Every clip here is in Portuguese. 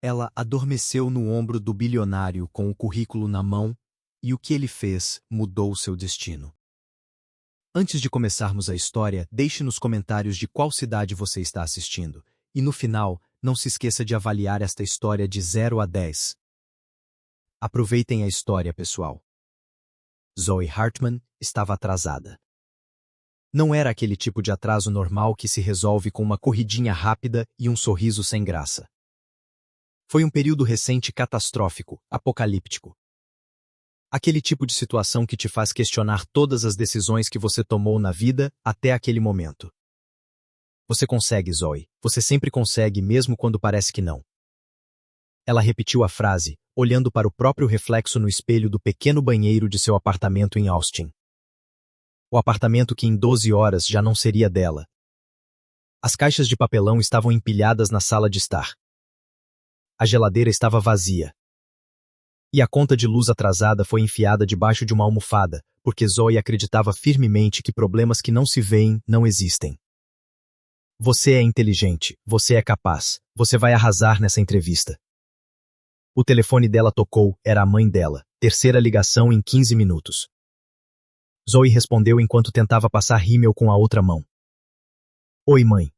Ela adormeceu no ombro do bilionário com o currículo na mão, e o que ele fez mudou seu destino. Antes de começarmos a história, deixe nos comentários de qual cidade você está assistindo. E no final, não se esqueça de avaliar esta história de 0 a 10. Aproveitem a história, pessoal. Zoe Hartman estava atrasada. Não era aquele tipo de atraso normal que se resolve com uma corridinha rápida e um sorriso sem graça. Foi um período recente catastrófico, apocalíptico. Aquele tipo de situação que te faz questionar todas as decisões que você tomou na vida até aquele momento. Você consegue, Zoe. Você sempre consegue, mesmo quando parece que não. Ela repetiu a frase, olhando para o próprio reflexo no espelho do pequeno banheiro de seu apartamento em Austin. O apartamento que em 12 horas já não seria dela. As caixas de papelão estavam empilhadas na sala de estar. A geladeira estava vazia. E a conta de luz atrasada foi enfiada debaixo de uma almofada, porque Zoe acreditava firmemente que problemas que não se veem não existem. Você é inteligente, você é capaz, você vai arrasar nessa entrevista. O telefone dela tocou, era a mãe dela, terceira ligação em 15 minutos. Zoe respondeu enquanto tentava passar rímel com a outra mão. Oi, mãe.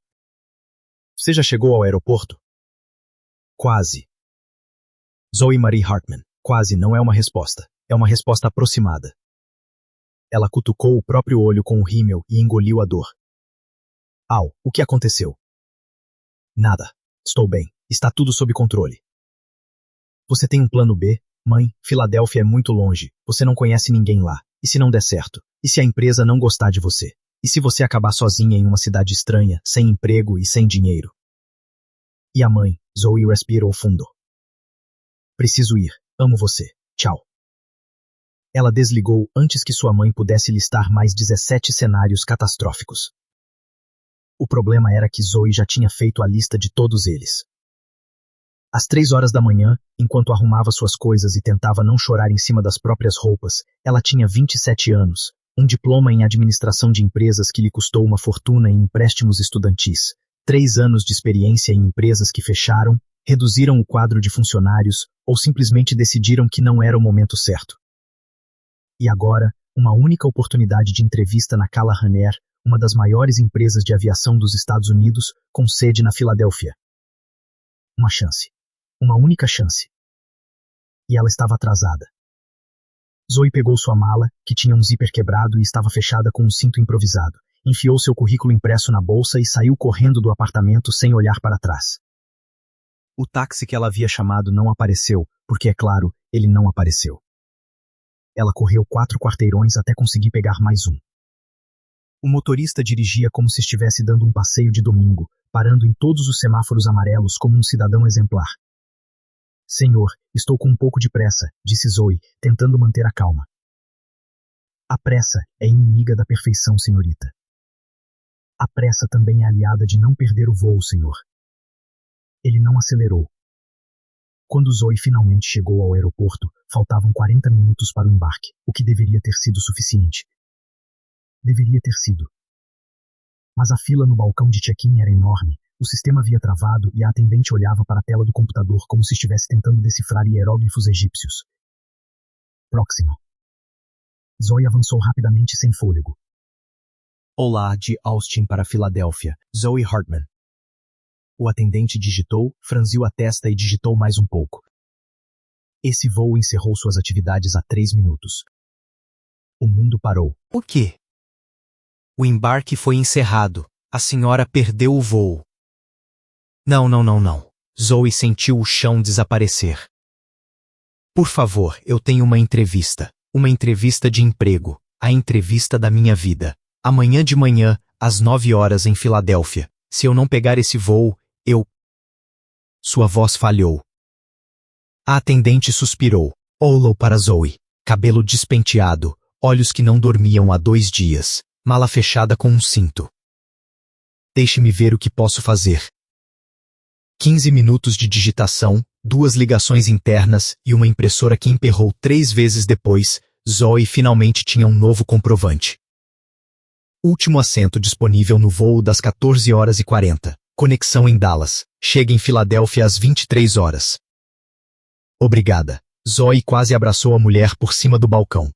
Você já chegou ao aeroporto? Quase. Zoe Marie Hartman. Quase não é uma resposta. É uma resposta aproximada. Ela cutucou o próprio olho com o rímel e engoliu a dor. Au, o que aconteceu? Nada. Estou bem. Está tudo sob controle. Você tem um plano B? Mãe, Filadélfia é muito longe. Você não conhece ninguém lá. E se não der certo? E se a empresa não gostar de você? E se você acabar sozinha em uma cidade estranha, sem emprego e sem dinheiro? E a mãe, Zoe respirou fundo. Preciso ir. Amo você. Tchau. Ela desligou antes que sua mãe pudesse listar mais 17 cenários catastróficos. O problema era que Zoe já tinha feito a lista de todos eles. Às 3 horas da manhã, enquanto arrumava suas coisas e tentava não chorar em cima das próprias roupas, ela tinha 27 anos, um diploma em administração de empresas que lhe custou uma fortuna em empréstimos estudantis, 3 anos de experiência em empresas que fecharam, reduziram o quadro de funcionários ou simplesmente decidiram que não era o momento certo. E agora, uma única oportunidade de entrevista na Callahan Air, uma das maiores empresas de aviação dos Estados Unidos, com sede na Filadélfia. Uma chance. Uma única chance. E ela estava atrasada. Zoe pegou sua mala, que tinha um zíper quebrado e estava fechada com um cinto improvisado, enfiou seu currículo impresso na bolsa e saiu correndo do apartamento sem olhar para trás. O táxi que ela havia chamado não apareceu, porque, é claro, ele não apareceu. Ela correu 4 quarteirões até conseguir pegar mais um. O motorista dirigia como se estivesse dando um passeio de domingo, parando em todos os semáforos amarelos como um cidadão exemplar. Senhor, estou com um pouco de pressa, disse Zoe, tentando manter a calma. A pressa é inimiga da perfeição, senhorita. A pressa também é aliada de não perder o voo, senhor. Ele não acelerou. Quando Zoe finalmente chegou ao aeroporto, faltavam 40 minutos para o embarque, o que deveria ter sido suficiente. Deveria ter sido. Mas a fila no balcão de check-in era enorme, o sistema havia travado e a atendente olhava para a tela do computador como se estivesse tentando decifrar hieróglifos egípcios. Próximo. Zoe avançou rapidamente sem fôlego. Olá, de Austin para Filadélfia, Zoe Hartman. O atendente digitou, franziu a testa e digitou mais um pouco. Esse voo encerrou suas atividades há 3 minutos. O mundo parou. O quê? O embarque foi encerrado. A senhora perdeu o voo. Não. Zoe sentiu o chão desaparecer. Por favor, eu tenho uma entrevista. Uma entrevista de emprego. A entrevista da minha vida. Amanhã de manhã, às 9 horas em Filadélfia. Se eu não pegar esse voo, eu... Sua voz falhou. A atendente suspirou. Olhou para Zoe. Cabelo despenteado, olhos que não dormiam há 2 dias, mala fechada com um cinto. Deixe-me ver o que posso fazer. 15 minutos de digitação, 2 ligações internas e uma impressora que emperrou 3 vezes depois, Zoe finalmente tinha um novo comprovante. Último assento disponível no voo das 14h40. Conexão em Dallas. Chega em Filadélfia às 23 horas. Obrigada. Zoe quase abraçou a mulher por cima do balcão.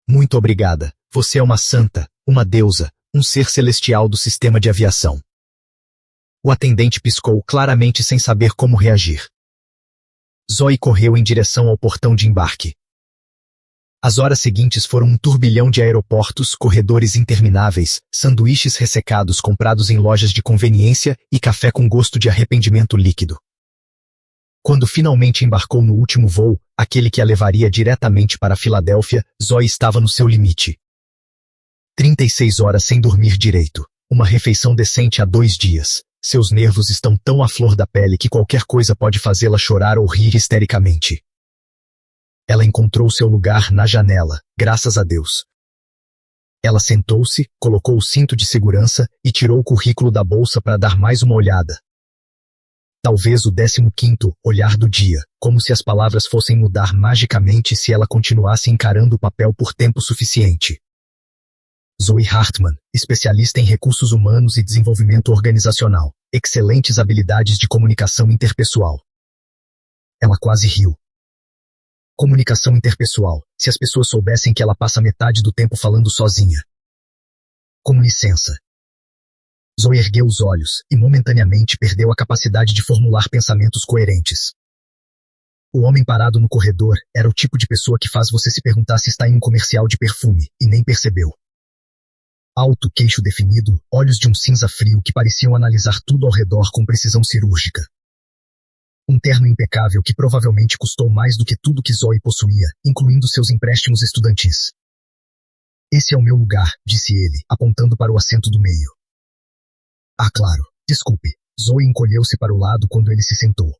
Muito obrigada. Você é uma santa, uma deusa, um ser celestial do sistema de aviação. O atendente piscou claramente sem saber como reagir. Zoe correu em direção ao portão de embarque. As horas seguintes foram um turbilhão de aeroportos, corredores intermináveis, sanduíches ressecados comprados em lojas de conveniência e café com gosto de arrependimento líquido. Quando finalmente embarcou no último voo, aquele que a levaria diretamente para Filadélfia, Zoe estava no seu limite. 36 horas sem dormir direito. Uma refeição decente há 2 dias. Seus nervos estão tão à flor da pele que qualquer coisa pode fazê-la chorar ou rir histericamente. Ela encontrou seu lugar na janela, graças a Deus. Ela sentou-se, colocou o cinto de segurança e tirou o currículo da bolsa para dar mais uma olhada. Talvez o 15º olhar do dia, como se as palavras fossem mudar magicamente se ela continuasse encarando o papel por tempo suficiente. Zoe Hartman, especialista em recursos humanos e desenvolvimento organizacional, excelentes habilidades de comunicação interpessoal. Ela quase riu. Comunicação interpessoal, se as pessoas soubessem que ela passa metade do tempo falando sozinha. Com licença. Zoe ergueu os olhos e momentaneamente perdeu a capacidade de formular pensamentos coerentes. O homem parado no corredor era o tipo de pessoa que faz você se perguntar se está em um comercial de perfume, e nem percebeu. Alto, queixo definido, olhos de um cinza frio que pareciam analisar tudo ao redor com precisão cirúrgica. Um terno impecável que provavelmente custou mais do que tudo que Zoe possuía, incluindo seus empréstimos estudantis. Esse é o meu lugar, disse ele, apontando para o assento do meio. Ah, claro. Desculpe. Zoe encolheu-se para o lado quando ele se sentou.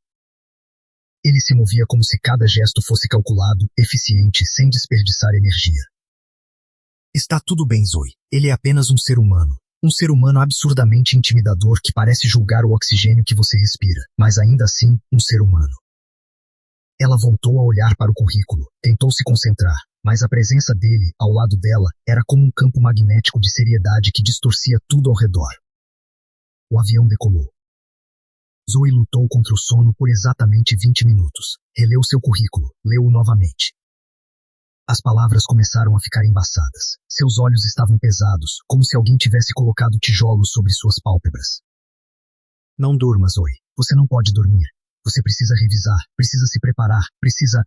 Ele se movia como se cada gesto fosse calculado, eficiente, sem desperdiçar energia. Está tudo bem, Zoe. Ele é apenas um ser humano. Um ser humano absurdamente intimidador que parece julgar o oxigênio que você respira, mas ainda assim, um ser humano. Ela voltou a olhar para o currículo, tentou se concentrar, mas a presença dele, ao lado dela, era como um campo magnético de seriedade que distorcia tudo ao redor. O avião decolou. Zoe lutou contra o sono por exatamente 20 minutos. Releu seu currículo, leu-o novamente. As palavras começaram a ficar embaçadas. Seus olhos estavam pesados, como se alguém tivesse colocado tijolos sobre suas pálpebras. Não durma, Zoe. Você não pode dormir. Você precisa revisar, precisa se preparar, precisa...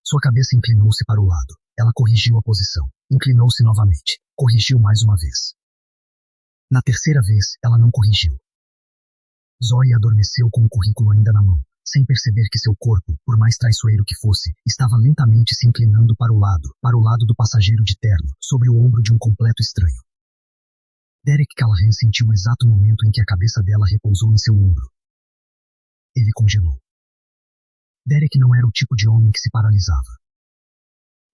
Sua cabeça inclinou-se para o lado. Ela corrigiu a posição. Inclinou-se novamente. Corrigiu mais uma vez. Na terceira vez, ela não corrigiu. Zoe adormeceu com o currículo ainda na mão, sem perceber que seu corpo, por mais traiçoeiro que fosse, estava lentamente se inclinando para o lado do passageiro de terno, sobre o ombro de um completo estranho. Derek Callahan sentiu o exato momento em que a cabeça dela repousou em seu ombro. Ele congelou. Derek não era o tipo de homem que se paralisava.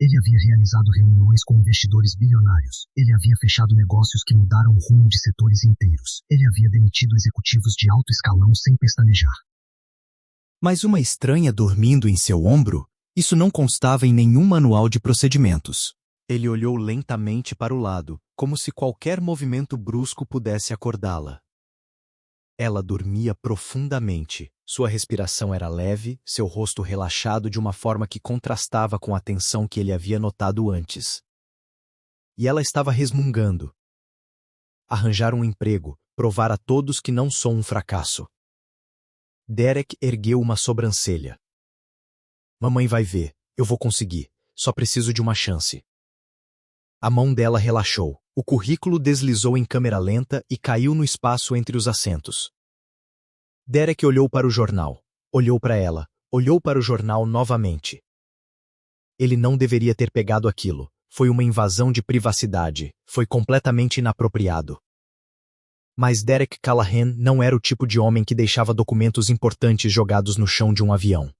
Ele havia realizado reuniões com investidores bilionários. Ele havia fechado negócios que mudaram o rumo de setores inteiros. Ele havia demitido executivos de alto escalão sem pestanejar. Mas uma estranha dormindo em seu ombro? Isso não constava em nenhum manual de procedimentos. Ele olhou lentamente para o lado, como se qualquer movimento brusco pudesse acordá-la. Ela dormia profundamente. Sua respiração era leve, seu rosto relaxado de uma forma que contrastava com a tensão que ele havia notado antes. E ela estava resmungando. Arranjar um emprego, provar a todos que não sou um fracasso. Derek ergueu uma sobrancelha. Mamãe vai ver, eu vou conseguir, só preciso de uma chance. A mão dela relaxou, o currículo deslizou em câmera lenta e caiu no espaço entre os assentos. Derek olhou para o jornal, olhou para ela, olhou para o jornal novamente. Ele não deveria ter pegado aquilo, foi uma invasão de privacidade, foi completamente inapropriado. Mas Derek Callahan não era o tipo de homem que deixava documentos importantes jogados no chão de um avião.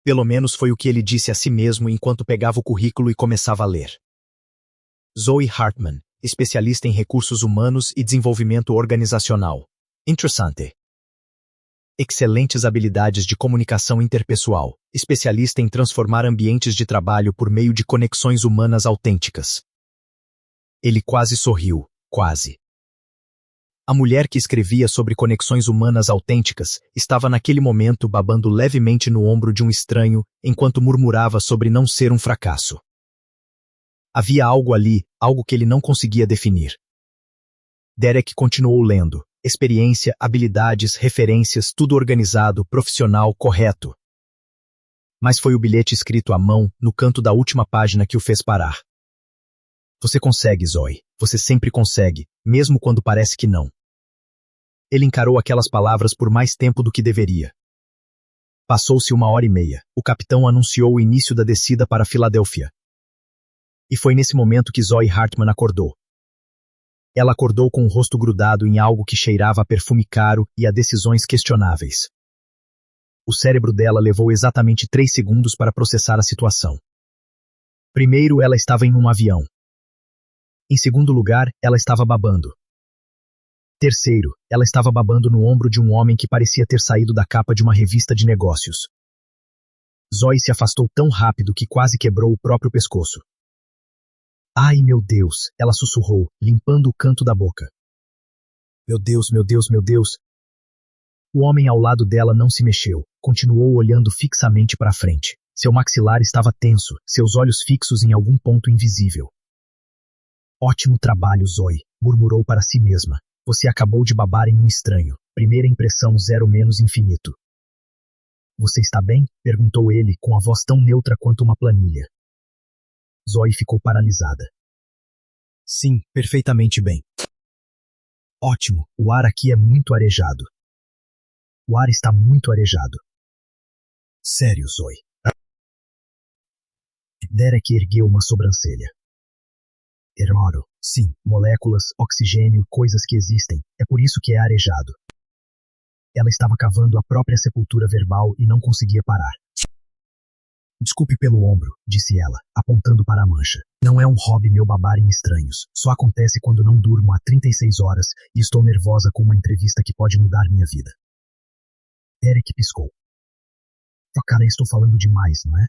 Pelo menos foi o que ele disse a si mesmo enquanto pegava o currículo e começava a ler. Zoe Hartman, especialista em recursos humanos e desenvolvimento organizacional. Interessante. Excelentes habilidades de comunicação interpessoal, especialista em transformar ambientes de trabalho por meio de conexões humanas autênticas. Ele quase sorriu, quase. A mulher que escrevia sobre conexões humanas autênticas estava naquele momento babando levemente no ombro de um estranho enquanto murmurava sobre não ser um fracasso. Havia algo ali, algo que ele não conseguia definir. Derek continuou lendo. Experiência, habilidades, referências, tudo organizado, profissional, correto. Mas foi o bilhete escrito à mão, no canto da última página, que o fez parar. Você consegue, Zoe. Você sempre consegue, mesmo quando parece que não. Ele encarou aquelas palavras por mais tempo do que deveria. Passou-se 1h30. O capitão anunciou o início da descida para Filadélfia. E foi nesse momento que Zoe Hartman acordou. Ela acordou com o rosto grudado em algo que cheirava a perfume caro e a decisões questionáveis. O cérebro dela levou exatamente 3 segundos para processar a situação. Primeiro, ela estava em um avião. Em segundo lugar, ela estava babando. Terceiro, ela estava babando no ombro de um homem que parecia ter saído da capa de uma revista de negócios. Zoe se afastou tão rápido que quase quebrou o próprio pescoço. Ai, meu Deus, ela sussurrou, limpando o canto da boca. Meu Deus, meu Deus, meu Deus. O homem ao lado dela não se mexeu, continuou olhando fixamente para frente. Seu maxilar estava tenso, seus olhos fixos em algum ponto invisível. Ótimo trabalho, Zoe, murmurou para si mesma. Você acabou de babar em um estranho. Primeira impressão 0 menos infinito. Você está bem? Perguntou ele, com a voz tão neutra quanto uma planilha. Zoe ficou paralisada. Sim, perfeitamente bem. Ótimo, o ar aqui é muito arejado. O ar está muito arejado. Sério, Zoe. Derek ergueu uma sobrancelha. Eroro, sim, moléculas, oxigênio, coisas que existem. É por isso que é arejado. Ela estava cavando a própria sepultura verbal e não conseguia parar. Desculpe pelo ombro, disse ela, apontando para a mancha. Não é um hobby meu babar em estranhos. Só acontece quando não durmo há 36 horas e estou nervosa com uma entrevista que pode mudar minha vida. Derek piscou. Oh, cara, estou falando demais, não é?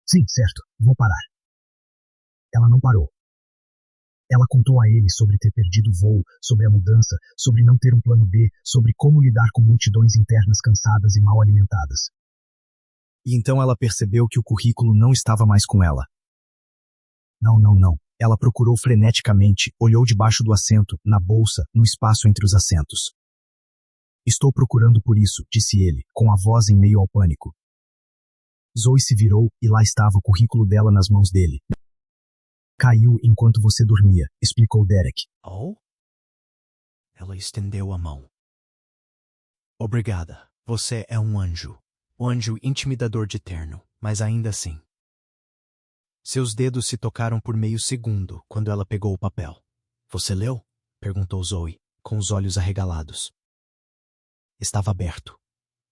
Sim, certo, vou parar. Ela não parou. Ela contou a ele sobre ter perdido o voo, sobre a mudança, sobre não ter um plano B, sobre como lidar com multidões internas cansadas e mal alimentadas. E então ela percebeu que o currículo não estava mais com ela. Não, não, não. Ela procurou freneticamente, olhou debaixo do assento, na bolsa, no espaço entre os assentos. Estou procurando por isso, disse ele, com a voz em meio ao pânico. Zoe se virou e lá estava o currículo dela nas mãos dele. Caiu enquanto você dormia, explicou Derek. Oh? Ela estendeu a mão. Obrigada. Você é um anjo. Um anjo intimidador de terno, mas ainda assim. Seus dedos se tocaram por meio segundo quando ela pegou o papel. Você leu? Perguntou Zoe, com os olhos arregalados. Estava aberto.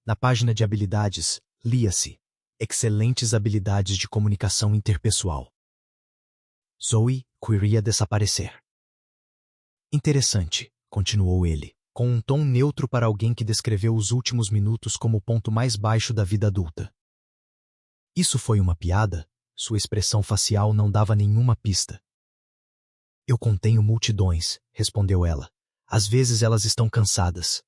Na página de habilidades, lia-se: excelentes habilidades de comunicação interpessoal. Zoe queria desaparecer. Interessante, continuou ele, com um tom neutro para alguém que descreveu os últimos minutos como o ponto mais baixo da vida adulta. Isso foi uma piada? Sua expressão facial não dava nenhuma pista. Eu contenho multidões, respondeu ela. Às vezes elas estão cansadas.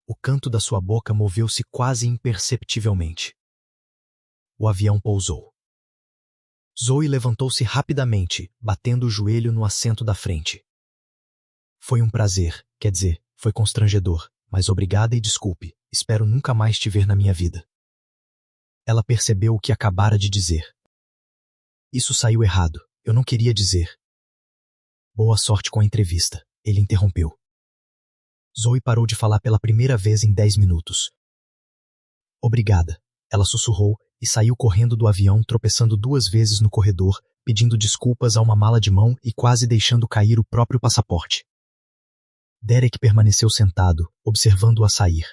O canto da sua boca moveu-se quase imperceptivelmente. O avião pousou. Zoe levantou-se rapidamente, batendo o joelho no assento da frente. Foi um prazer, quer dizer, foi constrangedor, mas obrigada e desculpe, espero nunca mais te ver na minha vida. Ela percebeu o que acabara de dizer. Isso saiu errado, eu não queria dizer. Boa sorte com a entrevista, ele interrompeu. Zoe parou de falar pela primeira vez em 10 minutos. Obrigada, ela sussurrou e saiu correndo do avião, tropeçando 2 vezes no corredor, pedindo desculpas a uma mala de mão e quase deixando cair o próprio passaporte. Derek permaneceu sentado, observando-a sair.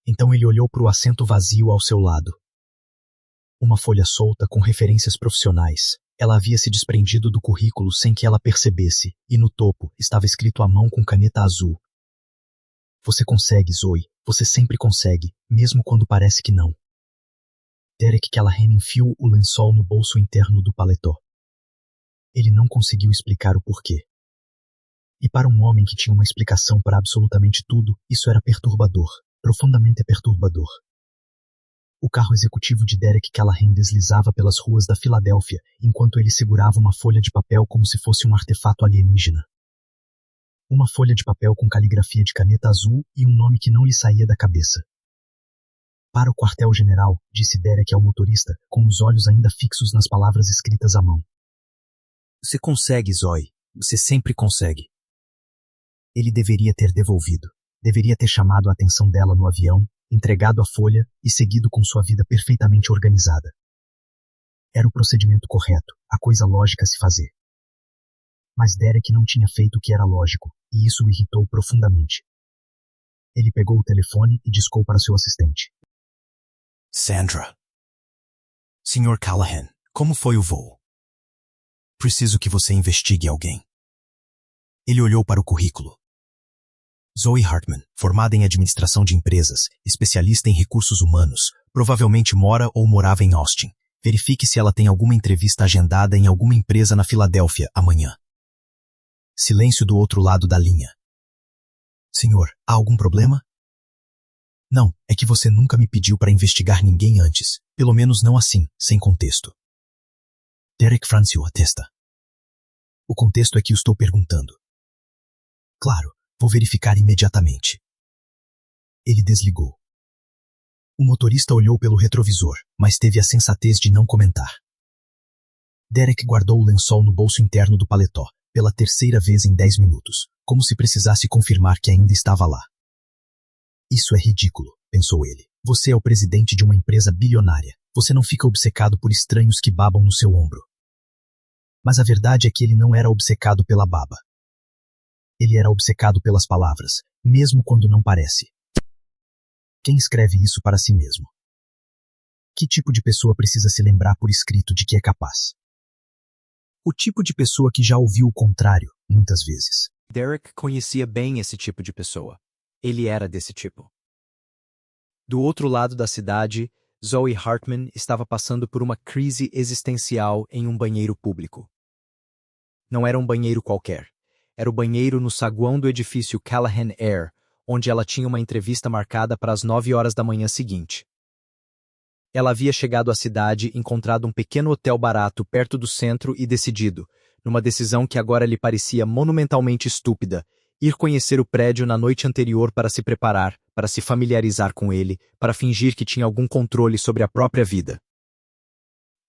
Então ele olhou para o assento vazio ao seu lado. Uma folha solta com referências profissionais. Ela havia se desprendido do currículo sem que ela percebesse, e no topo estava escrito à mão com caneta azul. Você consegue, Zoe. Você sempre consegue, mesmo quando parece que não. Derek Callahan enfiou o lençol no bolso interno do paletó. Ele não conseguiu explicar o porquê. E para um homem que tinha uma explicação para absolutamente tudo, isso era perturbador, profundamente perturbador. O carro executivo de Derek Callahan deslizava pelas ruas da Filadélfia, enquanto ele segurava uma folha de papel como se fosse um artefato alienígena. Uma folha de papel com caligrafia de caneta azul e um nome que não lhe saía da cabeça. Para o quartel-general, disse Derek ao motorista, com os olhos ainda fixos nas palavras escritas à mão. Você consegue, Zoe. Você sempre consegue. Ele deveria ter devolvido. Deveria ter chamado a atenção dela no avião, entregado a folha e seguido com sua vida perfeitamente organizada. Era o procedimento correto, a coisa lógica a se fazer. Mas Derek não tinha feito o que era lógico, e isso o irritou profundamente. Ele pegou o telefone e discou para seu assistente. Sandra. Sr. Callahan, como foi o voo? Preciso que você investigue alguém. Ele olhou para o currículo. Zoe Hartman, formada em administração de empresas, especialista em recursos humanos, provavelmente mora ou morava em Austin. Verifique se ela tem alguma entrevista agendada em alguma empresa na Filadélfia amanhã. Silêncio do outro lado da linha. Senhor, há algum problema? Não, é que você nunca me pediu para investigar ninguém antes, pelo menos não assim, sem contexto. Derek franziu a testa. O contexto é que eu estou perguntando. Claro, vou verificar imediatamente. Ele desligou. O motorista olhou pelo retrovisor, mas teve a sensatez de não comentar. Derek guardou o lençol no bolso interno do paletó, pela terceira vez em 10 minutos, como se precisasse confirmar que ainda estava lá. Isso é ridículo, pensou ele. Você é o presidente de uma empresa bilionária. Você não fica obcecado por estranhos que babam no seu ombro. Mas a verdade é que ele não era obcecado pela baba. Ele era obcecado pelas palavras, mesmo quando não parece. Quem escreve isso para si mesmo? Que tipo de pessoa precisa se lembrar por escrito de que é capaz? O tipo de pessoa que já ouviu o contrário, muitas vezes. Derek conhecia bem esse tipo de pessoa. Ele era desse tipo. Do outro lado da cidade, Zoe Hartman estava passando por uma crise existencial em um banheiro público. Não era um banheiro qualquer. Era o banheiro no saguão do edifício Callahan Air, onde ela tinha uma entrevista marcada para as 9 horas da manhã seguinte. Ela havia chegado à cidade, encontrado um pequeno hotel barato perto do centro e decidido, numa decisão que agora lhe parecia monumentalmente estúpida, ir conhecer o prédio na noite anterior para se preparar, para se familiarizar com ele, para fingir que tinha algum controle sobre a própria vida.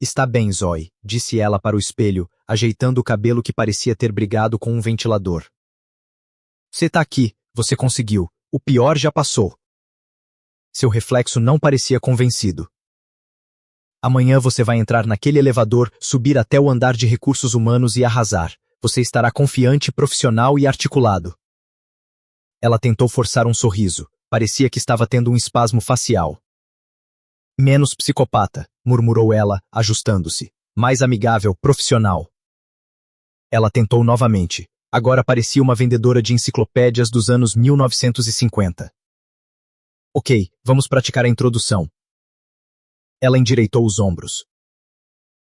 Está bem, Zoe, disse ela para o espelho, ajeitando o cabelo que parecia ter brigado com um ventilador. Você está aqui, você conseguiu, o pior já passou. Seu reflexo não parecia convencido. Amanhã você vai entrar naquele elevador, subir até o andar de recursos humanos e arrasar. Você estará confiante, profissional e articulado. Ela tentou forçar um sorriso. Parecia que estava tendo um espasmo facial. Menos psicopata, murmurou ela, ajustando-se. Mais amigável, profissional. Ela tentou novamente. Agora parecia uma vendedora de enciclopédias dos anos 1950. Ok, vamos praticar a introdução. Ela endireitou os ombros.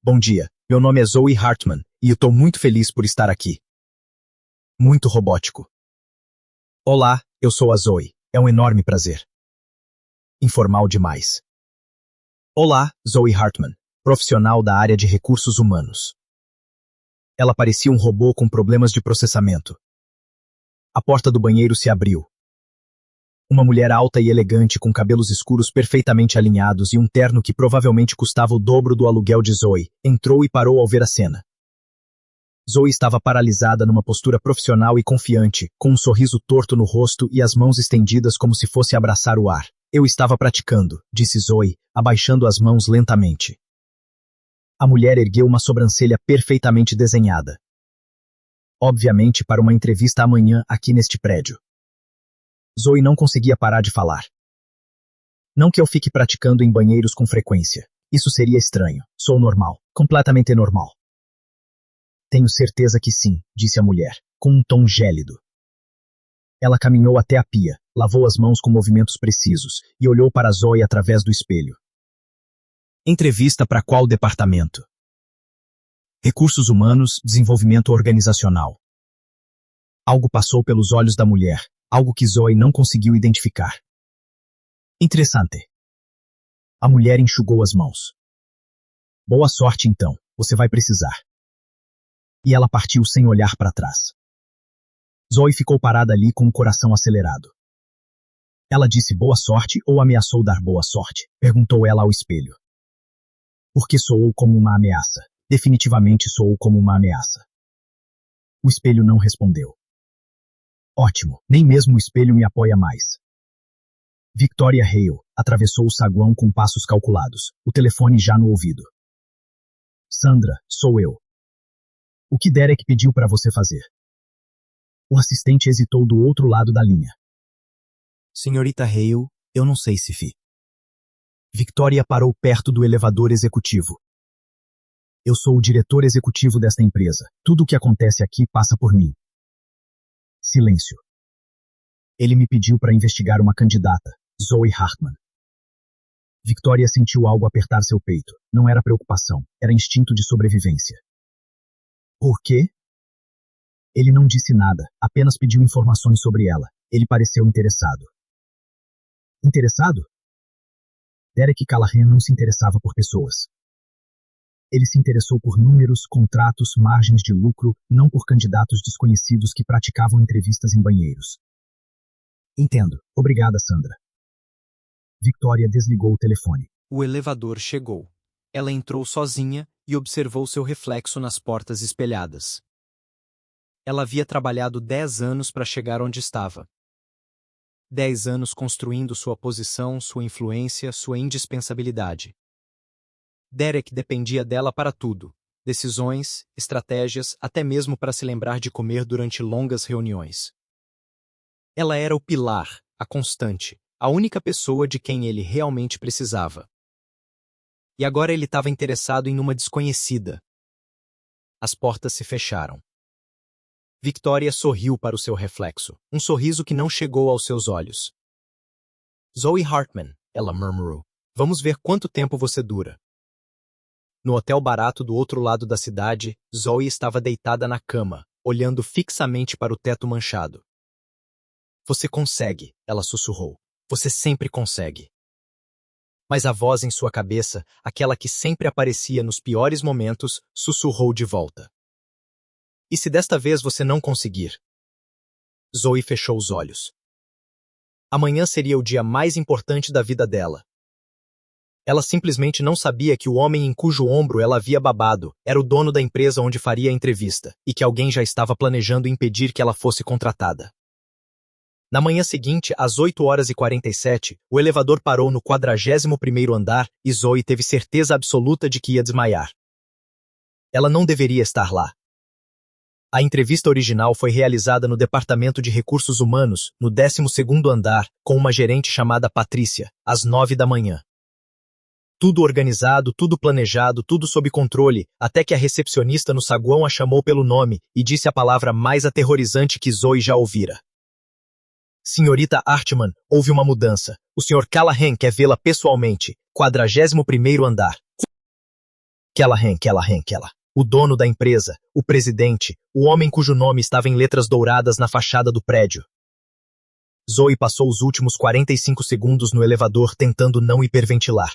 Bom dia, meu nome é Zoe Hartman, e eu estou muito feliz por estar aqui. Muito robótico. Olá, eu sou a Zoe. É um enorme prazer. Informal demais. Olá, Zoe Hartman, profissional da área de recursos humanos. Ela parecia um robô com problemas de processamento. A porta do banheiro se abriu. Uma mulher alta e elegante com cabelos escuros perfeitamente alinhados e um terno que provavelmente custava o dobro do aluguel de Zoe, entrou e parou ao ver a cena. Zoe estava paralisada numa postura profissional e confiante, com um sorriso torto no rosto e as mãos estendidas como se fosse abraçar o ar. Eu estava praticando, disse Zoe, abaixando as mãos lentamente. A mulher ergueu uma sobrancelha perfeitamente desenhada. Obviamente para uma entrevista amanhã aqui neste prédio. Zoe não conseguia parar de falar. Não que eu fique praticando em banheiros com frequência. Isso seria estranho. Sou normal. Completamente normal. Tenho certeza que sim, disse a mulher, com um tom gélido. Ela caminhou até a pia, lavou as mãos com movimentos precisos e olhou para Zoe através do espelho. Entrevista para qual departamento? Recursos Humanos, Desenvolvimento Organizacional. Algo passou pelos olhos da mulher, algo que Zoe não conseguiu identificar. Interessante. A mulher enxugou as mãos. Boa sorte então, você vai precisar. E ela partiu sem olhar para trás. Zoe ficou parada ali com o coração acelerado. Ela disse boa sorte ou ameaçou dar boa sorte? Perguntou ela ao espelho. Porque soou como uma ameaça. Definitivamente soou como uma ameaça. O espelho não respondeu. Ótimo, nem mesmo o espelho me apoia mais. Victoria Hale atravessou o saguão com passos calculados, o telefone já no ouvido. Sandra, sou eu. O que Derek pediu para você fazer? O assistente hesitou do outro lado da linha. Senhorita Hale, eu não sei se fi. Victoria parou perto do elevador executivo. Eu sou o diretor executivo desta empresa. Tudo o que acontece aqui passa por mim. Silêncio. Ele me pediu para investigar uma candidata, Zoe Hartman. Victoria sentiu algo apertar seu peito. Não era preocupação, era instinto de sobrevivência. Por quê? Ele não disse nada, apenas pediu informações sobre ela. Ele pareceu interessado. Interessado? Derek Callahan não se interessava por pessoas. Ele se interessou por números, contratos, margens de lucro, não por candidatos desconhecidos que praticavam entrevistas em banheiros. Entendo. Obrigada, Sandra. Victoria desligou o telefone. O elevador chegou. Ela entrou sozinha e observou seu reflexo nas portas espelhadas. Ela havia trabalhado 10 anos para chegar onde estava. 10 anos construindo sua posição, sua influência, sua indispensabilidade. Derek dependia dela para tudo. Decisões, estratégias, até mesmo para se lembrar de comer durante longas reuniões. Ela era o pilar, a constante, a única pessoa de quem ele realmente precisava. E agora ele estava interessado em uma desconhecida. As portas se fecharam. Victoria sorriu para o seu reflexo, um sorriso que não chegou aos seus olhos. Zoe Hartman, ela murmurou. Vamos ver quanto tempo você dura. No hotel barato do outro lado da cidade, Zoe estava deitada na cama, olhando fixamente para o teto manchado. Você consegue, ela sussurrou. Você sempre consegue. Mas a voz em sua cabeça, aquela que sempre aparecia nos piores momentos, sussurrou de volta. E se desta vez você não conseguir? Zoe fechou os olhos. Amanhã seria o dia mais importante da vida dela. Ela simplesmente não sabia que o homem em cujo ombro ela havia babado era o dono da empresa onde faria a entrevista e que alguém já estava planejando impedir que ela fosse contratada. Na manhã seguinte, às 8h47, o elevador parou no 41º andar e Zoe teve certeza absoluta de que ia desmaiar. Ela não deveria estar lá. A entrevista original foi realizada no Departamento de Recursos Humanos, no 12º andar, com uma gerente chamada Patrícia, às 9 da manhã. Tudo organizado, tudo planejado, tudo sob controle, até que a recepcionista no saguão a chamou pelo nome e disse a palavra mais aterrorizante que Zoe já ouvira. Senhorita Hartman, houve uma mudança. O Sr. Callahan quer vê-la pessoalmente. 41º andar. Callahan. O dono da empresa, o presidente, o homem cujo nome estava em letras douradas na fachada do prédio. Zoe passou os últimos 45 segundos no elevador tentando não hiperventilar.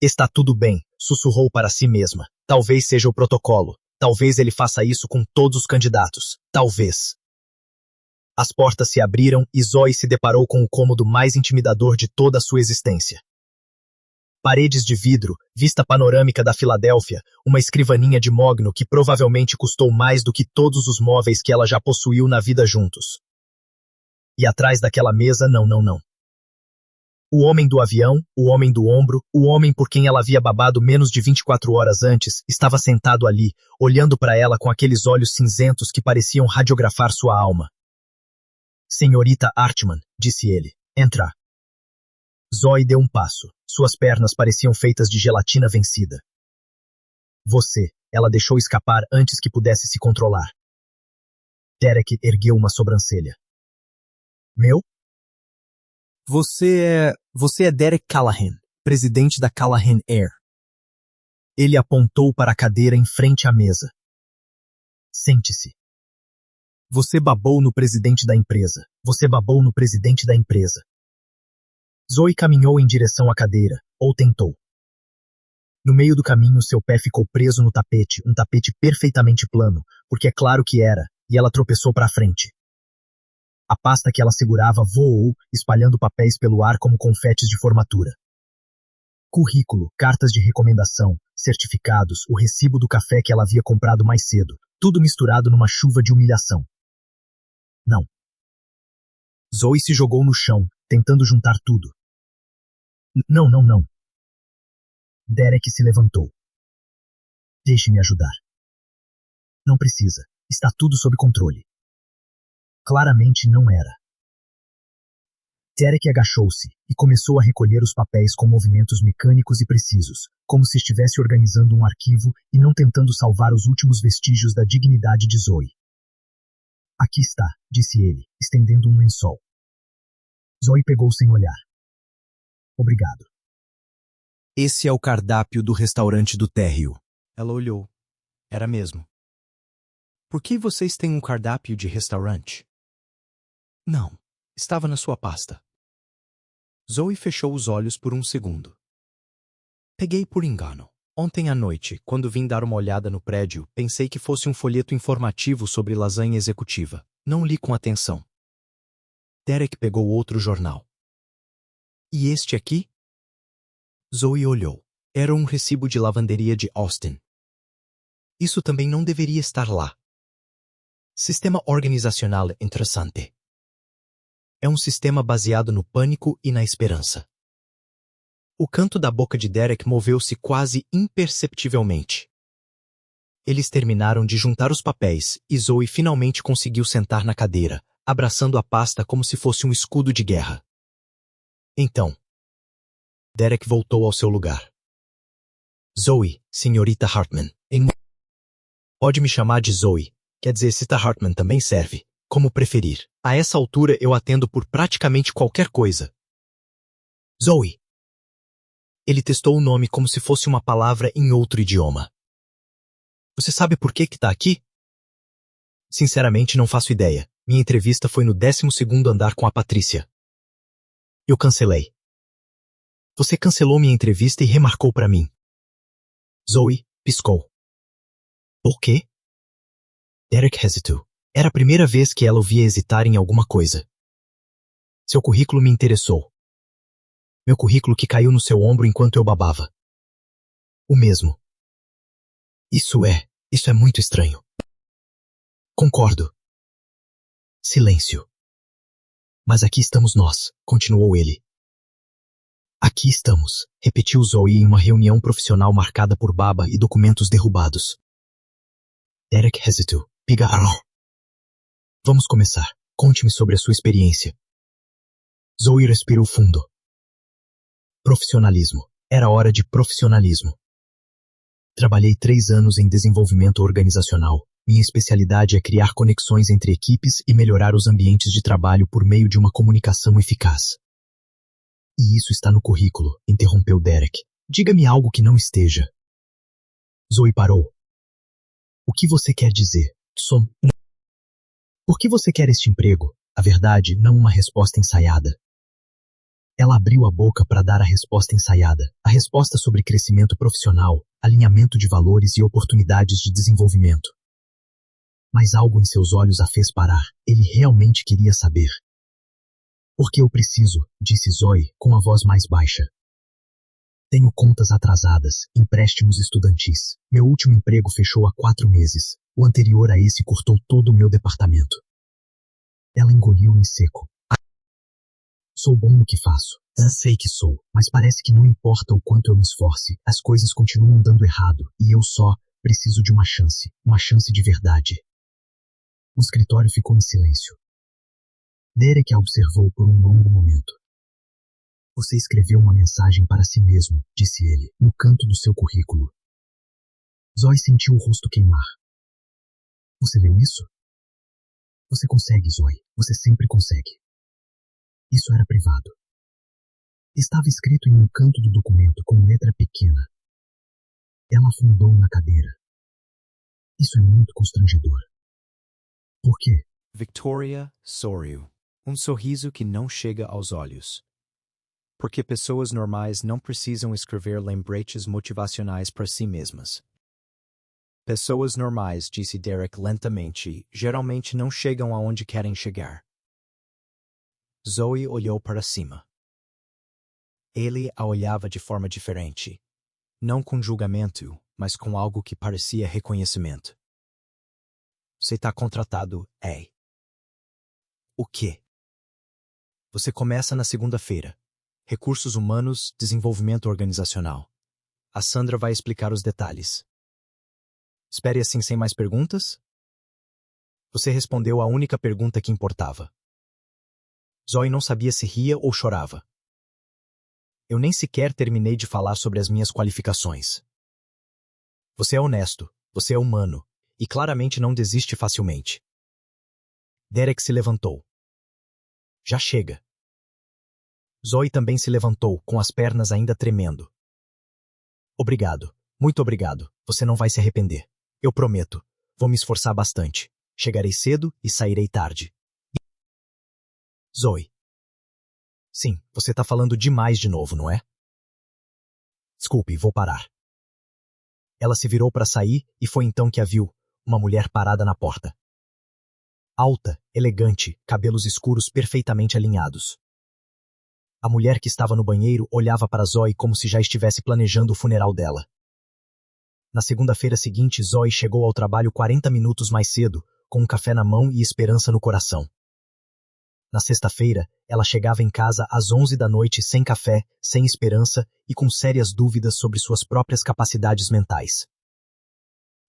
Está tudo bem, sussurrou para si mesma. Talvez seja o protocolo. Talvez ele faça isso com todos os candidatos. Talvez. As portas se abriram e Zoe se deparou com o cômodo mais intimidador de toda a sua existência. Paredes de vidro, vista panorâmica da Filadélfia, uma escrivaninha de mogno que provavelmente custou mais do que todos os móveis que ela já possuiu na vida juntos. E atrás daquela mesa, não. O homem do avião, o homem do ombro, o homem por quem ela havia babado menos de 24 horas antes, estava sentado ali, olhando para ela com aqueles olhos cinzentos que pareciam radiografar sua alma. Senhorita Hartman, disse ele, entra. Zoe deu um passo. Suas pernas pareciam feitas de gelatina vencida. Você, ela deixou escapar antes que pudesse se controlar. Derek ergueu uma sobrancelha. Meu? Você é Derek Callahan, presidente da Callahan Air. Ele apontou para a cadeira em frente à mesa. Sente-se. Você babou no presidente da empresa. Você babou no presidente da empresa. Zoe caminhou em direção à cadeira, ou tentou. No meio do caminho, seu pé ficou preso no tapete, um tapete perfeitamente plano, porque é claro que era, e ela tropeçou para a frente. A pasta que ela segurava voou, espalhando papéis pelo ar como confetes de formatura. Currículo, cartas de recomendação, certificados, o recibo do café que ela havia comprado mais cedo, tudo misturado numa chuva de humilhação. Não. Zoe se jogou no chão, tentando juntar tudo. Não, não, não. Derek se levantou. Deixe-me ajudar. Não precisa. Está tudo sob controle. Claramente não era. Derek agachou-se e começou a recolher os papéis com movimentos mecânicos e precisos, como se estivesse organizando um arquivo e não tentando salvar os últimos vestígios da dignidade de Zoe. Aqui está, disse ele, estendendo um lençol. Zoe pegou sem olhar. Obrigado. Esse é o cardápio do restaurante do térreo. Ela olhou. Era mesmo. Por que vocês têm um cardápio de restaurante? Não, estava na sua pasta. Zoe fechou os olhos por um segundo. Peguei por engano. Ontem à noite, quando vim dar uma olhada no prédio, pensei que fosse um folheto informativo sobre lasanha executiva. Não li com atenção. Derek pegou outro jornal. E este aqui? Zoe olhou. Era um recibo de lavanderia de Austin. Isso também não deveria estar lá. Sistema organizacional interessante. É um sistema baseado no pânico e na esperança. O canto da boca de Derek moveu-se quase imperceptivelmente. Eles terminaram de juntar os papéis e Zoe finalmente conseguiu sentar na cadeira, abraçando a pasta como se fosse um escudo de guerra. Então, Derek voltou ao seu lugar. Zoe, senhorita Hartman. Pode me chamar de Zoe. Quer dizer, Sita Hartman também serve. Como preferir. A essa altura eu atendo por praticamente qualquer coisa. Zoe. Ele testou o nome como se fosse uma palavra em outro idioma. Você sabe por que está aqui? Sinceramente, não faço ideia. Minha entrevista foi no 12º andar com a Patrícia. Eu cancelei. Você cancelou minha entrevista e remarcou para mim. Zoe piscou. Por quê? Derek hesitou. Era a primeira vez que ela o via hesitar em alguma coisa. Seu currículo me interessou. Meu currículo que caiu no seu ombro enquanto eu babava. O mesmo. Isso é muito estranho. Concordo. Silêncio. Mas aqui estamos nós, continuou ele. Aqui estamos, repetiu Zoe em uma reunião profissional marcada por baba e documentos derrubados. Derek hesitou. Pigarro. Vamos começar. Conte-me sobre a sua experiência. Zoe respirou fundo. Profissionalismo. Era hora de profissionalismo. Trabalhei 3 anos em desenvolvimento organizacional. Minha especialidade é criar conexões entre equipes e melhorar os ambientes de trabalho por meio de uma comunicação eficaz. E isso está no currículo, interrompeu Derek. Diga-me algo que não esteja. Zoe parou. O que você quer dizer? Por que você quer este emprego? A verdade, não uma resposta ensaiada. Ela abriu a boca para dar a resposta ensaiada, a resposta sobre crescimento profissional, alinhamento de valores e oportunidades de desenvolvimento. Mas algo em seus olhos a fez parar. Ele realmente queria saber. Porque eu preciso, disse Zoe, com a voz mais baixa. Tenho contas atrasadas, empréstimos estudantis. Meu último emprego fechou há 4 meses. O anterior a esse cortou todo o meu departamento. Ela engoliu em seco. Sou bom no que faço. Sei que sou, mas parece que não importa o quanto eu me esforce, as coisas continuam dando errado, e eu só preciso de uma chance de verdade. O escritório ficou em silêncio. Derek a observou por um longo momento. Você escreveu uma mensagem para si mesmo, disse ele, no canto do seu currículo. Zoe sentiu o rosto queimar. Você leu isso? Você consegue, Zoe. Você sempre consegue. Isso era privado. Estava escrito em um canto do documento com letra pequena. Ela afundou na cadeira. Isso é muito constrangedor. Por quê? Victoria Sorriu. Um sorriso que não chega aos olhos. Porque pessoas normais não precisam escrever lembretes motivacionais para si mesmas. Pessoas normais, disse Derek lentamente, geralmente não chegam aonde querem chegar. Zoe olhou para cima. Ele a olhava de forma diferente. Não com julgamento, mas com algo que parecia reconhecimento. Você está contratado, é. O quê? Você começa na segunda-feira. Recursos Humanos, Desenvolvimento Organizacional. A Sandra vai explicar os detalhes. Espere assim sem mais perguntas? Você respondeu a única pergunta que importava. Zoe não sabia se ria ou chorava. Eu nem sequer terminei de falar sobre as minhas qualificações. Você é honesto, você é humano, e claramente não desiste facilmente. Derek se levantou. Já chega. Zoe também se levantou, com as pernas ainda tremendo. Obrigado, muito obrigado, você não vai se arrepender. Eu prometo, vou me esforçar bastante. Chegarei cedo e sairei tarde. Zoe. Sim, você tá falando demais de novo, não é? Desculpe, vou parar. Ela se virou para sair e foi então que a viu, uma mulher parada na porta. Alta, elegante, cabelos escuros perfeitamente alinhados. A mulher que estava no banheiro olhava para Zoe como se já estivesse planejando o funeral dela. Na segunda-feira seguinte, Zoe chegou ao trabalho 40 minutos mais cedo, com um café na mão e esperança no coração. Na sexta-feira, ela chegava em casa às 11 da noite sem café, sem esperança e com sérias dúvidas sobre suas próprias capacidades mentais.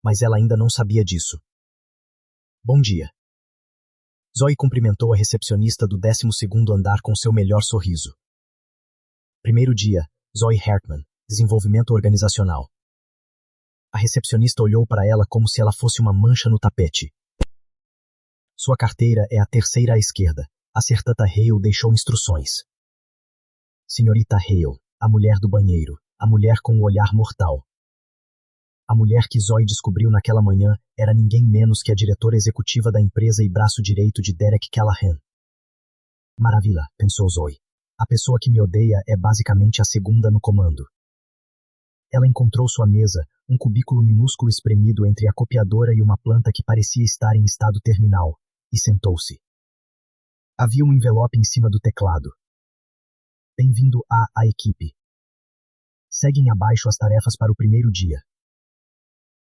Mas ela ainda não sabia disso. Bom dia. Zoe cumprimentou a recepcionista do 12º andar com seu melhor sorriso. Primeiro dia, Zoe Hartman, Desenvolvimento Organizacional. A recepcionista olhou para ela como se ela fosse uma mancha no tapete. Sua carteira é a terceira à esquerda. A Sertata Hale deixou instruções. Senhorita Hale, a mulher do banheiro, a mulher com o olhar mortal. A mulher que Zoe descobriu naquela manhã era ninguém menos que a diretora executiva da empresa e braço direito de Derek Callahan. Maravilha, pensou Zoe. A pessoa que me odeia é basicamente a segunda no comando. Ela encontrou sua mesa, um cubículo minúsculo espremido entre a copiadora e uma planta que parecia estar em estado terminal, e sentou-se. Havia um envelope em cima do teclado. Bem-vindo à equipe. Seguem abaixo as tarefas para o primeiro dia.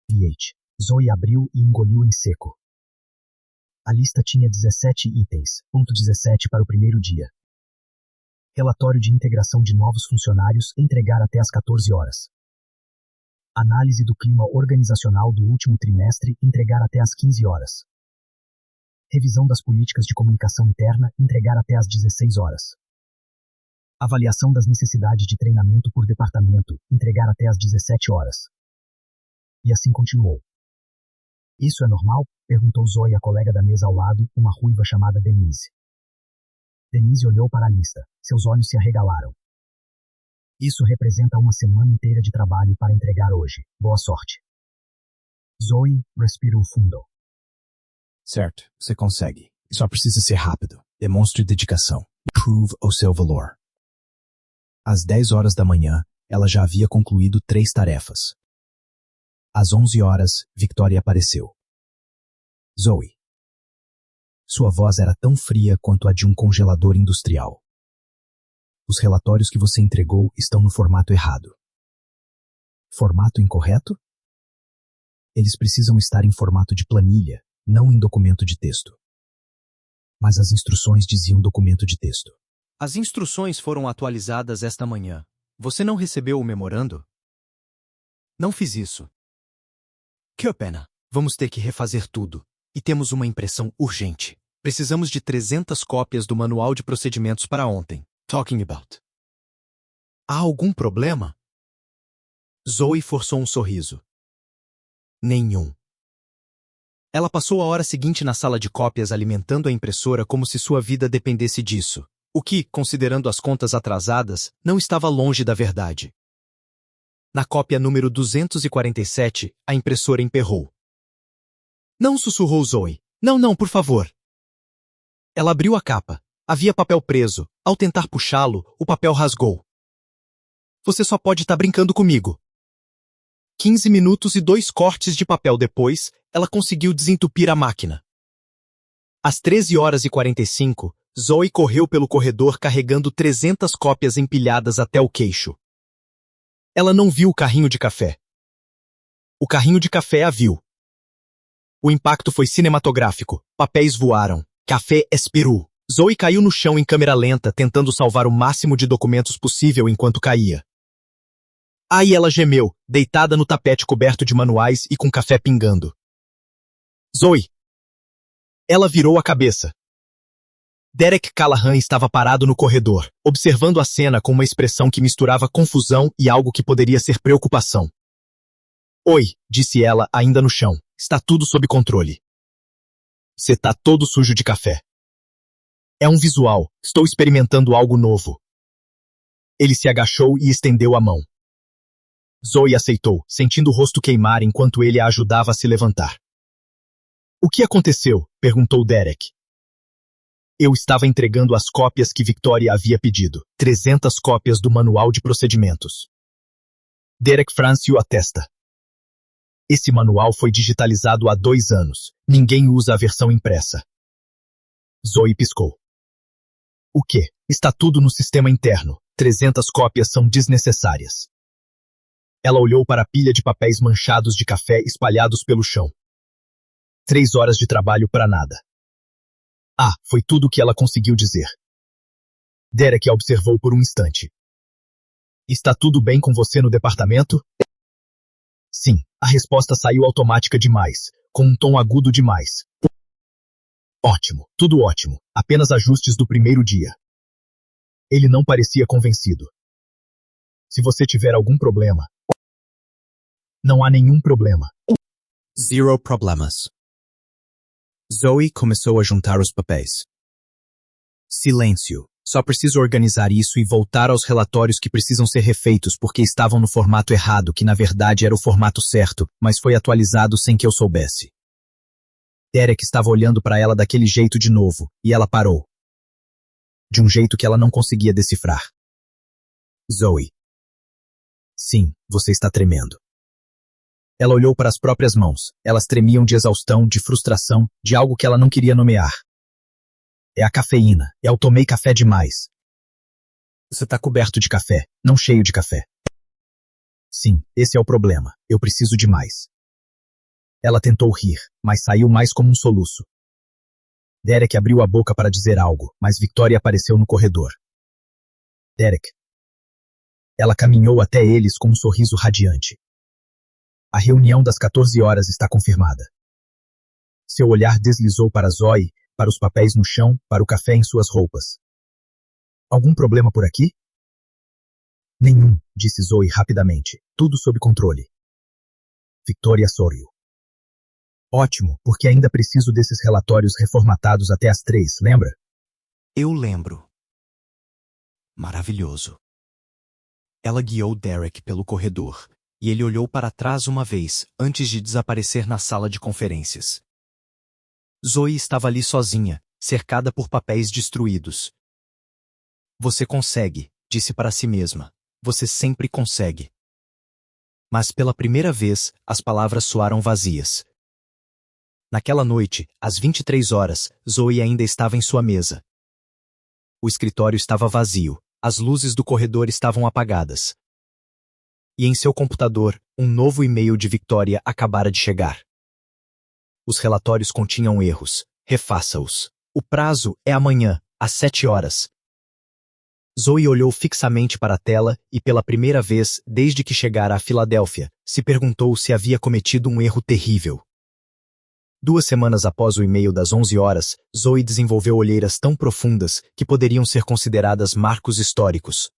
VH. Zoe abriu e engoliu em seco. A lista tinha 17 itens, ponto 17 para o primeiro dia. Relatório de integração de novos funcionários, entregar até às 14 horas. Análise do clima organizacional do último trimestre, entregar até às 15 horas. Revisão das políticas de comunicação interna, entregar até às 16 horas. Avaliação das necessidades de treinamento por departamento, entregar até às 17 horas. E assim continuou. Isso é normal? Perguntou Zoe à colega da mesa ao lado, uma ruiva chamada Denise. Denise olhou para a lista. Seus olhos se arregalaram. Isso representa uma semana inteira de trabalho para entregar hoje. Boa sorte. Zoe respirou fundo. Certo, você consegue. Só precisa ser rápido. Demonstre dedicação. Prove o seu valor. Às 10 horas da manhã, ela já havia concluído 3 tarefas. Às 11 horas, Victoria apareceu. Zoe. Sua voz era tão fria quanto a de um congelador industrial. Os relatórios que você entregou estão no formato errado. Formato incorreto? Eles precisam estar em formato de planilha, não em documento de texto. Mas as instruções diziam documento de texto. As instruções foram atualizadas esta manhã. Você não recebeu o memorando? Não fiz isso. Que pena. Vamos ter que refazer tudo. E temos uma impressão urgente. Precisamos de 300 cópias do manual de procedimentos para ontem. Talking about. Há algum problema? Zoe forçou um sorriso. Nenhum. Ela passou a hora seguinte na sala de cópias alimentando a impressora como se sua vida dependesse disso, o que, considerando as contas atrasadas, não estava longe da verdade. Na cópia número 247, a impressora emperrou. Não, sussurrou Zoe. Não, por favor. Ela abriu a capa. Havia papel preso. Ao tentar puxá-lo, o papel rasgou. Você só pode estar brincando comigo. 15 minutos e 2 cortes de papel depois, ela conseguiu desentupir a máquina. Às 13h45, Zoe correu pelo corredor carregando 300 cópias empilhadas até o queixo. Ela não viu o carrinho de café. O carrinho de café a viu. O impacto foi cinematográfico. Papéis voaram. Café expirou. Zoe caiu no chão em câmera lenta, tentando salvar o máximo de documentos possível enquanto caía. Aí ela gemeu, deitada no tapete coberto de manuais e com café pingando. Zoe! Ela virou a cabeça. Derek Callahan estava parado no corredor, observando a cena com uma expressão que misturava confusão e algo que poderia ser preocupação. Oi, disse ela, ainda no chão. Está tudo sob controle. Você tá todo sujo de café. É um visual. Estou experimentando algo novo. Ele se agachou e estendeu a mão. Zoe aceitou, sentindo o rosto queimar enquanto ele a ajudava a se levantar. O que aconteceu? Perguntou Derek. Eu estava entregando as cópias que Victoria havia pedido. 300 cópias do manual de procedimentos. Derek Francio atesta. Esse manual foi digitalizado há 2 anos. Ninguém usa a versão impressa. Zoe piscou. O quê? Está tudo no sistema interno. 300 cópias são desnecessárias. Ela olhou para a pilha de papéis manchados de café espalhados pelo chão. 3 horas de trabalho para nada. Ah, foi tudo o que ela conseguiu dizer. Derek a observou por um instante. Está tudo bem com você no departamento? Sim, a resposta saiu automática demais, com um tom agudo demais. Ótimo, tudo ótimo, apenas ajustes do primeiro dia. Ele não parecia convencido. Se você tiver algum problema... Não há nenhum problema. Zero problemas. Zoe começou a juntar os papéis. Silêncio. Só preciso organizar isso e voltar aos relatórios que precisam ser refeitos porque estavam no formato errado, que na verdade era o formato certo, mas foi atualizado sem que eu soubesse. Derek estava olhando para ela daquele jeito de novo, e ela parou. De um jeito que ela não conseguia decifrar. Zoe. Sim, você está tremendo. Ela olhou para as próprias mãos. Elas tremiam de exaustão, de frustração, de algo que ela não queria nomear. É a cafeína. Eu tomei café demais. Você está coberto de café, não cheio de café. Sim, esse é o problema. Eu preciso de mais. Ela tentou rir, mas saiu mais como um soluço. Derek abriu a boca para dizer algo, mas Victoria apareceu no corredor. Derek. Ela caminhou até eles com um sorriso radiante. A reunião das 14 horas está confirmada. Seu olhar deslizou para Zoe, para os papéis no chão, para o café em suas roupas. Algum problema por aqui? Nenhum, disse Zoe rapidamente. Tudo sob controle. Victoria sorriu. Ótimo, porque ainda preciso desses relatórios reformatados até às 3, lembra? Eu lembro. Maravilhoso. Ela guiou Derek pelo corredor, e ele olhou para trás uma vez, antes de desaparecer na sala de conferências. Zoe estava ali sozinha, cercada por papéis destruídos. Você consegue, disse para si mesma. Você sempre consegue. Mas pela primeira vez, as palavras soaram vazias. Naquela noite, às 23 horas, Zoe ainda estava em sua mesa. O escritório estava vazio, as luzes do corredor estavam apagadas. E em seu computador, um novo e-mail de Victoria acabara de chegar. Os relatórios continham erros. Refaça-os. O prazo é amanhã, às 7 horas. Zoe olhou fixamente para a tela e, pela primeira vez desde que chegara a Filadélfia, se perguntou se havia cometido um erro terrível. 2 semanas após o e-mail das 11 horas, Zoe desenvolveu olheiras tão profundas que poderiam ser consideradas marcos históricos.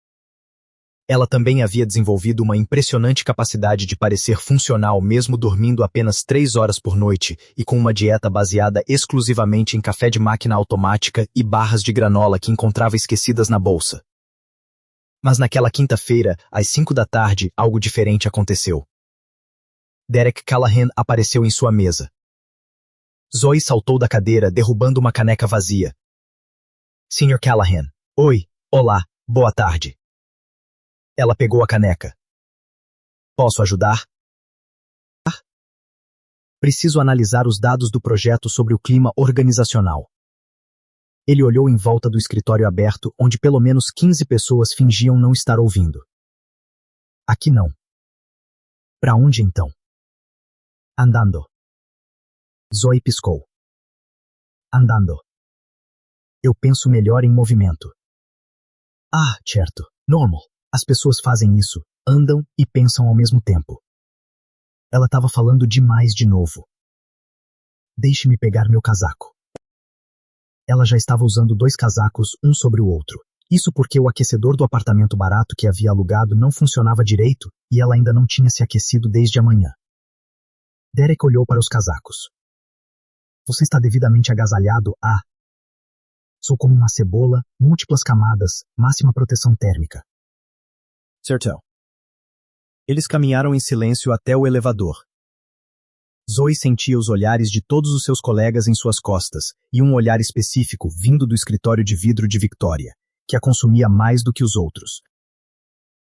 Ela também havia desenvolvido uma impressionante capacidade de parecer funcional mesmo dormindo apenas 3 horas por noite e com uma dieta baseada exclusivamente em café de máquina automática e barras de granola que encontrava esquecidas na bolsa. Mas naquela quinta-feira, às 5 da tarde, algo diferente aconteceu. Derek Callahan apareceu em sua mesa. Zoe saltou da cadeira, derrubando uma caneca vazia. Sr. Callahan. Oi, olá, boa tarde. Ela pegou a caneca. Posso ajudar? Preciso analisar os dados do projeto sobre o clima organizacional. Ele olhou em volta do escritório aberto, onde pelo menos 15 pessoas fingiam não estar ouvindo. Aqui não. Para onde então? Andando. Zoe piscou. Andando. Eu penso melhor em movimento. Ah, certo. Normal. As pessoas fazem isso, andam e pensam ao mesmo tempo. Ela estava falando demais de novo. Deixe-me pegar meu casaco. Ela já estava usando 2 casacos, um sobre o outro. Isso porque o aquecedor do apartamento barato que havia alugado não funcionava direito e ela ainda não tinha se aquecido desde a manhã. Derek olhou para os casacos. Você está devidamente agasalhado? Ah. Sou como uma cebola, múltiplas camadas, máxima proteção térmica. Certo. Eles caminharam em silêncio até o elevador. Zoe sentia os olhares de todos os seus colegas em suas costas e um olhar específico vindo do escritório de vidro de Victoria, que a consumia mais do que os outros.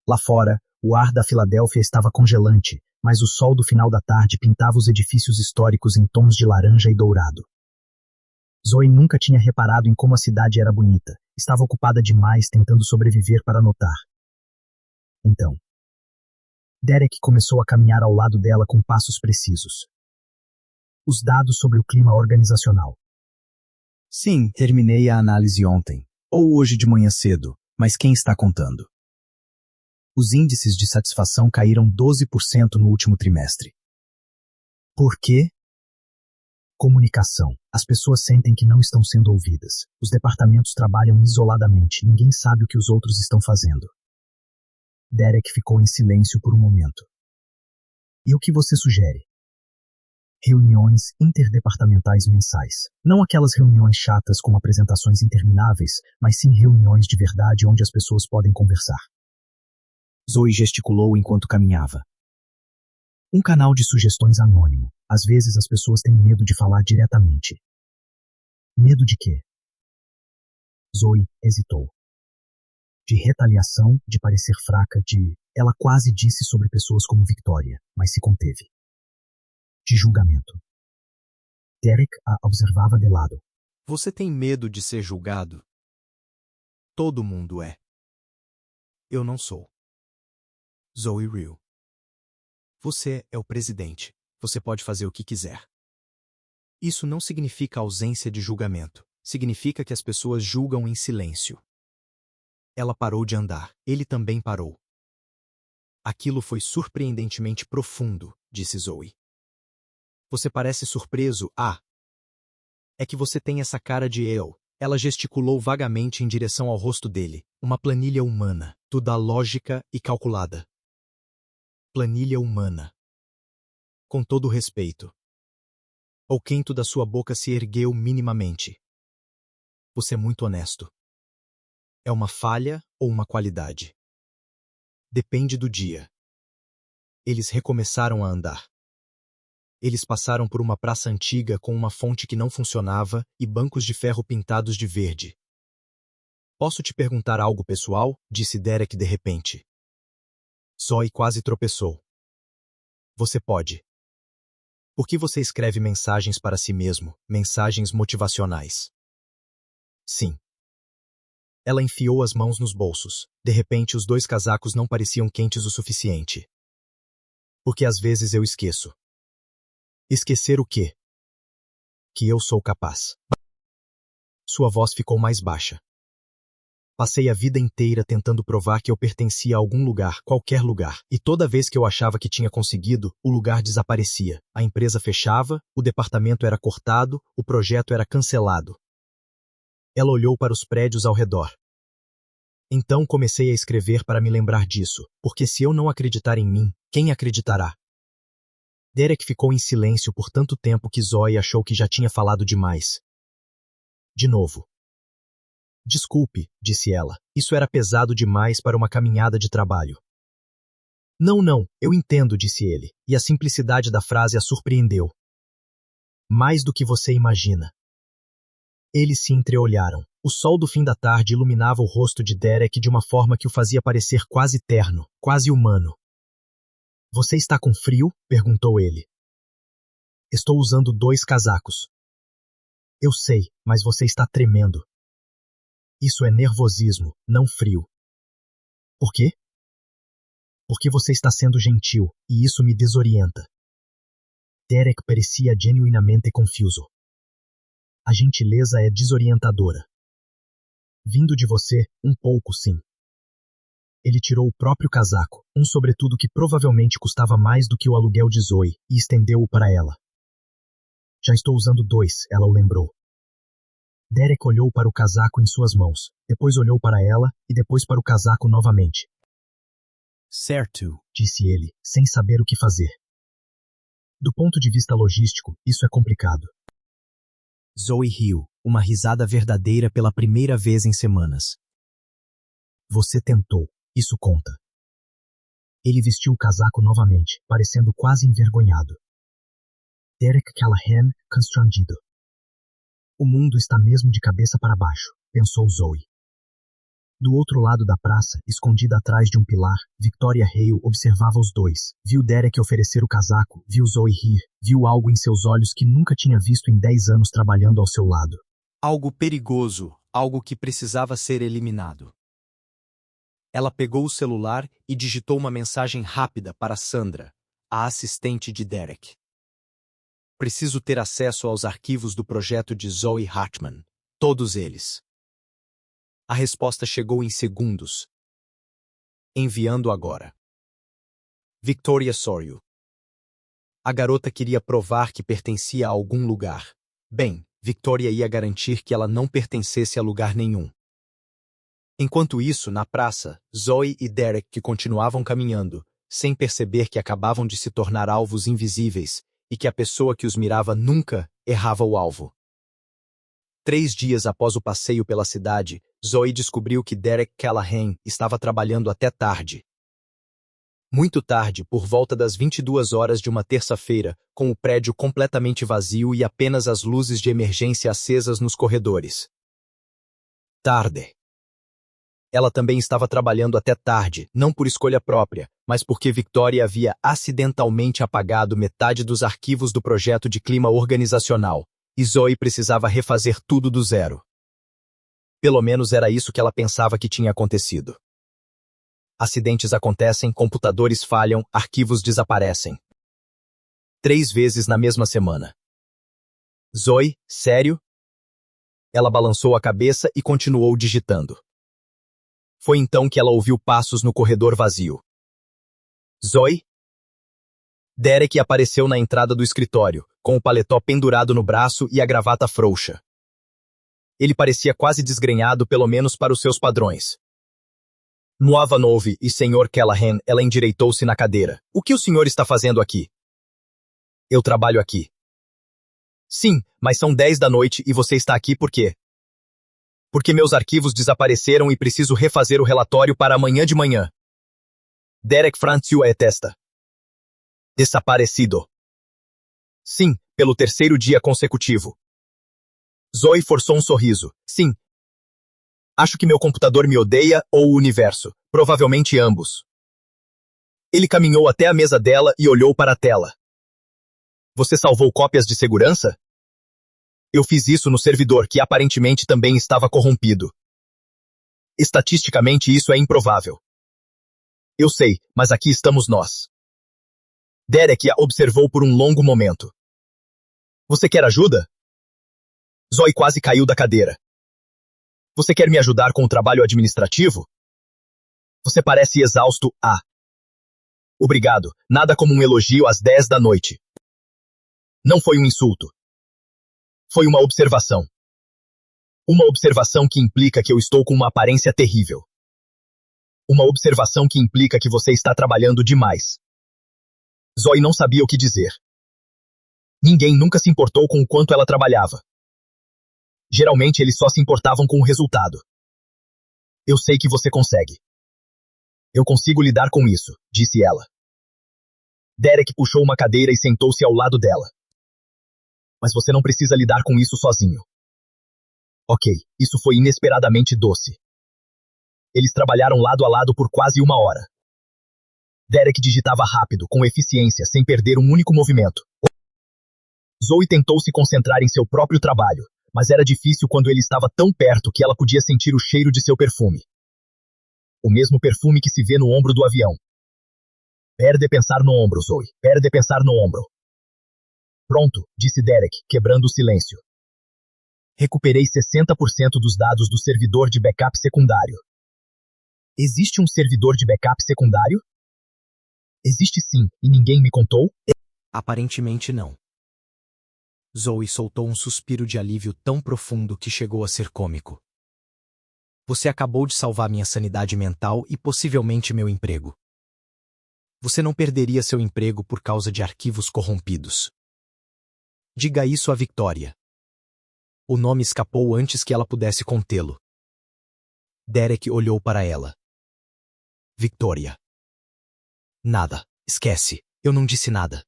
Lá fora, o ar da Filadélfia estava congelante, mas o sol do final da tarde pintava os edifícios históricos em tons de laranja e dourado. Zoe nunca tinha reparado em como a cidade era bonita. Estava ocupada demais tentando sobreviver para notar. Então, Derek começou a caminhar ao lado dela com passos precisos. Os dados sobre o clima organizacional. Sim, terminei a análise ontem, ou hoje de manhã cedo, mas quem está contando? Os índices de satisfação caíram 12% no último trimestre. Por quê? Comunicação. As pessoas sentem que não estão sendo ouvidas. Os departamentos trabalham isoladamente. Ninguém sabe o que os outros estão fazendo. Derek ficou em silêncio por um momento. E o que você sugere? Reuniões interdepartamentais mensais. Não aquelas reuniões chatas com apresentações intermináveis, mas sim reuniões de verdade onde as pessoas podem conversar. Zoe gesticulou enquanto caminhava. Um canal de sugestões anônimo. Às vezes as pessoas têm medo de falar diretamente. Medo de quê? Zoe hesitou. De retaliação, de parecer fraca, de... Ela quase disse sobre pessoas como Victoria, mas se conteve. De julgamento. Derek a observava de lado. Você tem medo de ser julgado? Todo mundo é. Eu não sou. Zoe Ryu. Você é o presidente. Você pode fazer o que quiser. Isso não significa ausência de julgamento. Significa que as pessoas julgam em silêncio. Ela parou de andar. Ele também parou. Aquilo foi surpreendentemente profundo, disse Zoe. Você parece surpreso, ah. É que você tem essa cara de eu. Ela gesticulou vagamente em direção ao rosto dele. Uma planilha humana, toda lógica e calculada. Planilha humana. Com todo o respeito. O quento da sua boca se ergueu minimamente. Você é muito honesto. É uma falha ou uma qualidade? Depende do dia. Eles recomeçaram a andar. Eles passaram por uma praça antiga com uma fonte que não funcionava e bancos de ferro pintados de verde. Posso te perguntar algo pessoal? Disse Derek de repente. Zoe quase tropeçou. Você pode. Por que você escreve mensagens para si mesmo, mensagens motivacionais? Sim. Ela enfiou as mãos nos bolsos. De repente, os 2 casacos não pareciam quentes o suficiente. Porque às vezes eu esqueço. Esquecer o quê? Que eu sou capaz. Sua voz ficou mais baixa. Passei a vida inteira tentando provar que eu pertencia a algum lugar, qualquer lugar, e toda vez que eu achava que tinha conseguido, o lugar desaparecia, a empresa fechava, o departamento era cortado, o projeto era cancelado. Ela olhou para os prédios ao redor. Então comecei a escrever para me lembrar disso, porque se eu não acreditar em mim, quem acreditará? Derek ficou em silêncio por tanto tempo que Zoe achou que já tinha falado demais. De novo. Desculpe, disse ela, isso era pesado demais para uma caminhada de trabalho. Não, eu entendo, disse ele, e a simplicidade da frase a surpreendeu. Mais do que você imagina. Eles se entreolharam. O sol do fim da tarde iluminava o rosto de Derek de uma forma que o fazia parecer quase terno, quase humano. Você está com frio? Perguntou ele. Estou usando 2 casacos. Eu sei, mas você está tremendo. Isso é nervosismo, não frio. Por quê? Porque você está sendo gentil, e isso me desorienta. Derek parecia genuinamente confuso. A gentileza é desorientadora. Vindo de você, um pouco sim. Ele tirou o próprio casaco, um sobretudo que provavelmente custava mais do que o aluguel de Zoe, e estendeu-o para ela. Já estou usando 2, ela o lembrou. Derek olhou para o casaco em suas mãos, depois olhou para ela e depois para o casaco novamente. Certo, disse ele, sem saber o que fazer. Do ponto de vista logístico, isso é complicado. Zoe riu, uma risada verdadeira pela primeira vez em semanas. Você tentou, isso conta. Ele vestiu o casaco novamente, parecendo quase envergonhado. Derek Callahan, constrangido. O mundo está mesmo de cabeça para baixo, pensou Zoe. Do outro lado da praça, escondida atrás de um pilar, Victoria Hale observava os dois. Viu Derek oferecer o casaco, viu Zoe rir, viu algo em seus olhos que nunca tinha visto em 10 anos trabalhando ao seu lado. Algo perigoso, algo que precisava ser eliminado. Ela pegou o celular e digitou uma mensagem rápida para Sandra, a assistente de Derek. Preciso ter acesso aos arquivos do projeto de Zoe Hartman. Todos eles. A resposta chegou em segundos. Enviando agora. Victoria Sorio. A garota queria provar que pertencia a algum lugar. Bem, Victoria ia garantir que ela não pertencesse a lugar nenhum. Enquanto isso, na praça, Zoe e Derek que continuavam caminhando, sem perceber que acabavam de se tornar alvos invisíveis, e que a pessoa que os mirava nunca errava o alvo. 3 dias após o passeio pela cidade, Zoe descobriu que Derek Callahan estava trabalhando até tarde. Muito tarde, por volta das 22 horas de uma terça-feira, com o prédio completamente vazio e apenas as luzes de emergência acesas nos corredores. Tarde. Ela também estava trabalhando até tarde, não por escolha própria, mas porque Victoria havia acidentalmente apagado metade dos arquivos do projeto de clima organizacional, e Zoe precisava refazer tudo do zero. Pelo menos era isso que ela pensava que tinha acontecido. Acidentes acontecem, computadores falham, arquivos desaparecem. 3 vezes na mesma semana. Zoe, sério? Ela balançou a cabeça e continuou digitando. Foi então que ela ouviu passos no corredor vazio. Zoe? Derek apareceu na entrada do escritório, com o paletó pendurado no braço e a gravata frouxa. Ele parecia quase desgrenhado, pelo menos para os seus padrões. Nuova Nove e Sr. Callahan, ela endireitou-se na cadeira. O que o senhor está fazendo aqui? Eu trabalho aqui. Sim, mas são 10 da noite e você está aqui por quê? Porque meus arquivos desapareceram e preciso refazer o relatório para amanhã de manhã. Derek Franciu é testa. Desaparecido. Sim, pelo 3º dia consecutivo. Zoe forçou um sorriso. Sim. Acho que meu computador me odeia ou o universo. Provavelmente ambos. Ele caminhou até a mesa dela e olhou para a tela. Você salvou cópias de segurança? Eu fiz isso no servidor que aparentemente também estava corrompido. Estatisticamente isso é improvável. Eu sei, mas aqui estamos nós. Derek a observou por um longo momento. Você quer ajuda? Zoe quase caiu da cadeira. Você quer me ajudar com o trabalho administrativo? Você parece exausto, Obrigado, nada como um elogio às 10 da noite. Não foi um insulto. Foi uma observação. Uma observação que implica que eu estou com uma aparência terrível. Uma observação que implica que você está trabalhando demais. Zoe não sabia o que dizer. Ninguém nunca se importou com o quanto ela trabalhava. Geralmente eles só se importavam com o resultado. Eu sei que você consegue. Eu consigo lidar com isso, disse ela. Derek puxou uma cadeira e sentou-se ao lado dela. Mas você não precisa lidar com isso sozinho. Ok, isso foi inesperadamente doce. Eles trabalharam lado a lado por quase 1 hora. Derek digitava rápido, com eficiência, sem perder um único movimento. Zoe tentou se concentrar em seu próprio trabalho, mas era difícil quando ele estava tão perto que ela podia sentir o cheiro de seu perfume. O mesmo perfume que se vê no ombro do avião. Perde pensar no ombro, Zoe. Perde pensar no ombro. Pronto, disse Derek, quebrando o silêncio. Recuperei 60% dos dados do servidor de backup secundário. Existe um servidor de backup secundário? Existe sim, e ninguém me contou? Aparentemente não. Zoe soltou um suspiro de alívio tão profundo que chegou a ser cômico. Você acabou de salvar minha sanidade mental e possivelmente meu emprego. Você não perderia seu emprego por causa de arquivos corrompidos. Diga isso a Victoria. O nome escapou antes que ela pudesse contê-lo. Derek olhou para ela. Victoria. Nada. Esquece. Eu não disse nada.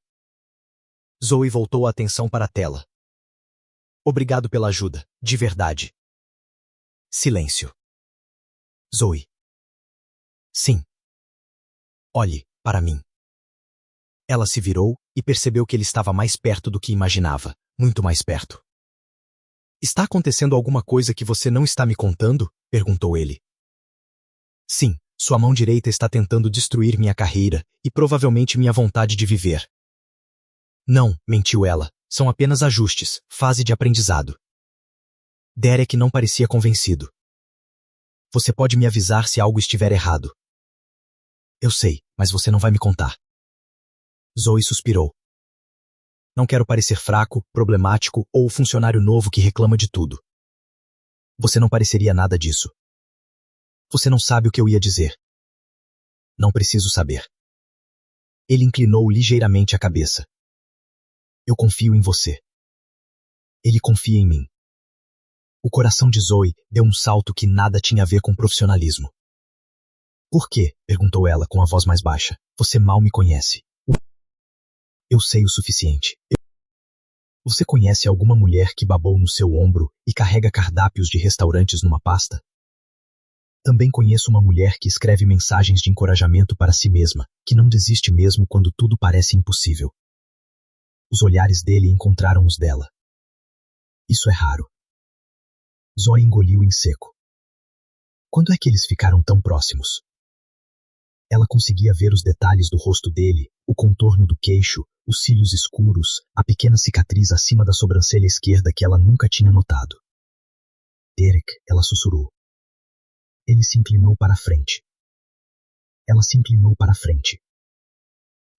Zoe voltou a atenção para a tela. Obrigado pela ajuda. De verdade. Silêncio. Zoe. Sim. Olhe para mim. Ela se virou e percebeu que ele estava mais perto do que imaginava. Muito mais perto. Está acontecendo alguma coisa que você não está me contando? Perguntou ele. Sim, sua mão direita está tentando destruir minha carreira e provavelmente minha vontade de viver. Não, mentiu ela. São apenas ajustes, fase de aprendizado. Derek não parecia convencido. Você pode me avisar se algo estiver errado. Eu sei, mas você não vai me contar. Zoe suspirou. Não quero parecer fraco, problemático ou o funcionário novo que reclama de tudo. Você não pareceria nada disso. Você não sabe o que eu ia dizer. Não preciso saber. Ele inclinou ligeiramente a cabeça. Eu confio em você. Ele confia em mim. O coração de Zoe deu um salto que nada tinha a ver com profissionalismo. Por quê? Perguntou ela com a voz mais baixa. Você mal me conhece. Eu sei o suficiente. Você conhece alguma mulher que babou no seu ombro e carrega cardápios de restaurantes numa pasta? Também conheço uma mulher que escreve mensagens de encorajamento para si mesma, que não desiste mesmo quando tudo parece impossível. Os olhares dele encontraram os dela. Isso é raro. Zoe engoliu em seco. Quando é que eles ficaram tão próximos? Ela conseguia ver os detalhes do rosto dele, o contorno do queixo, os cílios escuros, a pequena cicatriz acima da sobrancelha esquerda que ela nunca tinha notado. Derek, ela sussurrou. Ele se inclinou para a frente. Ela se inclinou para a frente.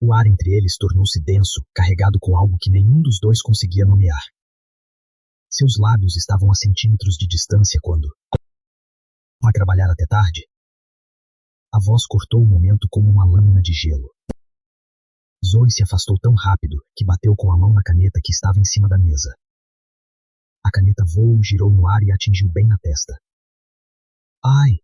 O ar entre eles tornou-se denso, carregado com algo que nenhum dos dois conseguia nomear. Seus lábios estavam a centímetros de distância quando... Vai trabalhar até tarde? A voz cortou o momento como uma lâmina de gelo. Zoe se afastou tão rápido que bateu com a mão na caneta que estava em cima da mesa. A caneta voou, girou no ar e atingiu bem na testa. Ai!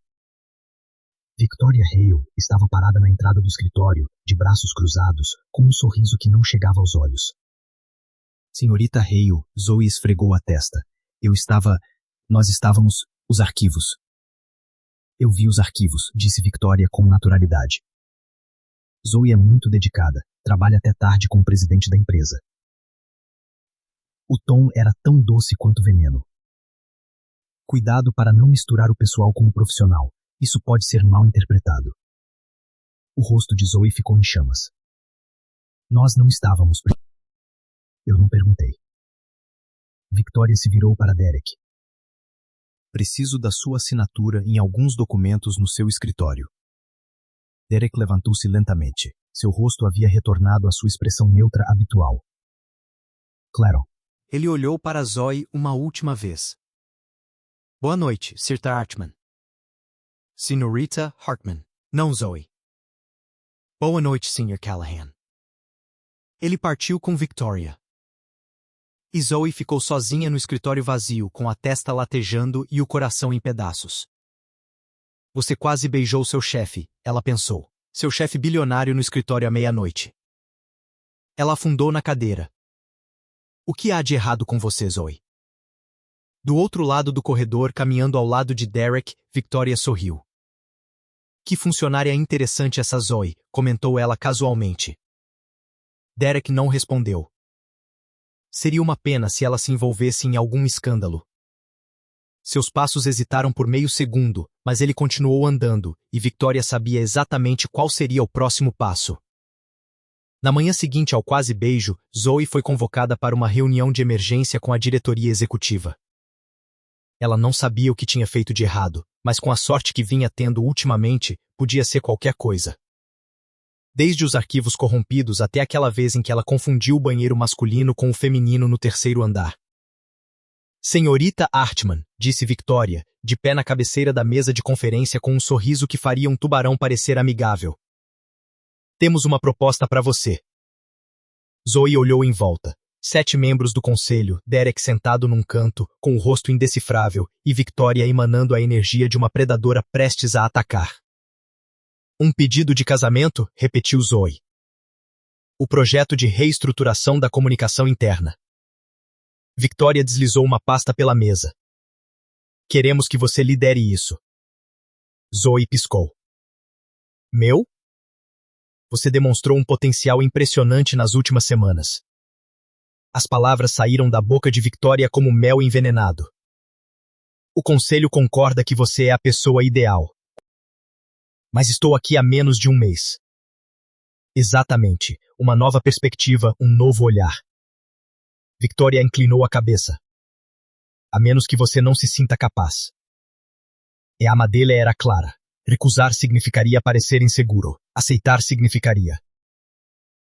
Victoria Hale estava parada na entrada do escritório, de braços cruzados, com um sorriso que não chegava aos olhos. Senhorita Hale, Zoe esfregou a testa. Nós estávamos... Os arquivos. Eu vi os arquivos, disse Victoria com naturalidade. Zoe é muito dedicada, trabalha até tarde com o presidente da empresa. O tom era tão doce quanto veneno. Cuidado para não misturar o pessoal com o profissional. Isso pode ser mal interpretado. O rosto de Zoe ficou em chamas. Nós não estávamos... Eu não perguntei. Victoria se virou para Derek. Preciso da sua assinatura em alguns documentos no seu escritório. Derek levantou-se lentamente. Seu rosto havia retornado à sua expressão neutra habitual. Claro. Ele olhou para Zoe uma última vez. Boa noite, Sir Hartman. Senhorita Hartman. Não, Zoe. Boa noite, Sr. Callahan. Ele partiu com Victoria. E Zoe ficou sozinha no escritório vazio, com a testa latejando e o coração em pedaços. Você quase beijou seu chefe, ela pensou. Seu chefe bilionário no escritório à meia-noite. Ela afundou na cadeira. O que há de errado com você, Zoe? Do outro lado do corredor, caminhando ao lado de Derek, Victoria sorriu. Que funcionária interessante essa Zoe, comentou ela casualmente. Derek não respondeu. Seria uma pena se ela se envolvesse em algum escândalo. Seus passos hesitaram por meio segundo, mas ele continuou andando, e Victoria sabia exatamente qual seria o próximo passo. Na manhã seguinte ao quase beijo, Zoe foi convocada para uma reunião de emergência com a diretoria executiva. Ela não sabia o que tinha feito de errado, mas com a sorte que vinha tendo ultimamente, podia ser qualquer coisa. Desde os arquivos corrompidos até aquela vez em que ela confundiu o banheiro masculino com o feminino no terceiro andar. Senhorita Hartman, disse Victoria, de pé na cabeceira da mesa de conferência com um sorriso que faria um tubarão parecer amigável. Temos uma proposta para você. Zoe olhou em volta. 7 membros do conselho, Derek sentado num canto, com o rosto indecifrável, e Victoria emanando a energia de uma predadora prestes a atacar. Um pedido de casamento? Repetiu Zoe. O projeto de reestruturação da comunicação interna. Victoria deslizou uma pasta pela mesa. Queremos que você lidere isso. Zoe piscou. Meu? Você demonstrou um potencial impressionante nas últimas semanas. As palavras saíram da boca de Victoria como mel envenenado. O conselho concorda que você é a pessoa ideal. Mas estou aqui há menos de um mês. Exatamente. Uma nova perspectiva, um novo olhar. Victoria inclinou a cabeça. A menos que você não se sinta capaz. E a alma dele era clara. Recusar significaria parecer inseguro. Aceitar significaria.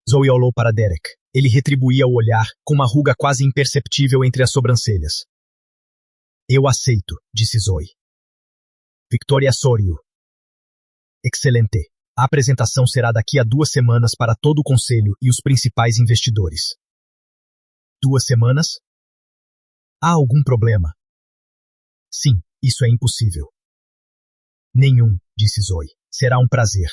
Zoe olhou para Derek. Ele retribuía o olhar, com uma ruga quase imperceptível entre as sobrancelhas. Eu aceito, disse Zoe. Victoria sorriu. Excelente. A apresentação será daqui a 2 semanas para todo o conselho e os principais investidores. 2 semanas? Há algum problema? Sim, isso é impossível. Nenhum, disse Zoe. Será um prazer.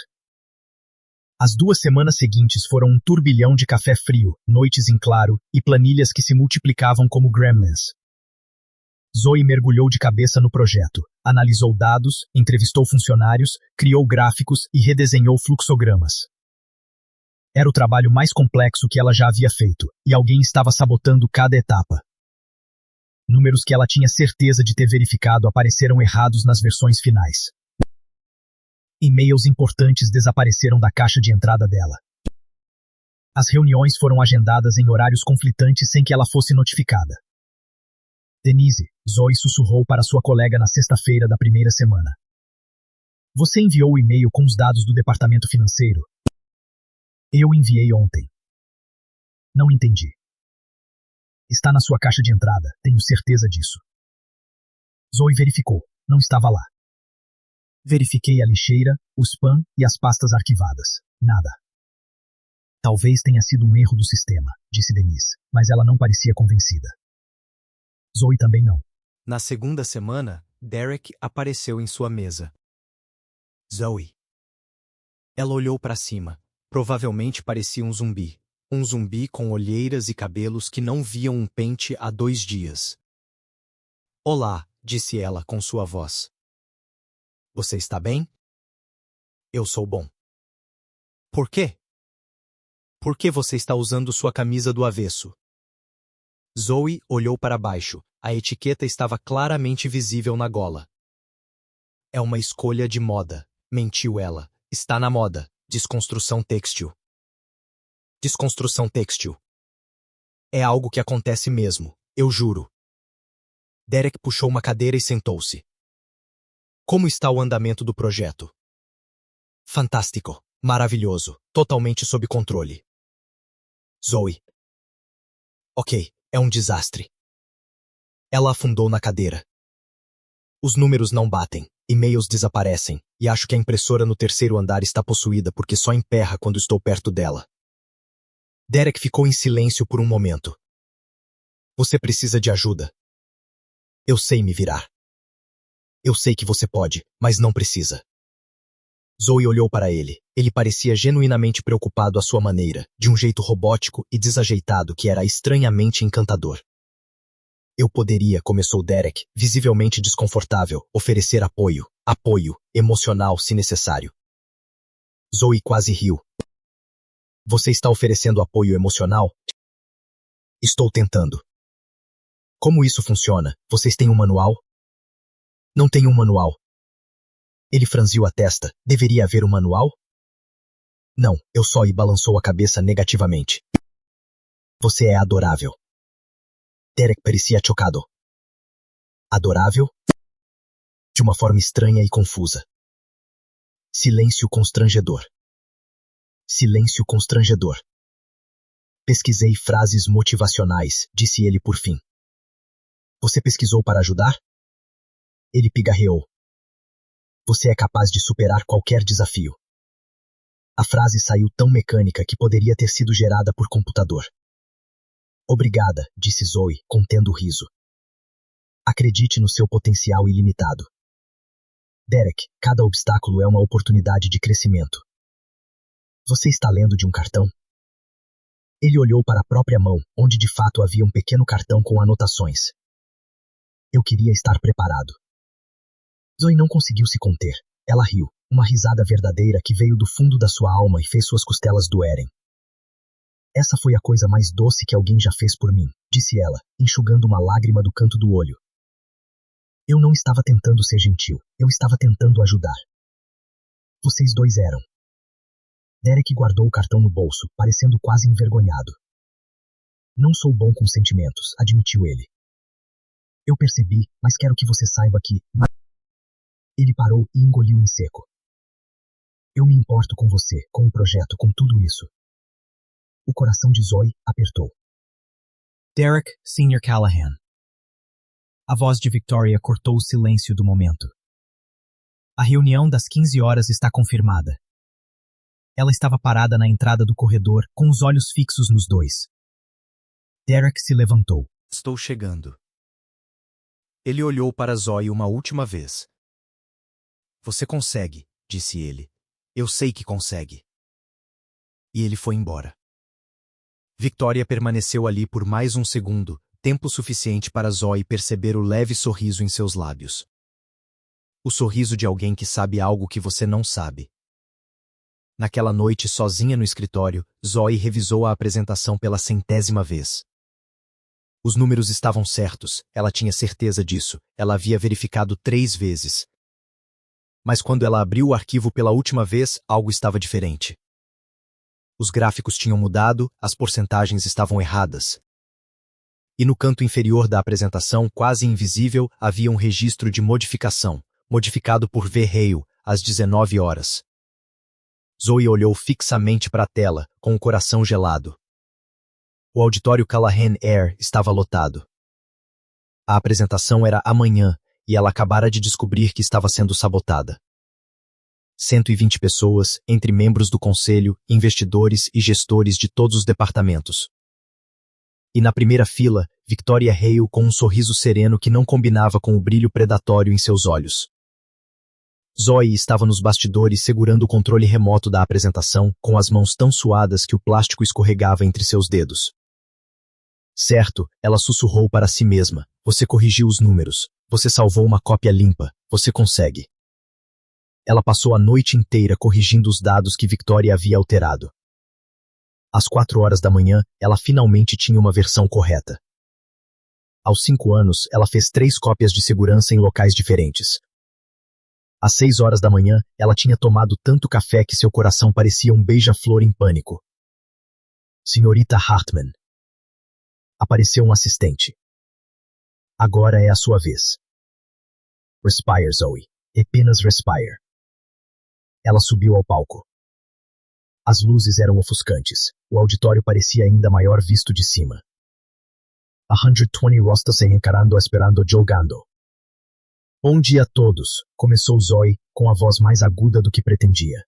As 2 semanas seguintes foram um turbilhão de café frio, noites em claro e planilhas que se multiplicavam como gremlins. Zoe mergulhou de cabeça no projeto, analisou dados, entrevistou funcionários, criou gráficos e redesenhou fluxogramas. Era o trabalho mais complexo que ela já havia feito, e alguém estava sabotando cada etapa. Números que ela tinha certeza de ter verificado apareceram errados nas versões finais. E-mails importantes desapareceram da caixa de entrada dela. As reuniões foram agendadas em horários conflitantes sem que ela fosse notificada. Denise, Zoe sussurrou para sua colega na sexta-feira da primeira semana. Você enviou o e-mail com os dados do departamento financeiro? Eu enviei ontem. Não entendi. Está na sua caixa de entrada, tenho certeza disso. Zoe verificou, não estava lá. Verifiquei a lixeira, o spam e as pastas arquivadas. Nada. Talvez tenha sido um erro do sistema, disse Denise, mas ela não parecia convencida. Zoe também não. Na segunda semana, Derek apareceu em sua mesa. Zoe. Ela olhou para cima. Provavelmente parecia um zumbi. Um zumbi com olheiras e cabelos que não viam um pente há 2 dias. Olá, disse ela com sua voz. Você está bem? Eu sou bom. Por quê? Por que você está usando sua camisa do avesso? Zoe olhou para baixo. A etiqueta estava claramente visível na gola. É uma escolha de moda, mentiu ela. Está na moda. Desconstrução têxtil. Desconstrução têxtil. É algo que acontece mesmo, eu juro. Derek puxou uma cadeira e sentou-se. Como está o andamento do projeto? Fantástico, maravilhoso, totalmente sob controle. Zoe. Ok, é um desastre. Ela afundou na cadeira. Os números não batem, e-mails desaparecem, e acho que a impressora no terceiro andar está possuída porque só emperra quando estou perto dela. Derek ficou em silêncio por um momento. Você precisa de ajuda. Eu sei me virar. Eu sei que você pode, mas não precisa. Zoe olhou para ele. Ele parecia genuinamente preocupado à sua maneira, de um jeito robótico e desajeitado que era estranhamente encantador. Eu poderia, começou Derek, visivelmente desconfortável, oferecer apoio emocional se necessário. Zoe quase riu. Você está oferecendo apoio emocional? Estou tentando. Como isso funciona? Vocês têm um manual? Não tem um manual. Ele franziu a testa. Deveria haver um manual? Não, eu só e balançou a cabeça negativamente. Você é adorável. Derek parecia chocado. Adorável? De uma forma estranha e confusa. Silêncio constrangedor. Silêncio constrangedor. Pesquisei frases motivacionais, disse ele por fim. Você pesquisou para ajudar? Ele pigarreou. Você é capaz de superar qualquer desafio. A frase saiu tão mecânica que poderia ter sido gerada por computador. Obrigada, disse Zoe, contendo o riso. Acredite no seu potencial ilimitado. Derek, cada obstáculo é uma oportunidade de crescimento. Você está lendo de um cartão? Ele olhou para a própria mão, onde de fato havia um pequeno cartão com anotações. Eu queria estar preparado. Zoe não conseguiu se conter. Ela riu, uma risada verdadeira que veio do fundo da sua alma e fez suas costelas doerem. Essa foi a coisa mais doce que alguém já fez por mim, disse ela, enxugando uma lágrima do canto do olho. Eu não estava tentando ser gentil, eu estava tentando ajudar. Vocês dois eram. Derek guardou o cartão no bolso, parecendo quase envergonhado. Não sou bom com sentimentos, admitiu ele. Eu percebi, mas quero que você saiba que... Ele parou e engoliu em seco. Eu me importo com você, com o projeto, com tudo isso. O coração de Zoe apertou. Derek, Sr. Callahan. A voz de Victoria cortou o silêncio do momento. A reunião das 15 horas está confirmada. Ela estava parada na entrada do corredor, com os olhos fixos nos dois. Derek se levantou. Estou chegando. Ele olhou para Zoe uma última vez. Você consegue, disse ele. Eu sei que consegue. E ele foi embora. Victoria permaneceu ali por mais um segundo, tempo suficiente para Zoe perceber o leve sorriso em seus lábios. O sorriso de alguém que sabe algo que você não sabe. Naquela noite, sozinha no escritório, Zoe revisou a apresentação pela 100ª vez. Os números estavam certos, ela tinha certeza disso, ela havia verificado 3 vezes. Mas quando ela abriu o arquivo pela última vez, algo estava diferente. Os gráficos tinham mudado, as porcentagens estavam erradas. E no canto inferior da apresentação, quase invisível, havia um registro de modificação, modificado por V. Hale, às 19 horas. Zoe olhou fixamente para a tela, com o coração gelado. O auditório Callahan Air estava lotado. A apresentação era amanhã, e ela acabara de descobrir que estava sendo sabotada. 120 pessoas, entre membros do conselho, investidores e gestores de todos os departamentos. E na primeira fila, Victoria Hale com um sorriso sereno que não combinava com o brilho predatório em seus olhos. Zoe estava nos bastidores segurando o controle remoto da apresentação, com as mãos tão suadas que o plástico escorregava entre seus dedos. Certo, ela sussurrou para si mesma. Você corrigiu os números. Você salvou uma cópia limpa. Você consegue. Ela passou a noite inteira corrigindo os dados que Victoria havia alterado. Às 4 horas da manhã, ela finalmente tinha uma versão correta. Aos 5 anos, ela fez 3 cópias de segurança em locais diferentes. Às 6 horas da manhã, ela tinha tomado tanto café que seu coração parecia um beija-flor em pânico. Senhorita Hartman. Apareceu um assistente. Agora é a sua vez. Respire, Zoe. Apenas respire. Ela subiu ao palco. As luzes eram ofuscantes. O auditório parecia ainda maior visto de cima. 120 rostos se encarando esperando jogando. Bom dia a todos, começou Zoe, com a voz mais aguda do que pretendia.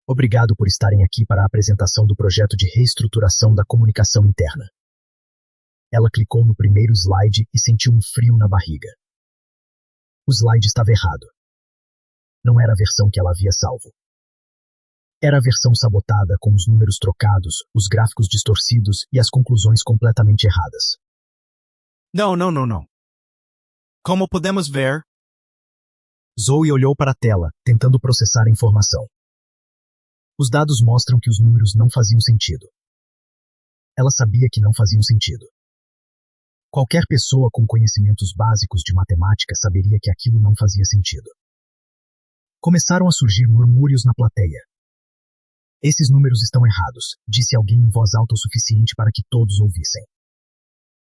Obrigado por estarem aqui para a apresentação do projeto de reestruturação da comunicação interna. Ela clicou no primeiro slide e sentiu um frio na barriga. O slide estava errado. Não era a versão que ela havia salvo. Era a versão sabotada, com os números trocados, os gráficos distorcidos e as conclusões completamente erradas. Não, não, não, não. Como podemos ver? Zoe olhou para a tela, tentando processar a informação. Os dados mostram que os números não faziam sentido. Ela sabia que não faziam sentido. Qualquer pessoa com conhecimentos básicos de matemática saberia que aquilo não fazia sentido. Começaram a surgir murmúrios na plateia. Esses números estão errados, disse alguém em voz alta o suficiente para que todos ouvissem.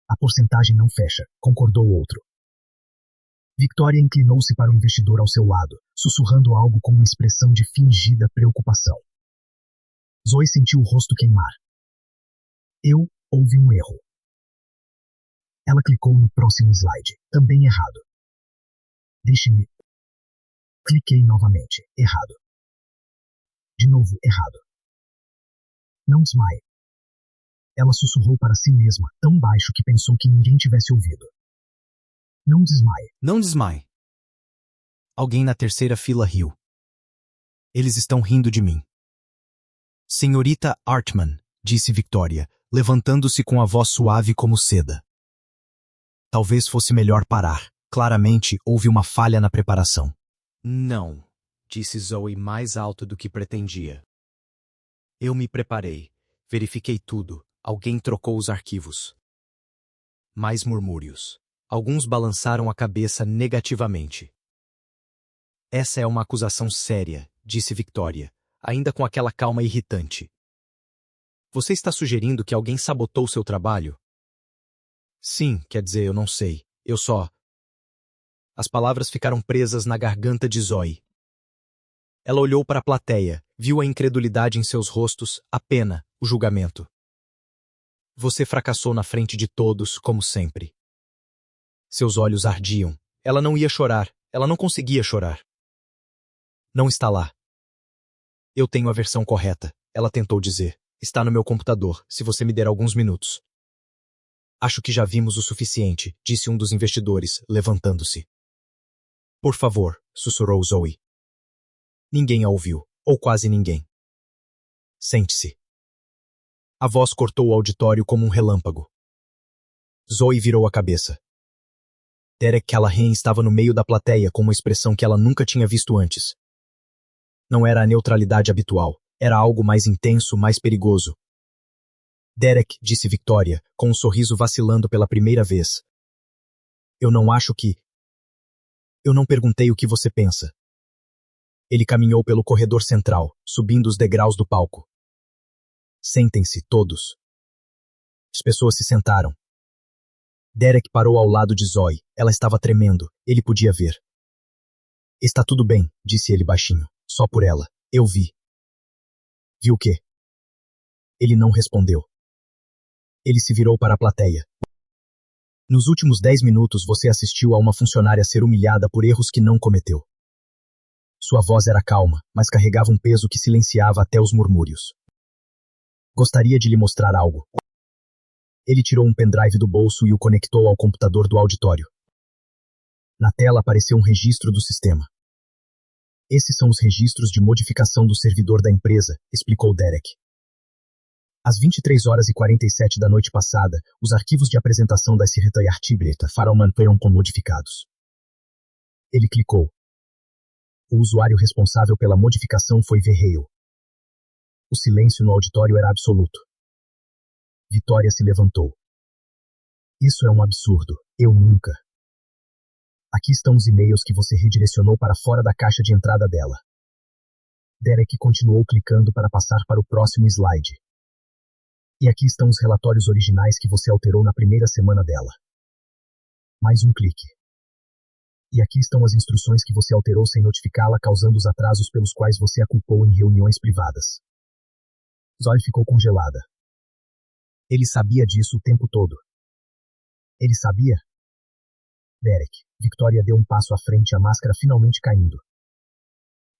A porcentagem não fecha, concordou outro. Victoria inclinou-se para o investidor ao seu lado, sussurrando algo com uma expressão de fingida preocupação. Zoe sentiu o rosto queimar. Houve um erro. Ela clicou no próximo slide, também errado. Deixe-me. Cliquei novamente, errado. De novo, errado. Não desmaie. Ela sussurrou para si mesma, tão baixo que pensou que ninguém tivesse ouvido. Não desmaie. Não desmaie. Alguém na terceira fila riu. Eles estão rindo de mim. Senhorita Hartman, disse Victoria, levantando-se com a voz suave como seda. Talvez fosse melhor parar. Claramente, houve uma falha na preparação. Não, disse Zoe mais alto do que pretendia. Eu me preparei, verifiquei tudo, alguém trocou os arquivos. Mais murmúrios. Alguns balançaram a cabeça negativamente. Essa é uma acusação séria, disse Victoria, ainda com aquela calma irritante. Você está sugerindo que alguém sabotou seu trabalho? Sim, quer dizer, eu não sei. Eu só... As palavras ficaram presas na garganta de Zoe. Ela olhou para a plateia, viu a incredulidade em seus rostos, a pena, o julgamento. Você fracassou na frente de todos, como sempre. Seus olhos ardiam. Ela não ia chorar. Ela não conseguia chorar. Não está lá. Eu tenho a versão correta, ela tentou dizer. Está no meu computador, se você me der alguns minutos. Acho que já vimos o suficiente, disse um dos investidores, levantando-se. Por favor, sussurrou Zoe. Ninguém a ouviu, ou quase ninguém. Sente-se. A voz cortou o auditório como um relâmpago. Zoe virou a cabeça. Derek Callahan estava no meio da plateia com uma expressão que ela nunca tinha visto antes. Não era a neutralidade habitual, era algo mais intenso, mais perigoso. Derek, disse Victoria, com um sorriso vacilando pela primeira vez. Eu não acho que... Eu não perguntei o que você pensa. Ele caminhou pelo corredor central, subindo os degraus do palco. Sentem-se, todos. As pessoas se sentaram. Derek parou ao lado de Zoe. Ela estava tremendo. Ele podia ver. Está tudo bem, disse ele baixinho. Só por ela. Eu vi. Viu o quê? Ele não respondeu. Ele se virou para a plateia. Nos últimos 10 minutos você assistiu a uma funcionária ser humilhada por erros que não cometeu. Sua voz era calma, mas carregava um peso que silenciava até os murmúrios. Gostaria de lhe mostrar algo. Ele tirou um pendrive do bolso e o conectou ao computador do auditório. Na tela apareceu um registro do sistema. Esses são os registros de modificação do servidor da empresa, explicou Derek. Às 23h47 da noite passada, os arquivos de apresentação da Secretaria Artibreta Faralman foram modificados. Ele clicou. O usuário responsável pela modificação foi Verheil. O silêncio no auditório era absoluto. Victoria se levantou. Isso é um absurdo. Eu nunca. Aqui estão os e-mails que você redirecionou para fora da caixa de entrada dela. Derek continuou clicando para passar para o próximo slide. E aqui estão os relatórios originais que você alterou na primeira semana dela. Mais um clique. E aqui estão as instruções que você alterou sem notificá-la, causando os atrasos pelos quais você a culpou em reuniões privadas. Zoe ficou congelada. Ele sabia disso o tempo todo. Ele sabia? Derek, Victoria deu um passo à frente, a máscara finalmente caindo.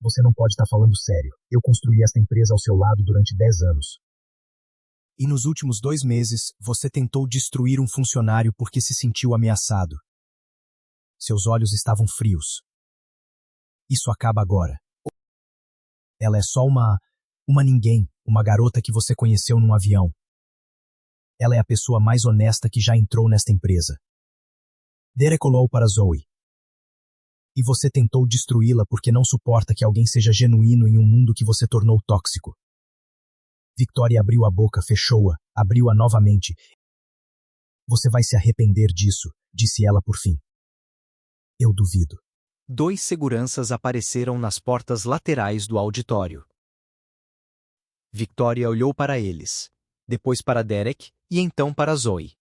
Você não pode estar falando sério. Eu construí esta empresa ao seu lado durante 10 anos. E nos últimos 2 meses, você tentou destruir um funcionário porque se sentiu ameaçado. Seus olhos estavam frios. Isso acaba agora. Ela é só uma ninguém, uma garota que você conheceu num avião. Ela é a pessoa mais honesta que já entrou nesta empresa. Derek olhou para Zoe. E você tentou destruí-la porque não suporta que alguém seja genuíno em um mundo que você tornou tóxico. Victoria abriu a boca, fechou-a, abriu-a novamente. Você vai se arrepender disso, disse ela por fim. Eu duvido. 2 seguranças apareceram nas portas laterais do auditório. Victoria olhou para eles, depois para Derek e então para Zoe.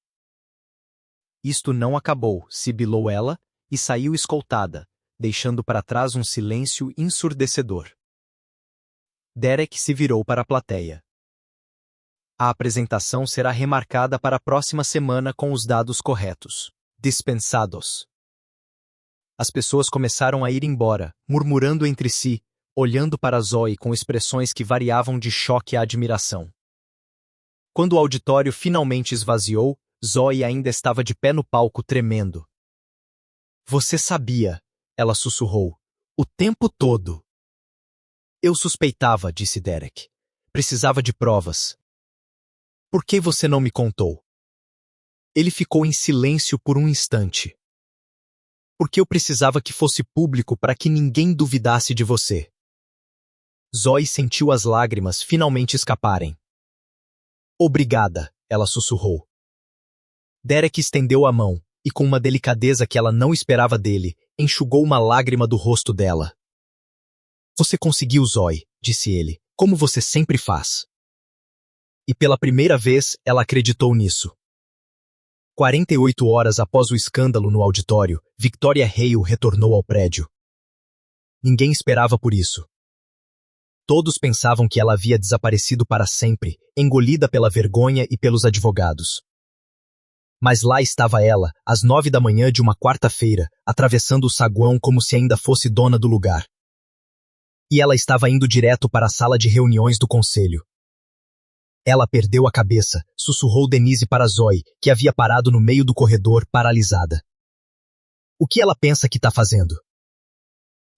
Isto não acabou, sibilou ela, e saiu escoltada, deixando para trás um silêncio ensurdecedor. Derek se virou para a plateia. A apresentação será remarcada para a próxima semana com os dados corretos. Dispensados. As pessoas começaram a ir embora, murmurando entre si, olhando para Zoe com expressões que variavam de choque à admiração. Quando o auditório finalmente esvaziou, Zoe ainda estava de pé no palco tremendo. Você sabia, ela sussurrou, o tempo todo. Eu suspeitava, disse Derek. Precisava de provas. Por que você não me contou? Ele ficou em silêncio por um instante. Porque eu precisava que fosse público para que ninguém duvidasse de você. Zoe sentiu as lágrimas finalmente escaparem. Obrigada, ela sussurrou. Derek estendeu a mão, e com uma delicadeza que ela não esperava dele, enxugou uma lágrima do rosto dela. Você conseguiu, Zoe, disse ele, como você sempre faz. E pela primeira vez, ela acreditou nisso. 48 horas após o escândalo no auditório, Victoria Hale retornou ao prédio. Ninguém esperava por isso. Todos pensavam que ela havia desaparecido para sempre, engolida pela vergonha e pelos advogados. Mas lá estava ela, às 9 da manhã de uma quarta-feira, atravessando o saguão como se ainda fosse dona do lugar. E ela estava indo direto para a sala de reuniões do conselho. Ela perdeu a cabeça, sussurrou Denise para Zoe, que havia parado no meio do corredor, paralisada. O que ela pensa que está fazendo?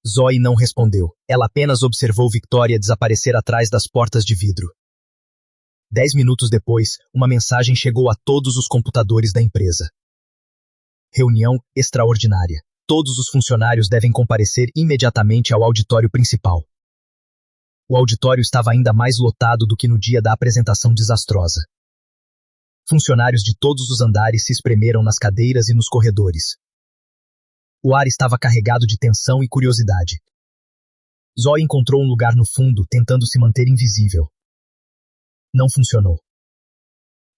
Zoe não respondeu, ela apenas observou Victoria desaparecer atrás das portas de vidro. 10 minutos depois, uma mensagem chegou a todos os computadores da empresa. Reunião extraordinária. Todos os funcionários devem comparecer imediatamente ao auditório principal. O auditório estava ainda mais lotado do que no dia da apresentação desastrosa. Funcionários de todos os andares se espremeram nas cadeiras e nos corredores. O ar estava carregado de tensão e curiosidade. Zoe encontrou um lugar no fundo, tentando se manter invisível. Não funcionou.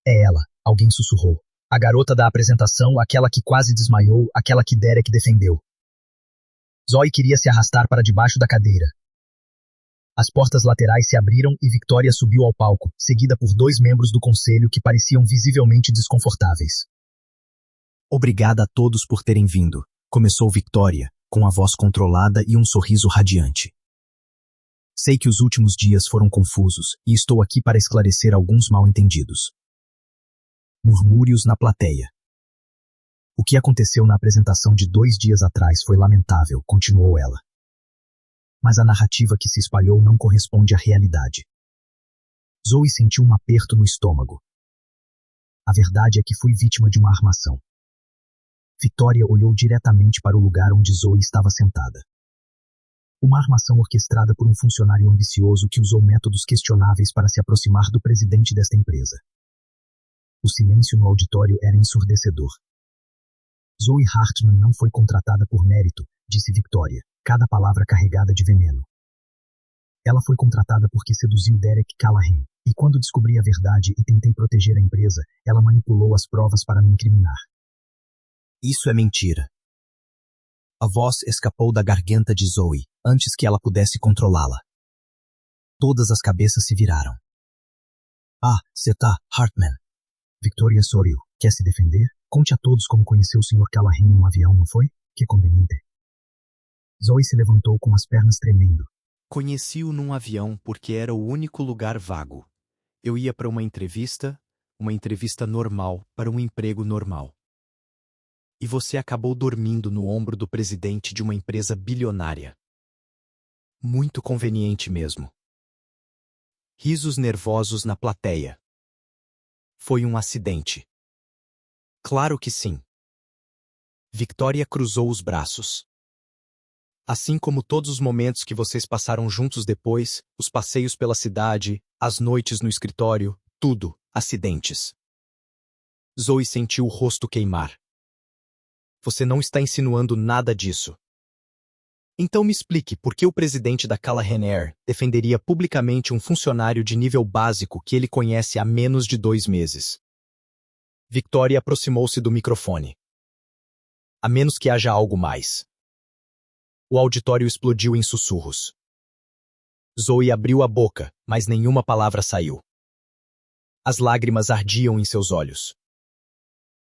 É ela, alguém sussurrou. A garota da apresentação, aquela que quase desmaiou, aquela que Derek defendeu. Zoe queria se arrastar para debaixo da cadeira. As portas laterais se abriram e Victoria subiu ao palco, seguida por 2 membros do conselho que pareciam visivelmente desconfortáveis. Obrigada a todos por terem vindo, começou Victoria, com a voz controlada e um sorriso radiante. Sei que os últimos dias foram confusos e estou aqui para esclarecer alguns mal-entendidos. Murmúrios na plateia. O que aconteceu na apresentação de 2 dias atrás foi lamentável, continuou ela. Mas a narrativa que se espalhou não corresponde à realidade. Zoe sentiu um aperto no estômago. A verdade é que fui vítima de uma armação. Victoria olhou diretamente para o lugar onde Zoe estava sentada. Uma armação orquestrada por um funcionário ambicioso que usou métodos questionáveis para se aproximar do presidente desta empresa. O silêncio no auditório era ensurdecedor. Zoe Hartman não foi contratada por mérito, disse Victoria, cada palavra carregada de veneno. Ela foi contratada porque seduziu Derek Callahan, e quando descobri a verdade e tentei proteger a empresa, ela manipulou as provas para me incriminar. Isso é mentira. A voz escapou da garganta de Zoe, antes que ela pudesse controlá-la. Todas as cabeças se viraram. Ah, você tá, Hartman. Victoria sorriu. Quer se defender? Conte a todos como conheceu o Sr. Callahan em um avião, não foi? Que conveniente. Zoe se levantou com as pernas tremendo. Conheci-o num avião porque era o único lugar vago. Eu ia para uma entrevista normal, para um emprego normal. E você acabou dormindo no ombro do presidente de uma empresa bilionária. Muito conveniente mesmo. Risos nervosos na plateia. Foi um acidente. Claro que sim. Victoria cruzou os braços. Assim como todos os momentos que vocês passaram juntos depois, os passeios pela cidade, as noites no escritório, tudo, acidentes. Zoe sentiu o rosto queimar. Você não está insinuando nada disso. Então me explique por que o presidente da Callahan Air defenderia publicamente um funcionário de nível básico que ele conhece há menos de 2 meses. Victoria aproximou-se do microfone. A menos que haja algo mais. O auditório explodiu em sussurros. Zoe abriu a boca, mas nenhuma palavra saiu. As lágrimas ardiam em seus olhos.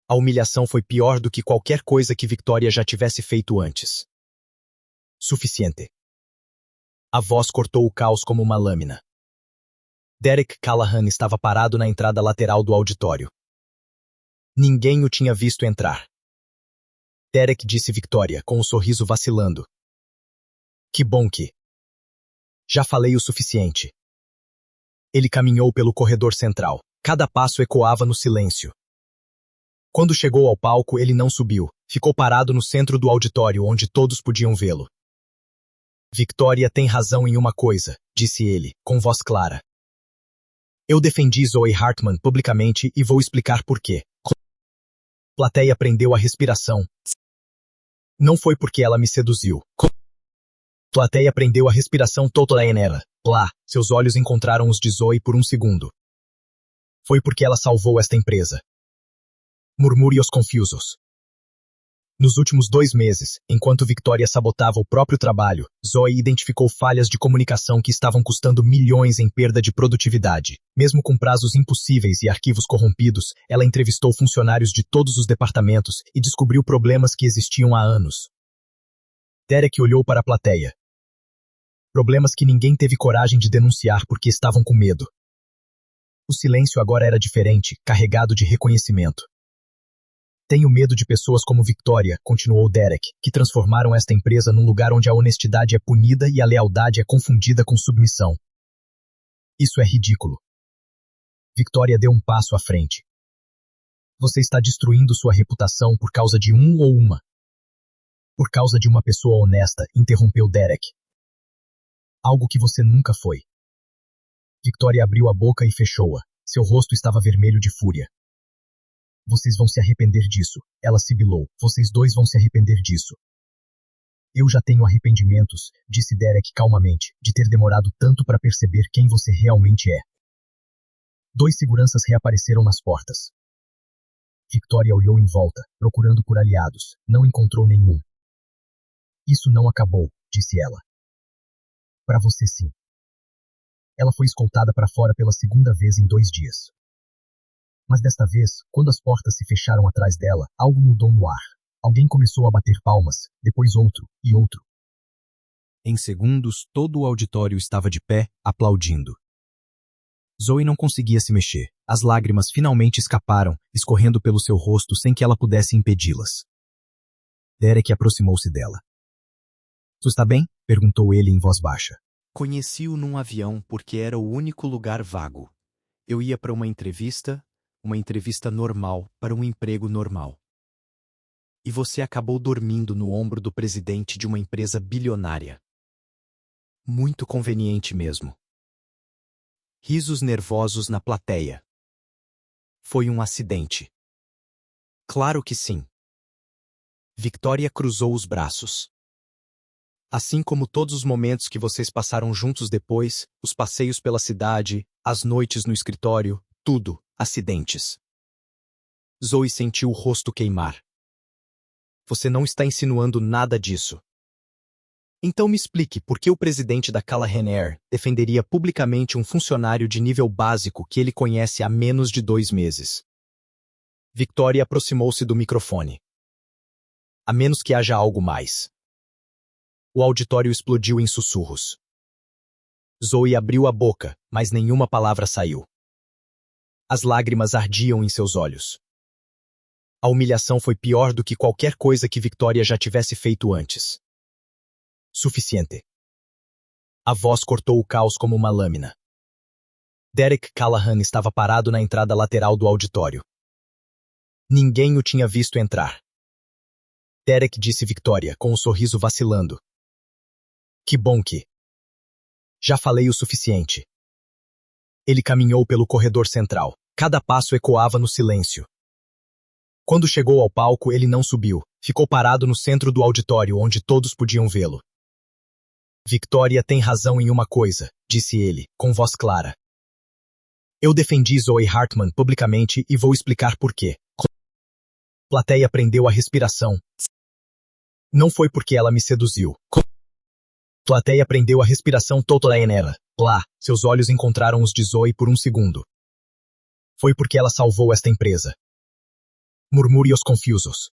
A humilhação foi pior do que qualquer coisa que Victoria já tivesse feito antes. Suficiente. A voz cortou o caos como uma lâmina. Derek Callahan estava parado na entrada lateral do auditório. Ninguém o tinha visto entrar. Derek disse Victoria, com um sorriso vacilando. Que bom que... Já falei o suficiente. Ele caminhou pelo corredor central. Cada passo ecoava no silêncio. Quando chegou ao palco, ele não subiu. Ficou parado no centro do auditório, onde todos podiam vê-lo. Victoria tem razão em uma coisa, disse ele, com voz clara. Eu defendi Zoe Hartman publicamente e vou explicar por quê. A plateia prendeu a respiração. Não foi porque ela me seduziu. A plateia prendeu a respiração total nela. Lá, seus olhos encontraram os de Zoe por um segundo. Foi porque ela salvou esta empresa. Murmúrios confusos. Nos últimos 2 meses, enquanto Victoria sabotava o próprio trabalho, Zoe identificou falhas de comunicação que estavam custando milhões em perda de produtividade. Mesmo com prazos impossíveis e arquivos corrompidos, ela entrevistou funcionários de todos os departamentos e descobriu problemas que existiam há anos. Derek olhou para a plateia. Problemas que ninguém teve coragem de denunciar porque estavam com medo. O silêncio agora era diferente, carregado de reconhecimento. Tenho medo de pessoas como Victoria, continuou Derek, que transformaram esta empresa num lugar onde a honestidade é punida e a lealdade é confundida com submissão. Isso é ridículo. Victoria deu um passo à frente. Você está destruindo sua reputação por causa de um ou uma. Por causa de uma pessoa honesta, interrompeu Derek. Algo que você nunca foi. Victoria abriu a boca e fechou-a. Seu rosto estava vermelho de fúria. Vocês vão se arrepender disso, ela sibilou. Vocês dois vão se arrepender disso. Eu já tenho arrependimentos, disse Derek calmamente, de ter demorado tanto para perceber quem você realmente é. 2 seguranças reapareceram nas portas. Victoria olhou em volta, procurando por aliados. Não encontrou nenhum. Isso não acabou, disse ela. Para você sim. Ela foi escoltada para fora pela 2ª vez em 2 dias. Mas desta vez, quando as portas se fecharam atrás dela, algo mudou no ar. Alguém começou a bater palmas, depois outro e outro. Em segundos, todo o auditório estava de pé, aplaudindo. Zoe não conseguia se mexer. As lágrimas finalmente escaparam, escorrendo pelo seu rosto sem que ela pudesse impedi-las. Derek aproximou-se dela. Tu está bem? Perguntou ele em voz baixa. Conheci-o num avião porque era o único lugar vago. Eu ia para uma entrevista normal, para um emprego normal. E você acabou dormindo no ombro do presidente de uma empresa bilionária. Muito conveniente mesmo. Risos nervosos na plateia. Foi um acidente. Claro que sim. Victoria cruzou os braços. Assim como todos os momentos que vocês passaram juntos depois, os passeios pela cidade, as noites no escritório, tudo, acidentes. Zoe sentiu o rosto queimar. Você não está insinuando nada disso. Então me explique por que o presidente da Callahan Air defenderia publicamente um funcionário de nível básico que ele conhece há menos de 2 meses. Victoria aproximou-se do microfone. A menos que haja algo mais. O auditório explodiu em sussurros. Zoe abriu a boca, mas nenhuma palavra saiu. As lágrimas ardiam em seus olhos. A humilhação foi pior do que qualquer coisa que Victoria já tivesse feito antes. Suficiente. A voz cortou o caos como uma lâmina. Derek Callahan estava parado na entrada lateral do auditório. Ninguém o tinha visto entrar. Derek disse Victoria, com um sorriso vacilando. Que bom que... Já falei o suficiente. Ele caminhou pelo corredor central. Cada passo ecoava no silêncio. Quando chegou ao palco, ele não subiu. Ficou parado no centro do auditório, onde todos podiam vê-lo. Victoria tem razão em uma coisa, disse ele, com voz clara. Eu defendi Zoe Hartman publicamente e vou explicar por quê. A plateia prendeu a respiração. Não foi porque ela me seduziu. A plateia prendeu a respiração totalmente nela. Lá, seus olhos encontraram os de Zoe por um segundo. Foi porque ela salvou esta empresa. Murmúrios confusos.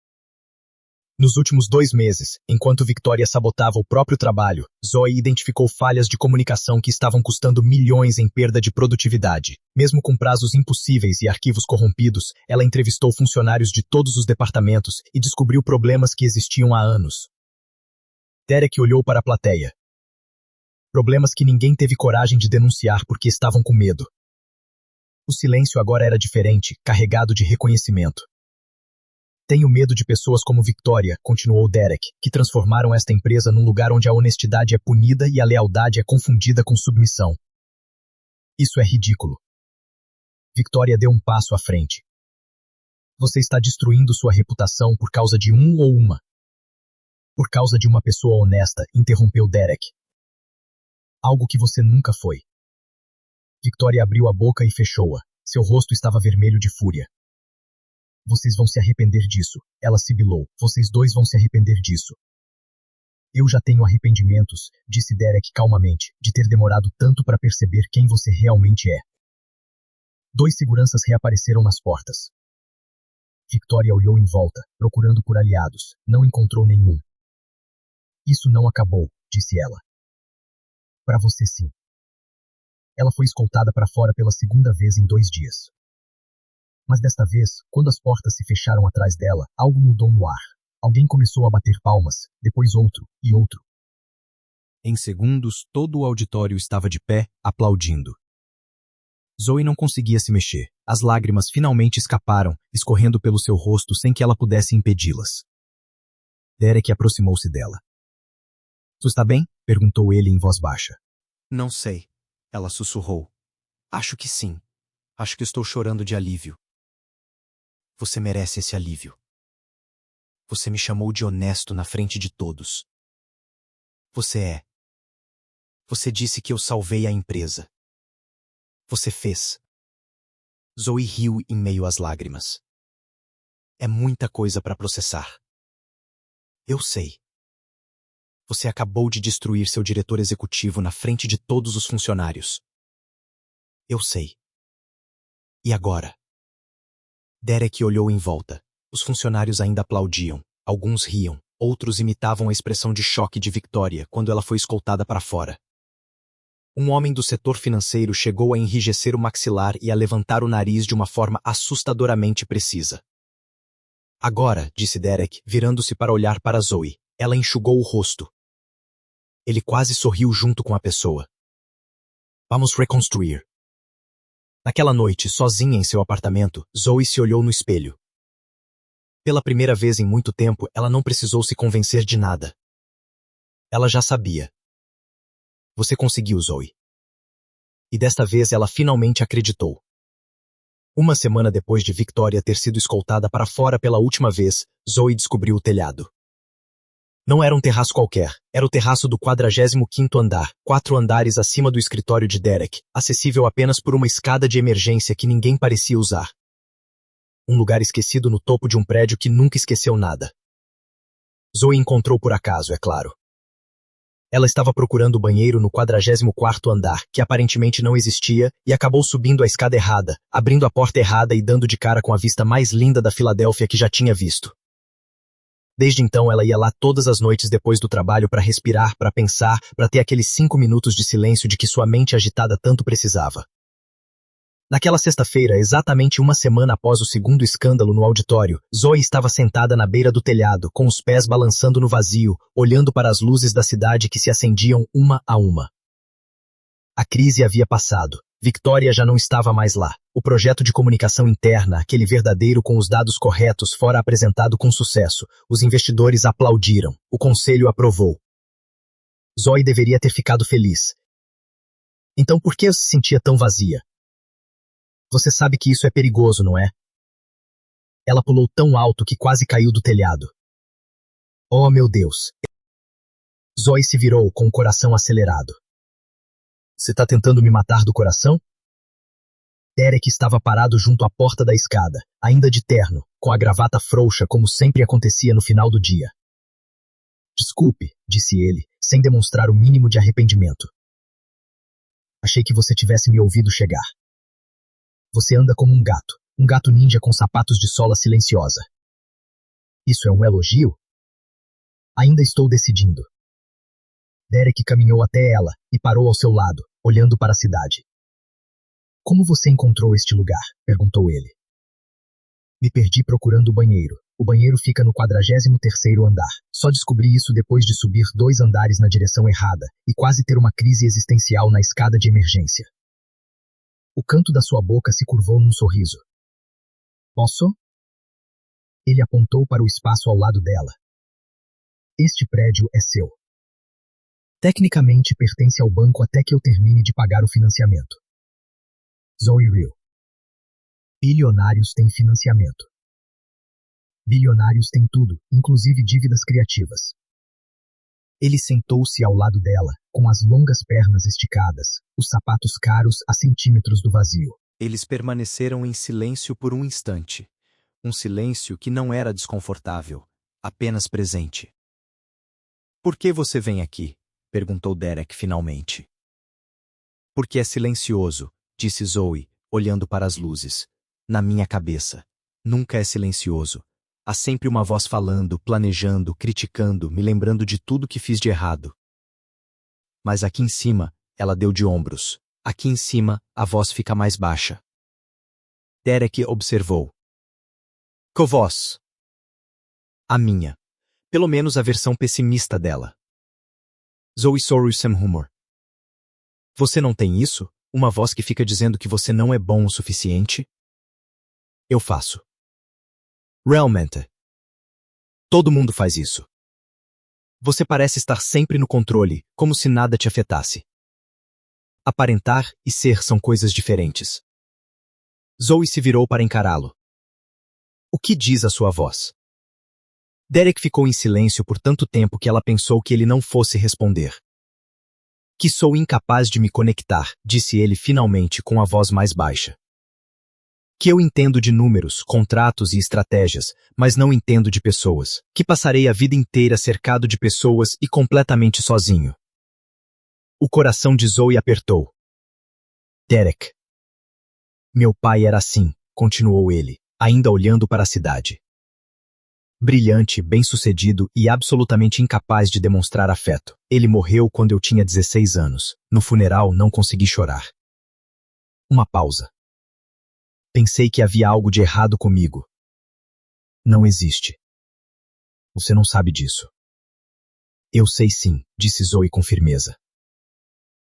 Nos últimos 2 meses, enquanto Victoria sabotava o próprio trabalho, Zoe identificou falhas de comunicação que estavam custando milhões em perda de produtividade. Mesmo com prazos impossíveis e arquivos corrompidos, ela entrevistou funcionários de todos os departamentos e descobriu problemas que existiam há anos. Derek olhou para a plateia. Problemas que ninguém teve coragem de denunciar porque estavam com medo. O silêncio agora era diferente, carregado de reconhecimento. Tenho medo de pessoas como Victoria, continuou Derek, que transformaram esta empresa num lugar onde a honestidade é punida e a lealdade é confundida com submissão. Isso é ridículo. Victoria deu um passo à frente. Você está destruindo sua reputação por causa de um ou uma. Por causa de uma pessoa honesta, interrompeu Derek. Algo que você nunca foi. Victoria abriu a boca e fechou-a. Seu rosto estava vermelho de fúria. Vocês vão se arrepender disso, ela sibilou. Vocês dois vão se arrepender disso. Eu já tenho arrependimentos, disse Derek calmamente, de ter demorado tanto para perceber quem você realmente é. 2 seguranças reapareceram nas portas. Victoria olhou em volta, procurando por aliados. Não encontrou nenhum. Isso não acabou, disse ela. Para você sim. Ela foi escoltada para fora pela 2ª vez em 2 dias. Mas desta vez, quando as portas se fecharam atrás dela, algo mudou no ar. Alguém começou a bater palmas, depois outro e outro. Em segundos, todo o auditório estava de pé, aplaudindo. Zoe não conseguia se mexer. As lágrimas finalmente escaparam, escorrendo pelo seu rosto sem que ela pudesse impedi-las. Derek aproximou-se dela. Tu está bem? Perguntou ele em voz baixa. Não sei, ela sussurrou. Acho que sim. Acho que estou chorando de alívio. Você merece esse alívio. Você me chamou de honesto na frente de todos. Você é. Você disse que eu salvei a empresa. Você fez. Zoe riu em meio às lágrimas. É muita coisa para processar. Eu sei. Você acabou de destruir seu diretor executivo na frente de todos os funcionários. Eu sei. E agora? Derek olhou em volta. Os funcionários ainda aplaudiam. Alguns riam. Outros imitavam a expressão de choque de Victoria quando ela foi escoltada para fora. Um homem do setor financeiro chegou a enrijecer o maxilar e a levantar o nariz de uma forma assustadoramente precisa. Agora, disse Derek, virando-se para olhar para Zoe. Ela enxugou o rosto. Ele quase sorriu junto com a pessoa. Vamos reconstruir. Naquela noite, sozinha em seu apartamento, Zoe se olhou no espelho. Pela primeira vez em muito tempo, ela não precisou se convencer de nada. Ela já sabia. Você conseguiu, Zoe. E desta vez ela finalmente acreditou. Uma semana depois de Victoria ter sido escoltada para fora pela última vez, Zoe descobriu o telhado. Não era um terraço qualquer, era o terraço do 45º andar, 4 andares acima do escritório de Derek, acessível apenas por uma escada de emergência que ninguém parecia usar. Um lugar esquecido no topo de um prédio que nunca esqueceu nada. Zoe encontrou por acaso, é claro. Ela estava procurando o banheiro no 44º andar, que aparentemente não existia, e acabou subindo a escada errada, abrindo a porta errada e dando de cara com a vista mais linda da Filadélfia que já tinha visto. Desde então ela ia lá todas as noites depois do trabalho para respirar, para pensar, para ter aqueles 5 minutos de silêncio de que sua mente agitada tanto precisava. Naquela sexta-feira, exatamente uma semana após o segundo escândalo no auditório, Zoe estava sentada na beira do telhado, com os pés balançando no vazio, olhando para as luzes da cidade que se acendiam uma a uma. A crise havia passado. Victoria já não estava mais lá. O projeto de comunicação interna, aquele verdadeiro com os dados corretos, fora apresentado com sucesso. Os investidores aplaudiram. O conselho aprovou. Zoe deveria ter ficado feliz. Então por que eu se sentia tão vazia? Você sabe que isso é perigoso, não é? Ela pulou tão alto que quase caiu do telhado. Oh, meu Deus! Zoe se virou com o coração acelerado. Você tá tentando me matar do coração? Derek estava parado junto à porta da escada, ainda de terno, com a gravata frouxa como sempre acontecia no final do dia. Desculpe, disse ele, sem demonstrar o mínimo de arrependimento. Achei que você tivesse me ouvido chegar. Você anda como um gato ninja com sapatos de sola silenciosa. Isso é um elogio? Ainda estou decidindo. Derek caminhou até ela e parou ao seu lado, olhando para a cidade. Como você encontrou este lugar? Perguntou ele. Me perdi procurando o banheiro. O banheiro fica no 43º andar. Só descobri isso depois de subir 2 andares na direção errada e quase ter uma crise existencial na escada de emergência. O canto da sua boca se curvou num sorriso. Posso? Ele apontou para o espaço ao lado dela. Este prédio é seu. Tecnicamente pertence ao banco até que eu termine de pagar o financiamento. Zoe riu. Bilionários têm financiamento. Bilionários têm tudo, inclusive dívidas criativas. Ele sentou-se ao lado dela, com as longas pernas esticadas, os sapatos caros a centímetros do vazio. Eles permaneceram em silêncio por um instante. Um silêncio que não era desconfortável, apenas presente. Por que você vem aqui? Perguntou Derek finalmente. Porque é silencioso, disse Zoe, olhando para as luzes. Na minha cabeça. Nunca é silencioso. Há sempre uma voz falando, planejando, criticando, me lembrando de tudo que fiz de errado. Mas aqui em cima, ela deu de ombros. Aqui em cima, a voz fica mais baixa. Derek observou. Que voz? A minha. Pelo menos a versão pessimista dela. Zoe sorriu sem humor. Você não tem isso? Uma voz que fica dizendo que você não é bom o suficiente? Eu faço. Realmente. Todo mundo faz isso. Você parece estar sempre no controle, como se nada te afetasse. Aparentar e ser são coisas diferentes. Zoe se virou para encará-lo. O que diz a sua voz? Derek ficou em silêncio por tanto tempo que ela pensou que ele não fosse responder. Que sou incapaz de me conectar, disse ele finalmente com a voz mais baixa. Que eu entendo de números, contratos e estratégias, mas não entendo de pessoas. Que passarei a vida inteira cercado de pessoas e completamente sozinho. O coração de Zoe apertou. Derek. Meu pai era assim, continuou ele, ainda olhando para a cidade. Brilhante, bem-sucedido e absolutamente incapaz de demonstrar afeto. Ele morreu quando eu tinha 16 anos. No funeral não consegui chorar. Uma pausa. Pensei que havia algo de errado comigo. Não existe. Você não sabe disso. Eu sei sim, disse Zoe com firmeza.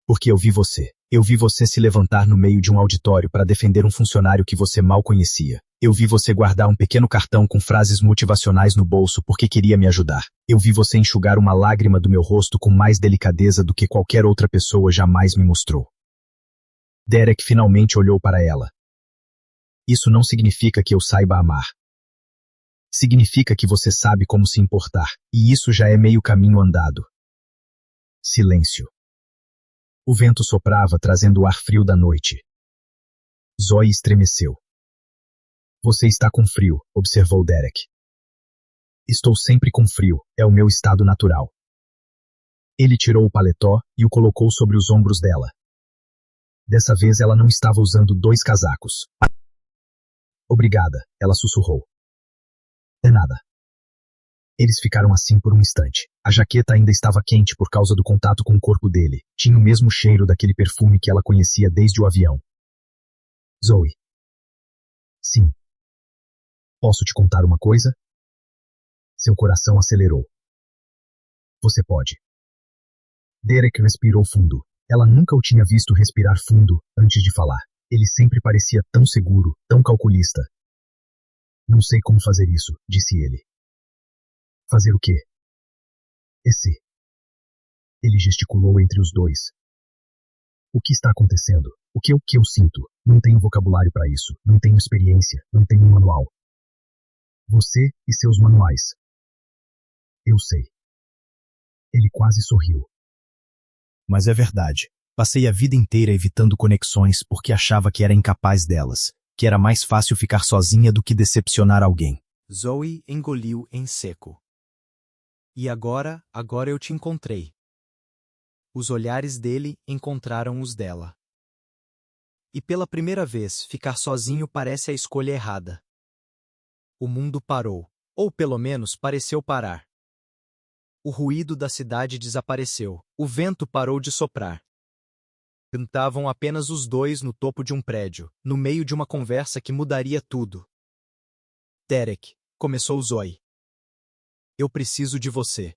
Porque eu vi você. Eu vi você se levantar no meio de um auditório para defender um funcionário que você mal conhecia. Eu vi você guardar um pequeno cartão com frases motivacionais no bolso porque queria me ajudar. Eu vi você enxugar uma lágrima do meu rosto com mais delicadeza do que qualquer outra pessoa jamais me mostrou. Derek finalmente olhou para ela. Isso não significa que eu saiba amar. Significa que você sabe como se importar, e isso já é meio caminho andado. Silêncio. O vento soprava, trazendo o ar frio da noite. Zoe estremeceu. Você está com frio, observou Derek. Estou sempre com frio, é o meu estado natural. Ele tirou o paletó e o colocou sobre os ombros dela. Dessa vez ela não estava usando 2 casacos. Obrigada, ela sussurrou. De nada. Eles ficaram assim por um instante. A jaqueta ainda estava quente por causa do contato com o corpo dele. Tinha o mesmo cheiro daquele perfume que ela conhecia desde o avião. Zoe. Sim. Posso te contar uma coisa? Seu coração acelerou. Você pode. Derek respirou fundo. Ela nunca o tinha visto respirar fundo antes de falar. Ele sempre parecia tão seguro, tão calculista. Não sei como fazer isso, disse ele. Fazer o quê? Esse. Ele gesticulou entre os dois. O que está acontecendo? O que eu sinto? Não tenho vocabulário para isso. Não tenho experiência. Não tenho manual. Você e seus manuais. Eu sei. Ele quase sorriu. Mas é verdade. Passei a vida inteira evitando conexões porque achava que era incapaz delas, que era mais fácil ficar sozinha do que decepcionar alguém. Zoe engoliu em seco. E agora eu te encontrei. Os olhares dele encontraram os dela. E pela primeira vez, ficar sozinho parece a escolha errada. O mundo parou, ou pelo menos pareceu parar. O ruído da cidade desapareceu, o vento parou de soprar. Cantavam apenas os dois no topo de um prédio, no meio de uma conversa que mudaria tudo. Derek, começou Zoe. Eu preciso de você.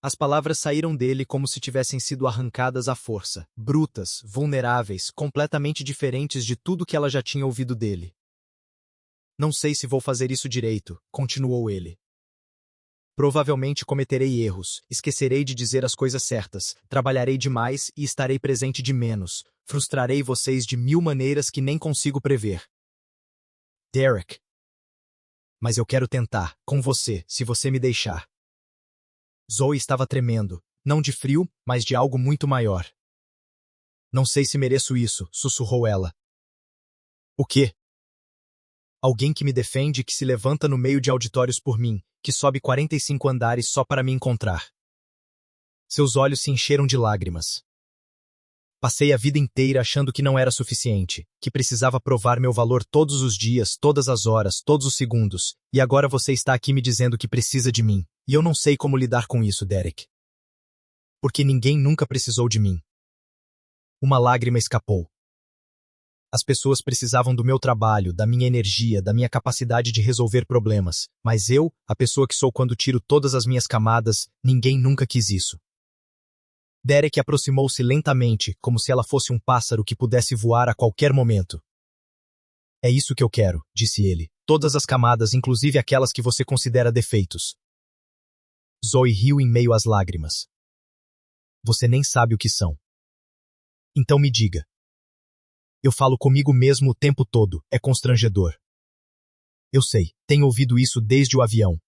As palavras saíram dele como se tivessem sido arrancadas à força, brutas, vulneráveis, completamente diferentes de tudo que ela já tinha ouvido dele. Não sei se vou fazer isso direito, continuou ele. Provavelmente cometerei erros, esquecerei de dizer as coisas certas, trabalharei demais e estarei presente de menos, frustrarei vocês de 1000 maneiras que nem consigo prever. Derek. Mas eu quero tentar, com você, se você me deixar. Zoe estava tremendo, não de frio, mas de algo muito maior. Não sei se mereço isso, sussurrou ela. O quê? Alguém que me defende, que se levanta no meio de auditórios por mim, que sobe 45 andares só para me encontrar. Seus olhos se encheram de lágrimas. Passei a vida inteira achando que não era suficiente, que precisava provar meu valor todos os dias, todas as horas, todos os segundos, e agora você está aqui me dizendo que precisa de mim, e eu não sei como lidar com isso, Derek. Porque ninguém nunca precisou de mim. Uma lágrima escapou. As pessoas precisavam do meu trabalho, da minha energia, da minha capacidade de resolver problemas, mas eu, a pessoa que sou quando tiro todas as minhas camadas, ninguém nunca quis isso. Derek aproximou-se lentamente, como se ela fosse um pássaro que pudesse voar a qualquer momento. É isso que eu quero, disse ele, todas as camadas, inclusive aquelas que você considera defeitos. Zoe riu em meio às lágrimas. Você nem sabe o que são. Então me diga. Eu falo comigo mesmo o tempo todo, é constrangedor. Eu sei, tenho ouvido isso desde o avião.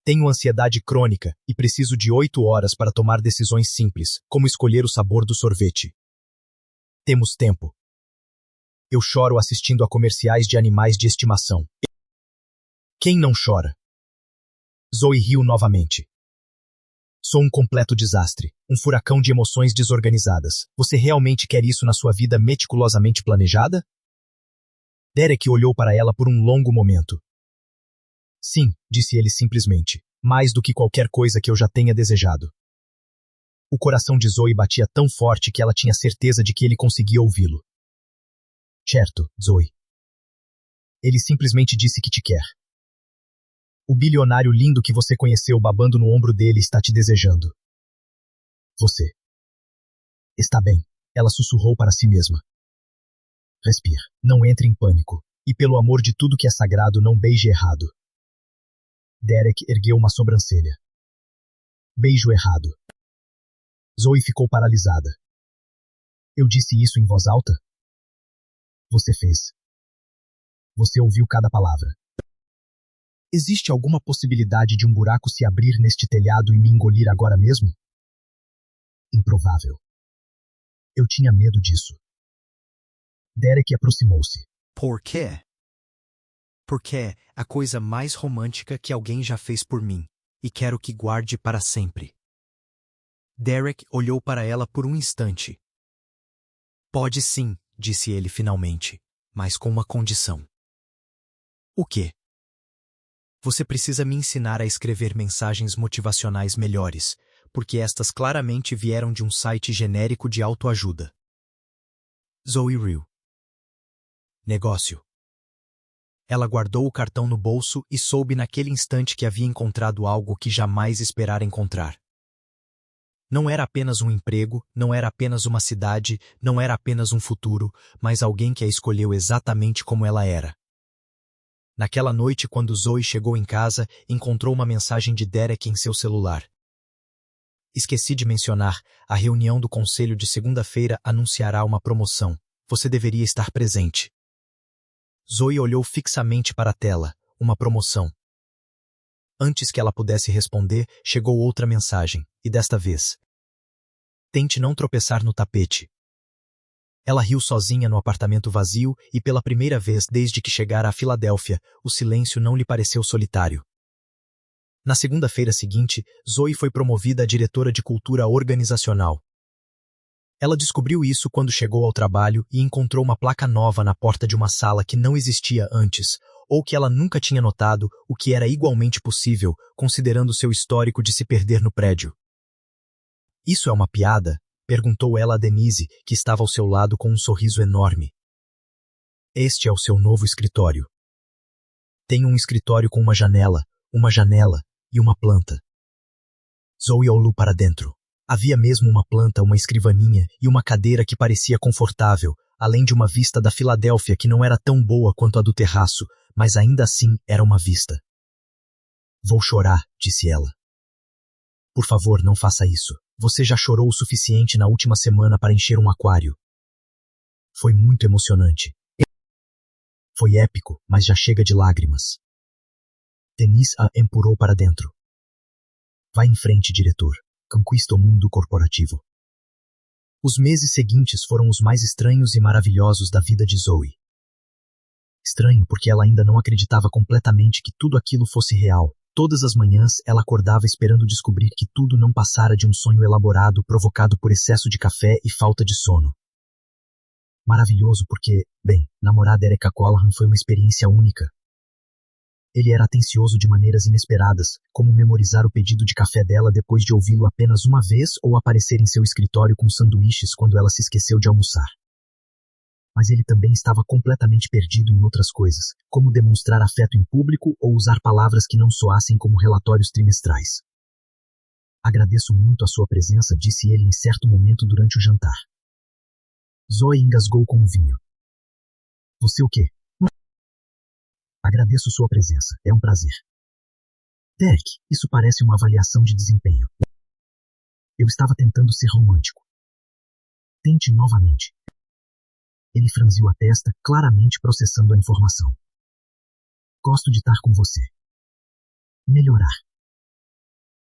Tenho ansiedade crônica e preciso de 8 horas para tomar decisões simples, como escolher o sabor do sorvete. Temos tempo. Eu choro assistindo a comerciais de animais de estimação. Quem não chora? Zoe riu novamente. Sou um completo desastre, um furacão de emoções desorganizadas. Você realmente quer isso na sua vida meticulosamente planejada? Derek olhou para ela por um longo momento. Sim, disse ele simplesmente, mais do que qualquer coisa que eu já tenha desejado. O coração de Zoe batia tão forte que ela tinha certeza de que ele conseguia ouvi-lo. Certo, Zoe. Ele simplesmente disse que te quer. O bilionário lindo que você conheceu babando no ombro dele está te desejando. Você. Está bem, ela sussurrou para si mesma. Respire, não entre em pânico, e pelo amor de tudo que é sagrado não beije errado. Derek ergueu uma sobrancelha. Beijo errado. Zoe ficou paralisada. Eu disse isso em voz alta? Você fez. Você ouviu cada palavra. Existe alguma possibilidade de um buraco se abrir neste telhado e me engolir agora mesmo? Improvável. Eu tinha medo disso. Derek aproximou-se. Por quê? Porque é a coisa mais romântica que alguém já fez por mim, e quero que guarde para sempre. Derek olhou para ela por um instante. Pode sim, disse ele finalmente, mas com uma condição. O quê? Você precisa me ensinar a escrever mensagens motivacionais melhores, porque estas claramente vieram de um site genérico de autoajuda. Zoe riu. Negócio. Ela guardou o cartão no bolso e soube naquele instante que havia encontrado algo que jamais esperara encontrar. Não era apenas um emprego, não era apenas uma cidade, não era apenas um futuro, mas alguém que a escolheu exatamente como ela era. Naquela noite, quando Zoe chegou em casa, encontrou uma mensagem de Derek em seu celular. Esqueci de mencionar, a reunião do conselho de segunda-feira anunciará uma promoção. Você deveria estar presente. Zoe olhou fixamente para a tela. Uma promoção. Antes que ela pudesse responder, chegou outra mensagem, e desta vez. Tente não tropeçar no tapete. Ela riu sozinha no apartamento vazio e pela primeira vez desde que chegara a Filadélfia, o silêncio não lhe pareceu solitário. Na segunda-feira seguinte, Zoe foi promovida a diretora de cultura organizacional. Ela descobriu isso quando chegou ao trabalho e encontrou uma placa nova na porta de uma sala que não existia antes, ou que ela nunca tinha notado, o que era igualmente possível, considerando seu histórico de se perder no prédio. Isso é uma piada? Perguntou ela a Denise, que estava ao seu lado com um sorriso enorme. Este é o seu novo escritório. Tem um escritório com uma janela e uma planta. Zoe olhou para dentro. Havia mesmo uma planta, uma escrivaninha e uma cadeira que parecia confortável, além de uma vista da Filadélfia que não era tão boa quanto a do terraço, mas ainda assim era uma vista. Vou chorar, disse ela. Por favor, não faça isso. Você já chorou o suficiente na última semana para encher um aquário. Foi muito emocionante. Foi épico, mas já chega de lágrimas. Denise a empurrou para dentro. Vá em frente, diretor. Conquista o mundo corporativo. Os meses seguintes foram os mais estranhos e maravilhosos da vida de Zoe. Estranho porque ela ainda não acreditava completamente que tudo aquilo fosse real. Todas as manhãs ela acordava esperando descobrir que tudo não passara de um sonho elaborado provocado por excesso de café e falta de sono. Maravilhoso porque, bem, namorar Derek Callahan foi uma experiência única. Ele era atencioso de maneiras inesperadas, como memorizar o pedido de café dela depois de ouvi-lo apenas uma vez ou aparecer em seu escritório com sanduíches quando ela se esqueceu de almoçar. Mas ele também estava completamente perdido em outras coisas, como demonstrar afeto em público ou usar palavras que não soassem como relatórios trimestrais. Agradeço muito a sua presença, disse ele em certo momento durante o jantar. Zoe engasgou com o vinho. Você o quê? Agradeço sua presença, é um prazer. Derek, isso parece uma avaliação de desempenho. Eu estava tentando ser romântico. Tente novamente. Ele franziu a testa, claramente processando a informação. Gosto de estar com você. Melhorar.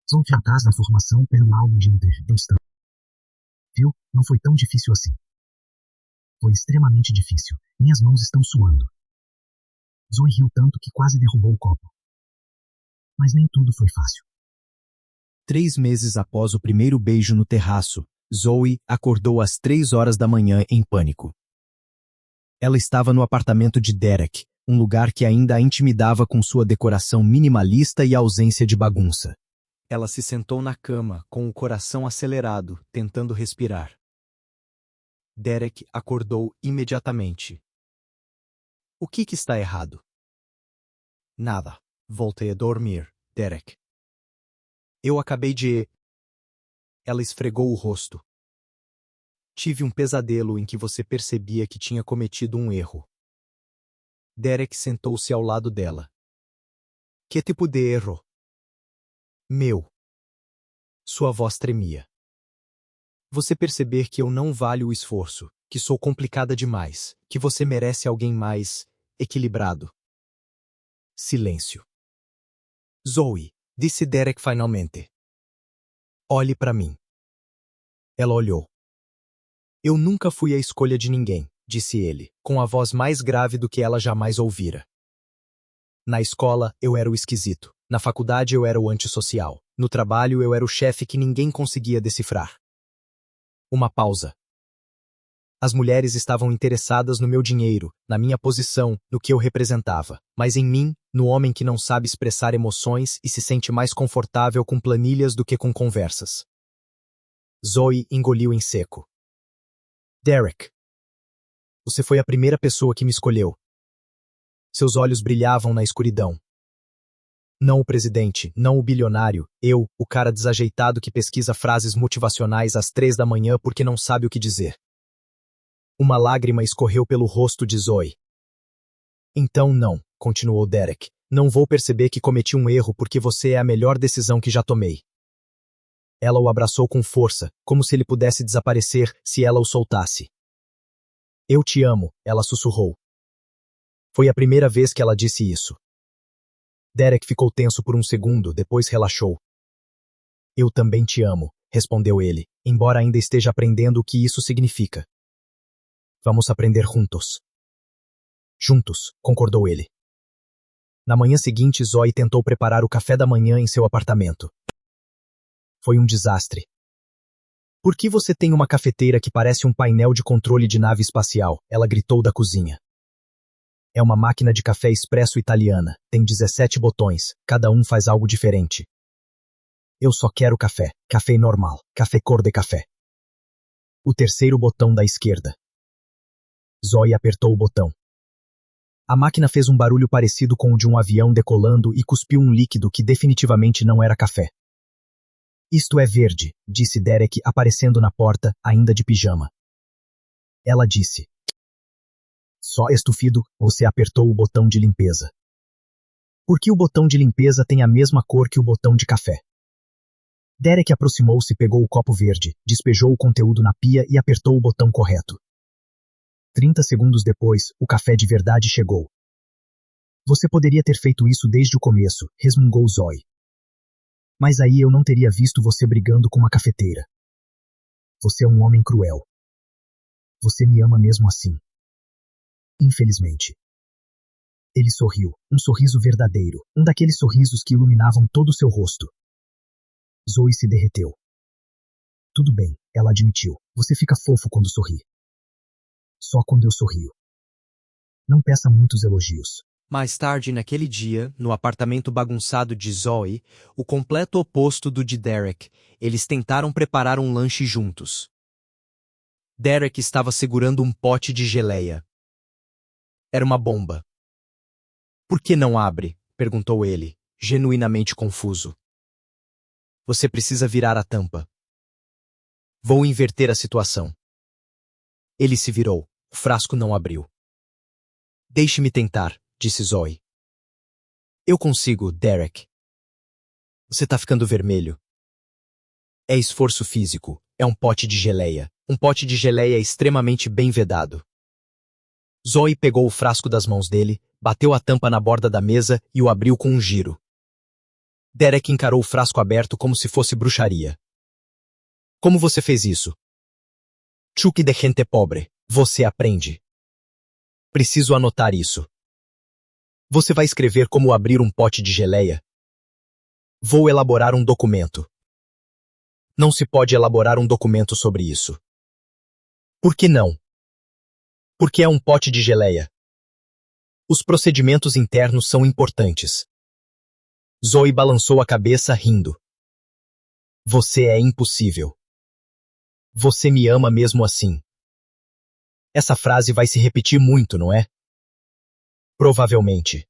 Sou eficaz na formação pelo álbum de Understand. Viu? Não foi tão difícil assim. Foi extremamente difícil. Minhas mãos estão suando. Zoe riu tanto que quase derrubou o copo. Mas nem tudo foi fácil. 3 meses após o primeiro beijo no terraço, Zoe acordou às 3 horas da manhã em pânico. Ela estava no apartamento de Derek, um lugar que ainda a intimidava com sua decoração minimalista e ausência de bagunça. Ela se sentou na cama, com o coração acelerado, tentando respirar. Derek acordou imediatamente. O que está errado? Nada. Voltei a dormir, Derek. Eu acabei de... Ela esfregou o rosto. Tive um pesadelo em que você percebia que tinha cometido um erro. Derek sentou-se ao lado dela. Que tipo de erro? Meu. Sua voz tremia. Você perceber que eu não valho o esforço, que sou complicada demais, que você merece alguém mais equilibrado. Silêncio. Zoe, disse Derek finalmente. Olhe para mim. Ela olhou. Eu nunca fui a escolha de ninguém, disse ele, com a voz mais grave do que ela jamais ouvira. Na escola, eu era o esquisito. Na faculdade, eu era o antissocial. No trabalho, eu era o chefe que ninguém conseguia decifrar. Uma pausa. As mulheres estavam interessadas no meu dinheiro, na minha posição, no que eu representava, mas em mim, no homem que não sabe expressar emoções e se sente mais confortável com planilhas do que com conversas. Zoe engoliu em seco. Derek. Você foi a primeira pessoa que me escolheu. Seus olhos brilhavam na escuridão. Não o presidente, não o bilionário, eu, o cara desajeitado que pesquisa frases motivacionais às 3 da manhã porque não sabe o que dizer. Uma lágrima escorreu pelo rosto de Zoe. Então não, continuou Derek, não vou perceber que cometi um erro porque você é a melhor decisão que já tomei. Ela o abraçou com força, como se ele pudesse desaparecer se ela o soltasse. Eu te amo, ela sussurrou. Foi a primeira vez que ela disse isso. Derek ficou tenso por um segundo, depois relaxou. Eu também te amo, respondeu ele, embora ainda esteja aprendendo o que isso significa. Vamos aprender juntos. Juntos, concordou ele. Na manhã seguinte, Zoe tentou preparar o café da manhã em seu apartamento. Foi um desastre. Por que você tem uma cafeteira que parece um painel de controle de nave espacial? Ela gritou da cozinha. É uma máquina de café expresso italiana. Tem 17 botões. Cada um faz algo diferente. Eu só quero café. Café normal. Café cor de café. O terceiro botão da esquerda. Zoe apertou o botão. A máquina fez um barulho parecido com o de um avião decolando e cuspiu um líquido que definitivamente não era café. Isto é verde, disse Derek aparecendo na porta, ainda de pijama. Ela disse. Só estufido, você apertou o botão de limpeza. Por que o botão de limpeza tem a mesma cor que o botão de café? Derek aproximou-se, pegou o copo verde, despejou o conteúdo na pia e apertou o botão correto. 30 segundos depois, o café de verdade chegou. Você poderia ter feito isso desde o começo, resmungou Zoe. Mas aí eu não teria visto você brigando com uma cafeteira. Você é um homem cruel. Você me ama mesmo assim. Infelizmente. Ele sorriu, um sorriso verdadeiro, um daqueles sorrisos que iluminavam todo o seu rosto. Zoe se derreteu. Tudo bem, ela admitiu. Você fica fofo quando sorri. Só quando eu sorrio. Não peça muitos elogios. Mais tarde naquele dia, no apartamento bagunçado de Zoe, o completo oposto do de Derek, eles tentaram preparar um lanche juntos. Derek estava segurando um pote de geleia. Era uma bomba. Por que não abre? Perguntou ele, genuinamente confuso. Você precisa virar a tampa. Vou inverter a situação. Ele se virou. O frasco não abriu. Deixe-me tentar, disse Zoe. Eu consigo, Derek. Você tá ficando vermelho. É esforço físico. É um pote de geleia. Um pote de geleia extremamente bem vedado. Zoe pegou o frasco das mãos dele, bateu a tampa na borda da mesa e o abriu com um giro. Derek encarou o frasco aberto como se fosse bruxaria. Como você fez isso? Truque de gente pobre. Você aprende. Preciso anotar isso. Você vai escrever como abrir um pote de geleia? Vou elaborar um documento. Não se pode elaborar um documento sobre isso. Por que não? Porque é um pote de geleia. Os procedimentos internos são importantes. Zoe balançou a cabeça rindo. Você é impossível. Você me ama mesmo assim. Essa frase vai se repetir muito, não é? Provavelmente.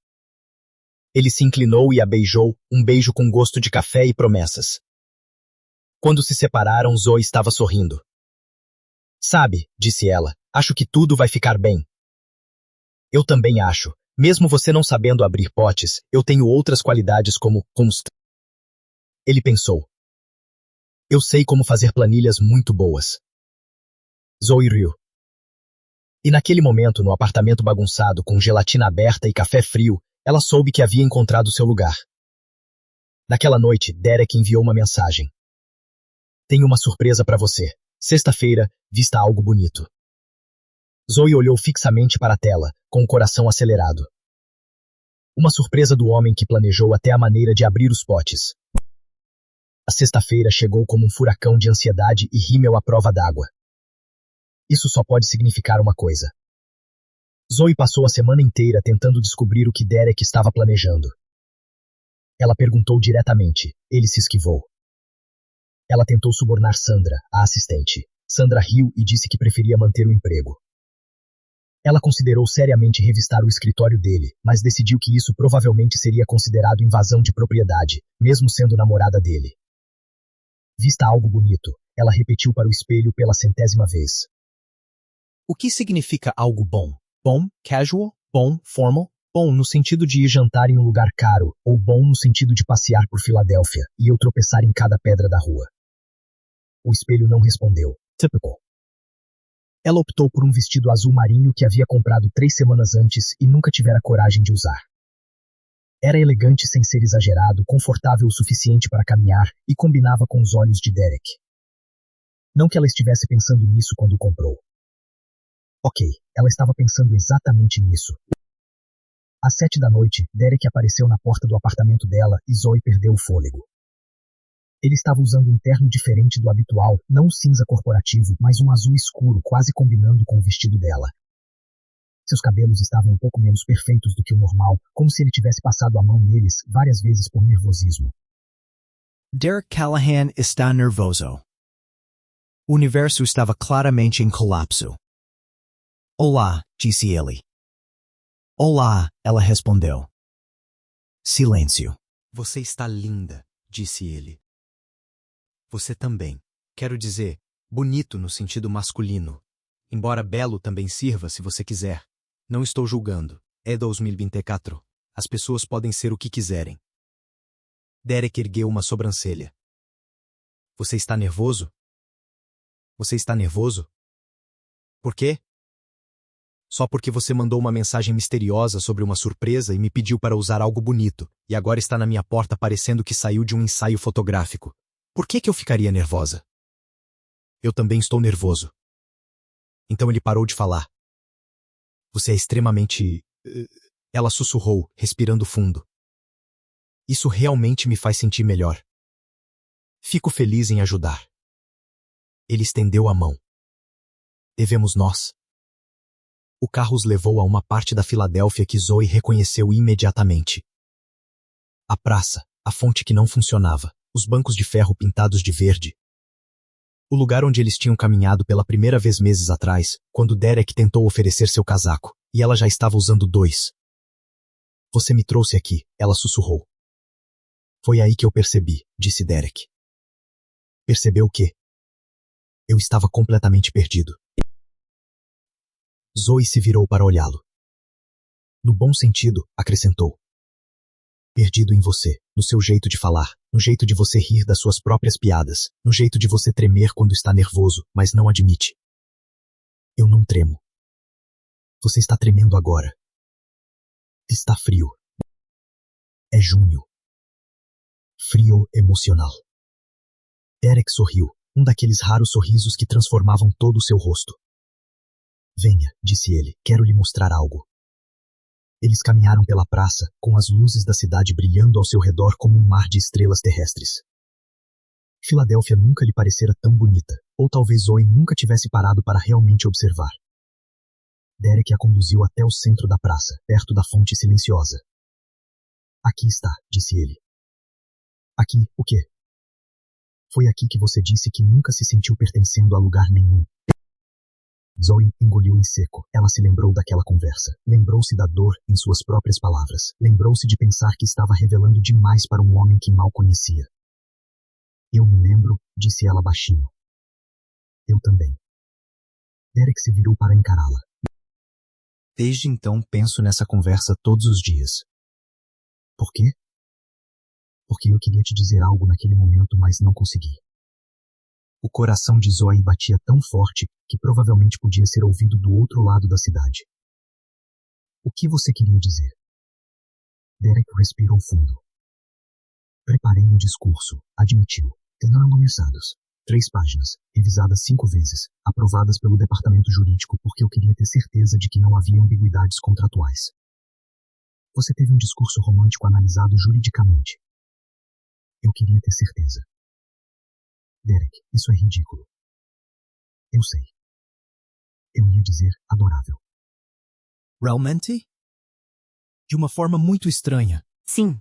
Ele se inclinou e a beijou, um beijo com gosto de café e promessas. Quando se separaram, Zoe estava sorrindo. Sabe, disse ela, acho que tudo vai ficar bem. Eu também acho. Mesmo você não sabendo abrir potes, eu tenho outras qualidades como const. Ele pensou. Eu sei como fazer planilhas muito boas. Zoe riu. E naquele momento, no apartamento bagunçado, com gelatina aberta e café frio, ela soube que havia encontrado seu lugar. Naquela noite, Derek enviou uma mensagem. Tenho uma surpresa para você. Sexta-feira, vista algo bonito. Zoe olhou fixamente para a tela, com o coração acelerado. Uma surpresa do homem que planejou até a maneira de abrir os potes. A sexta-feira chegou como um furacão de ansiedade e rímel à prova d'água. Isso só pode significar uma coisa. Zoe passou a semana inteira tentando descobrir o que Derek estava planejando. Ela perguntou diretamente. Ele se esquivou. Ela tentou subornar Sandra, a assistente. Sandra riu e disse que preferia manter o emprego. Ela considerou seriamente revistar o escritório dele, mas decidiu que isso provavelmente seria considerado invasão de propriedade, mesmo sendo namorada dele. Vista algo bonito, ela repetiu para o espelho pela 100ª vez. O que significa algo bom? Bom, casual, bom, formal, bom no sentido de ir jantar em um lugar caro, ou bom no sentido de passear por Filadélfia, e eu tropeçar em cada pedra da rua. O espelho não respondeu. Typical. Ela optou por um vestido azul marinho que havia comprado 3 semanas antes e nunca tivera coragem de usar. Era elegante sem ser exagerado, confortável o suficiente para caminhar e combinava com os olhos de Derek. Não que ela estivesse pensando nisso quando o comprou. Ok, ela estava pensando exatamente nisso. Às 7 da noite, Derek apareceu na porta do apartamento dela e Zoe perdeu o fôlego. Ele estava usando um terno diferente do habitual, não um cinza corporativo, mas um azul escuro, quase combinando com o vestido dela. Seus cabelos estavam um pouco menos perfeitos do que o normal, como se ele tivesse passado a mão neles várias vezes por nervosismo. Derek Callahan está nervoso. O universo estava claramente em colapso. Olá, disse ele. Olá, ela respondeu. Silêncio. Você está linda, disse ele. Você também. Quero dizer, bonito no sentido masculino. Embora belo também sirva se você quiser. Não estou julgando. É 2024. As pessoas podem ser o que quiserem. Derek ergueu uma sobrancelha. Você está nervoso? Você está nervoso? Por quê? Só porque você mandou uma mensagem misteriosa sobre uma surpresa e me pediu para usar algo bonito, e agora está na minha porta parecendo que saiu de um ensaio fotográfico. Por que eu ficaria nervosa? Eu também estou nervoso. Então ele parou de falar. Você é extremamente... Ela sussurrou, respirando fundo. Isso realmente me faz sentir melhor. Fico feliz em ajudar. Ele estendeu a mão. Devemos nós. O carro os levou a uma parte da Filadélfia que Zoe reconheceu imediatamente. A praça, a fonte que não funcionava, os bancos de ferro pintados de verde. O lugar onde eles tinham caminhado pela primeira vez meses atrás, quando Derek tentou oferecer seu casaco, e ela já estava usando 2. Você me trouxe aqui, ela sussurrou. Foi aí que eu percebi, disse Derek. Percebeu o quê? Eu estava completamente perdido. Zoe se virou para olhá-lo. No bom sentido, acrescentou. Perdido em você, no seu jeito de falar, no jeito de você rir das suas próprias piadas, no jeito de você tremer quando está nervoso, mas não admite. Eu não tremo. Você está tremendo agora. Está frio. É junho. Frio emocional. Derek sorriu, um daqueles raros sorrisos que transformavam todo o seu rosto. Venha, disse ele, quero lhe mostrar algo. Eles caminharam pela praça, com as luzes da cidade brilhando ao seu redor como um mar de estrelas terrestres. Filadélfia nunca lhe parecera tão bonita, ou talvez Zoe nunca tivesse parado para realmente observar. Derek a conduziu até o centro da praça, perto da fonte silenciosa. Aqui está, disse ele. Aqui, o quê? Foi aqui que você disse que nunca se sentiu pertencendo a lugar nenhum. Zoe engoliu em seco. Ela se lembrou daquela conversa. Lembrou-se da dor em suas próprias palavras. Lembrou-se de pensar que estava revelando demais para um homem que mal conhecia. Eu me lembro, disse ela baixinho. Eu também. Derek se virou para encará-la. Desde então penso nessa conversa todos os dias. Por quê? Porque eu queria te dizer algo naquele momento, mas não consegui. O coração de Zoe batia tão forte que provavelmente podia ser ouvido do outro lado da cidade. O que você queria dizer? Derek respirou fundo. Preparei um discurso, admitiu. Enormes, 3 páginas, revisadas 5 vezes, aprovadas pelo departamento jurídico porque eu queria ter certeza de que não havia ambiguidades contratuais. Você teve um discurso romântico analisado juridicamente. Eu queria ter certeza. Derek, isso é ridículo. Eu sei. Eu ia dizer adorável. Realmente? De uma forma muito estranha. Sim.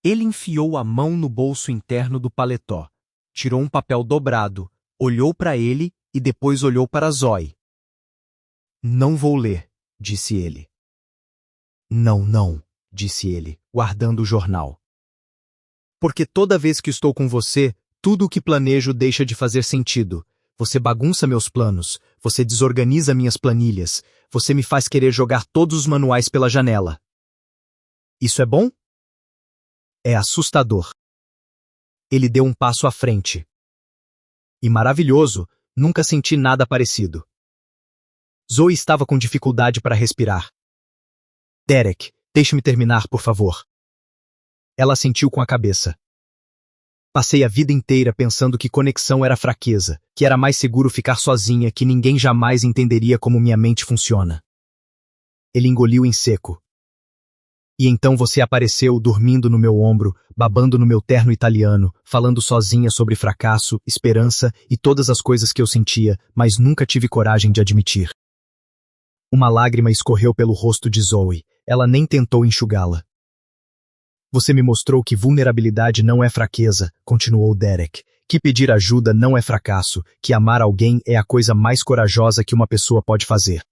Ele enfiou a mão no bolso interno do paletó, tirou um papel dobrado, olhou para ele e depois olhou para Zoe. Não vou ler, disse ele. Não, não, disse ele, guardando o jornal. Porque toda vez que estou com você, tudo o que planejo deixa de fazer sentido. Você bagunça meus planos, você desorganiza minhas planilhas, você me faz querer jogar todos os manuais pela janela. Isso é bom? É assustador. Ele deu um passo à frente. E maravilhoso, nunca senti nada parecido. Zoe estava com dificuldade para respirar. Derek, deixe-me terminar, por favor. Ela assentiu com a cabeça. Passei a vida inteira pensando que conexão era fraqueza, que era mais seguro ficar sozinha, que ninguém jamais entenderia como minha mente funciona. Ele engoliu em seco. E então você apareceu dormindo no meu ombro, babando no meu terno italiano, falando sozinha sobre fracasso, esperança e todas as coisas que eu sentia, mas nunca tive coragem de admitir. Uma lágrima escorreu pelo rosto de Zoe. Ela nem tentou enxugá-la. Você me mostrou que vulnerabilidade não é fraqueza, continuou Derek, que pedir ajuda não é fracasso, que amar alguém é a coisa mais corajosa que uma pessoa pode fazer.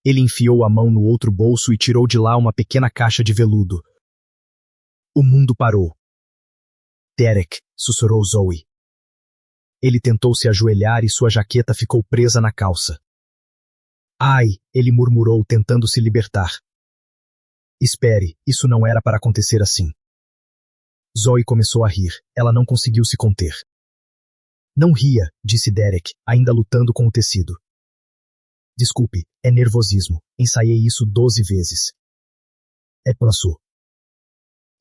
Ele enfiou a mão no outro bolso e tirou de lá uma pequena caixa de veludo. O mundo parou. Derek, sussurrou Zoe. Ele tentou se ajoelhar e sua jaqueta ficou presa na calça. Ai, ele murmurou, tentando se libertar. Espere, isso não era para acontecer assim. Zoe começou a rir. Ela não conseguiu se conter. Não ria, disse Derek, ainda lutando com o tecido. Desculpe, é nervosismo. Ensaiei isso 12 vezes. Passou.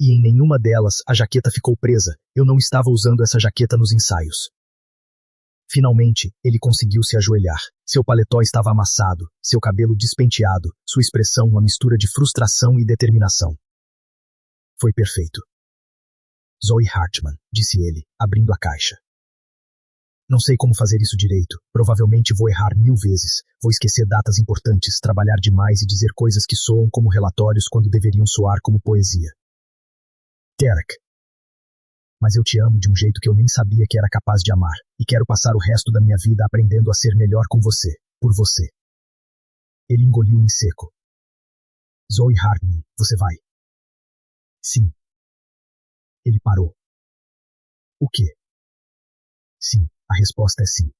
E em nenhuma delas a jaqueta ficou presa. Eu não estava usando essa jaqueta nos ensaios. Finalmente, ele conseguiu se ajoelhar. Seu paletó estava amassado, seu cabelo despenteado, sua expressão uma mistura de frustração e determinação. Foi perfeito. Zoe Hartman, disse ele, abrindo a caixa. Não sei como fazer isso direito. Provavelmente vou errar 1000 vezes. Vou esquecer datas importantes, trabalhar demais e dizer coisas que soam como relatórios quando deveriam soar como poesia. Derek. Mas eu te amo de um jeito que eu nem sabia que era capaz de amar, e quero passar o resto da minha vida aprendendo a ser melhor com você, por você. Ele engoliu em seco. Zoe Hartman, você vai? Sim. Ele parou. O quê? Sim, a resposta é sim.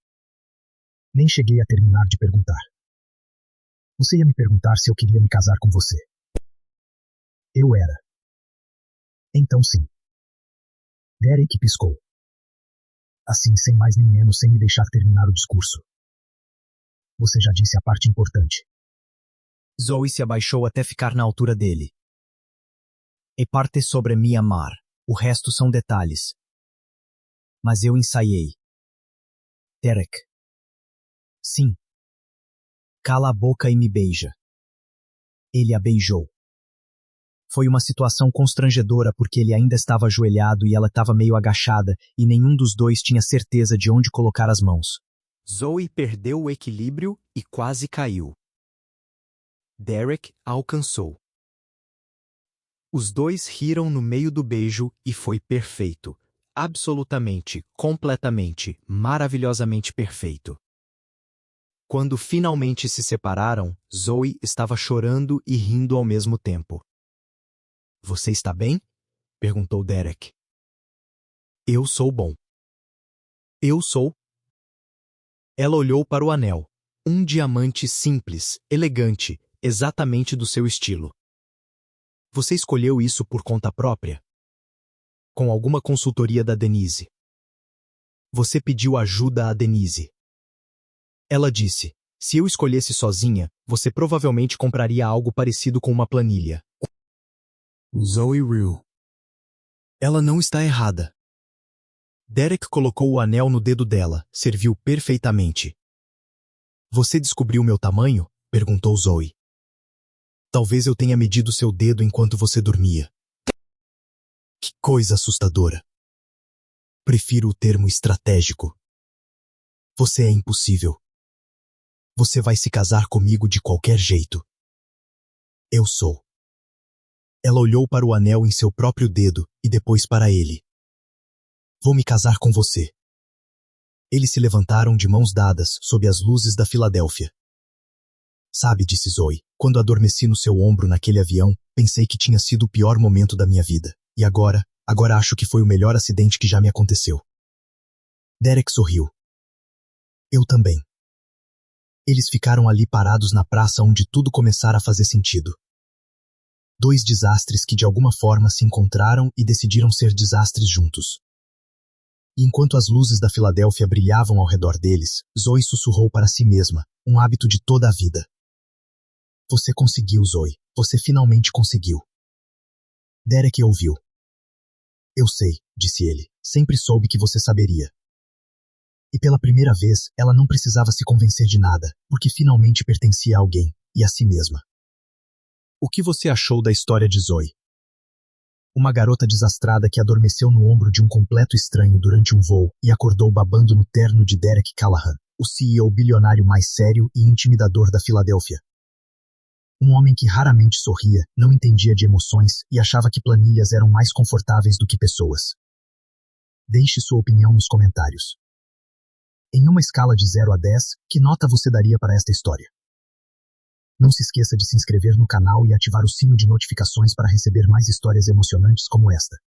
Nem cheguei a terminar de perguntar. Você ia me perguntar se eu queria me casar com você. Eu era. Então sim. Derek piscou. Assim, sem mais nem menos, sem me deixar terminar o discurso. Você já disse a parte importante. Zoe se abaixou até ficar na altura dele. É parte sobre me amar. O resto são detalhes. Mas eu ensaiei. Derek. Sim. Cala a boca e me beija. Ele a beijou. Foi uma situação constrangedora porque ele ainda estava ajoelhado e ela estava meio agachada e nenhum dos dois tinha certeza de onde colocar as mãos. Zoe perdeu o equilíbrio e quase caiu. Derek a alcançou. Os dois riram no meio do beijo e foi perfeito. Absolutamente, completamente, maravilhosamente perfeito. Quando finalmente se separaram, Zoe estava chorando e rindo ao mesmo tempo. Você está bem? Perguntou Derek. Eu sou bom. Eu sou. Ela olhou para o anel. Um diamante simples, elegante, exatamente do seu estilo. Você escolheu isso por conta própria? Com alguma consultoria da Denise? Você pediu ajuda a Denise. Ela disse, se eu escolhesse sozinha, você provavelmente compraria algo parecido com uma planilha. Zoe riu. Ela não está errada. Derek colocou o anel no dedo dela. Serviu perfeitamente. Você descobriu meu tamanho? Perguntou Zoe. Talvez eu tenha medido seu dedo enquanto você dormia. Que coisa assustadora. Prefiro o termo estratégico. Você é impossível. Você vai se casar comigo de qualquer jeito. Eu sou. Ela olhou para o anel em seu próprio dedo e depois para ele. Vou me casar com você. Eles se levantaram de mãos dadas sob as luzes da Filadélfia. Sabe, disse Zoe, quando adormeci no seu ombro naquele avião, pensei que tinha sido o pior momento da minha vida. E agora acho que foi o melhor acidente que já me aconteceu. Derek sorriu. Eu também. Eles ficaram ali parados na praça onde tudo começara a fazer sentido. Dois desastres que de alguma forma se encontraram e decidiram ser desastres juntos. E enquanto as luzes da Filadélfia brilhavam ao redor deles, Zoe sussurrou para si mesma, um hábito de toda a vida. Você conseguiu, Zoe. Você finalmente conseguiu. Derek ouviu. Eu sei, disse ele. Sempre soube que você saberia. E pela primeira vez, ela não precisava se convencer de nada, porque finalmente pertencia a alguém, e a si mesma. O que você achou da história de Zoe? Uma garota desastrada que adormeceu no ombro de um completo estranho durante um voo e acordou babando no terno de Derek Callahan, o CEO bilionário mais sério e intimidador da Filadélfia. Um homem que raramente sorria, não entendia de emoções e achava que planilhas eram mais confortáveis do que pessoas. Deixe sua opinião nos comentários. Em uma escala de 0 a 10, que nota você daria para esta história? Não se esqueça de se inscrever no canal e ativar o sino de notificações para receber mais histórias emocionantes como esta.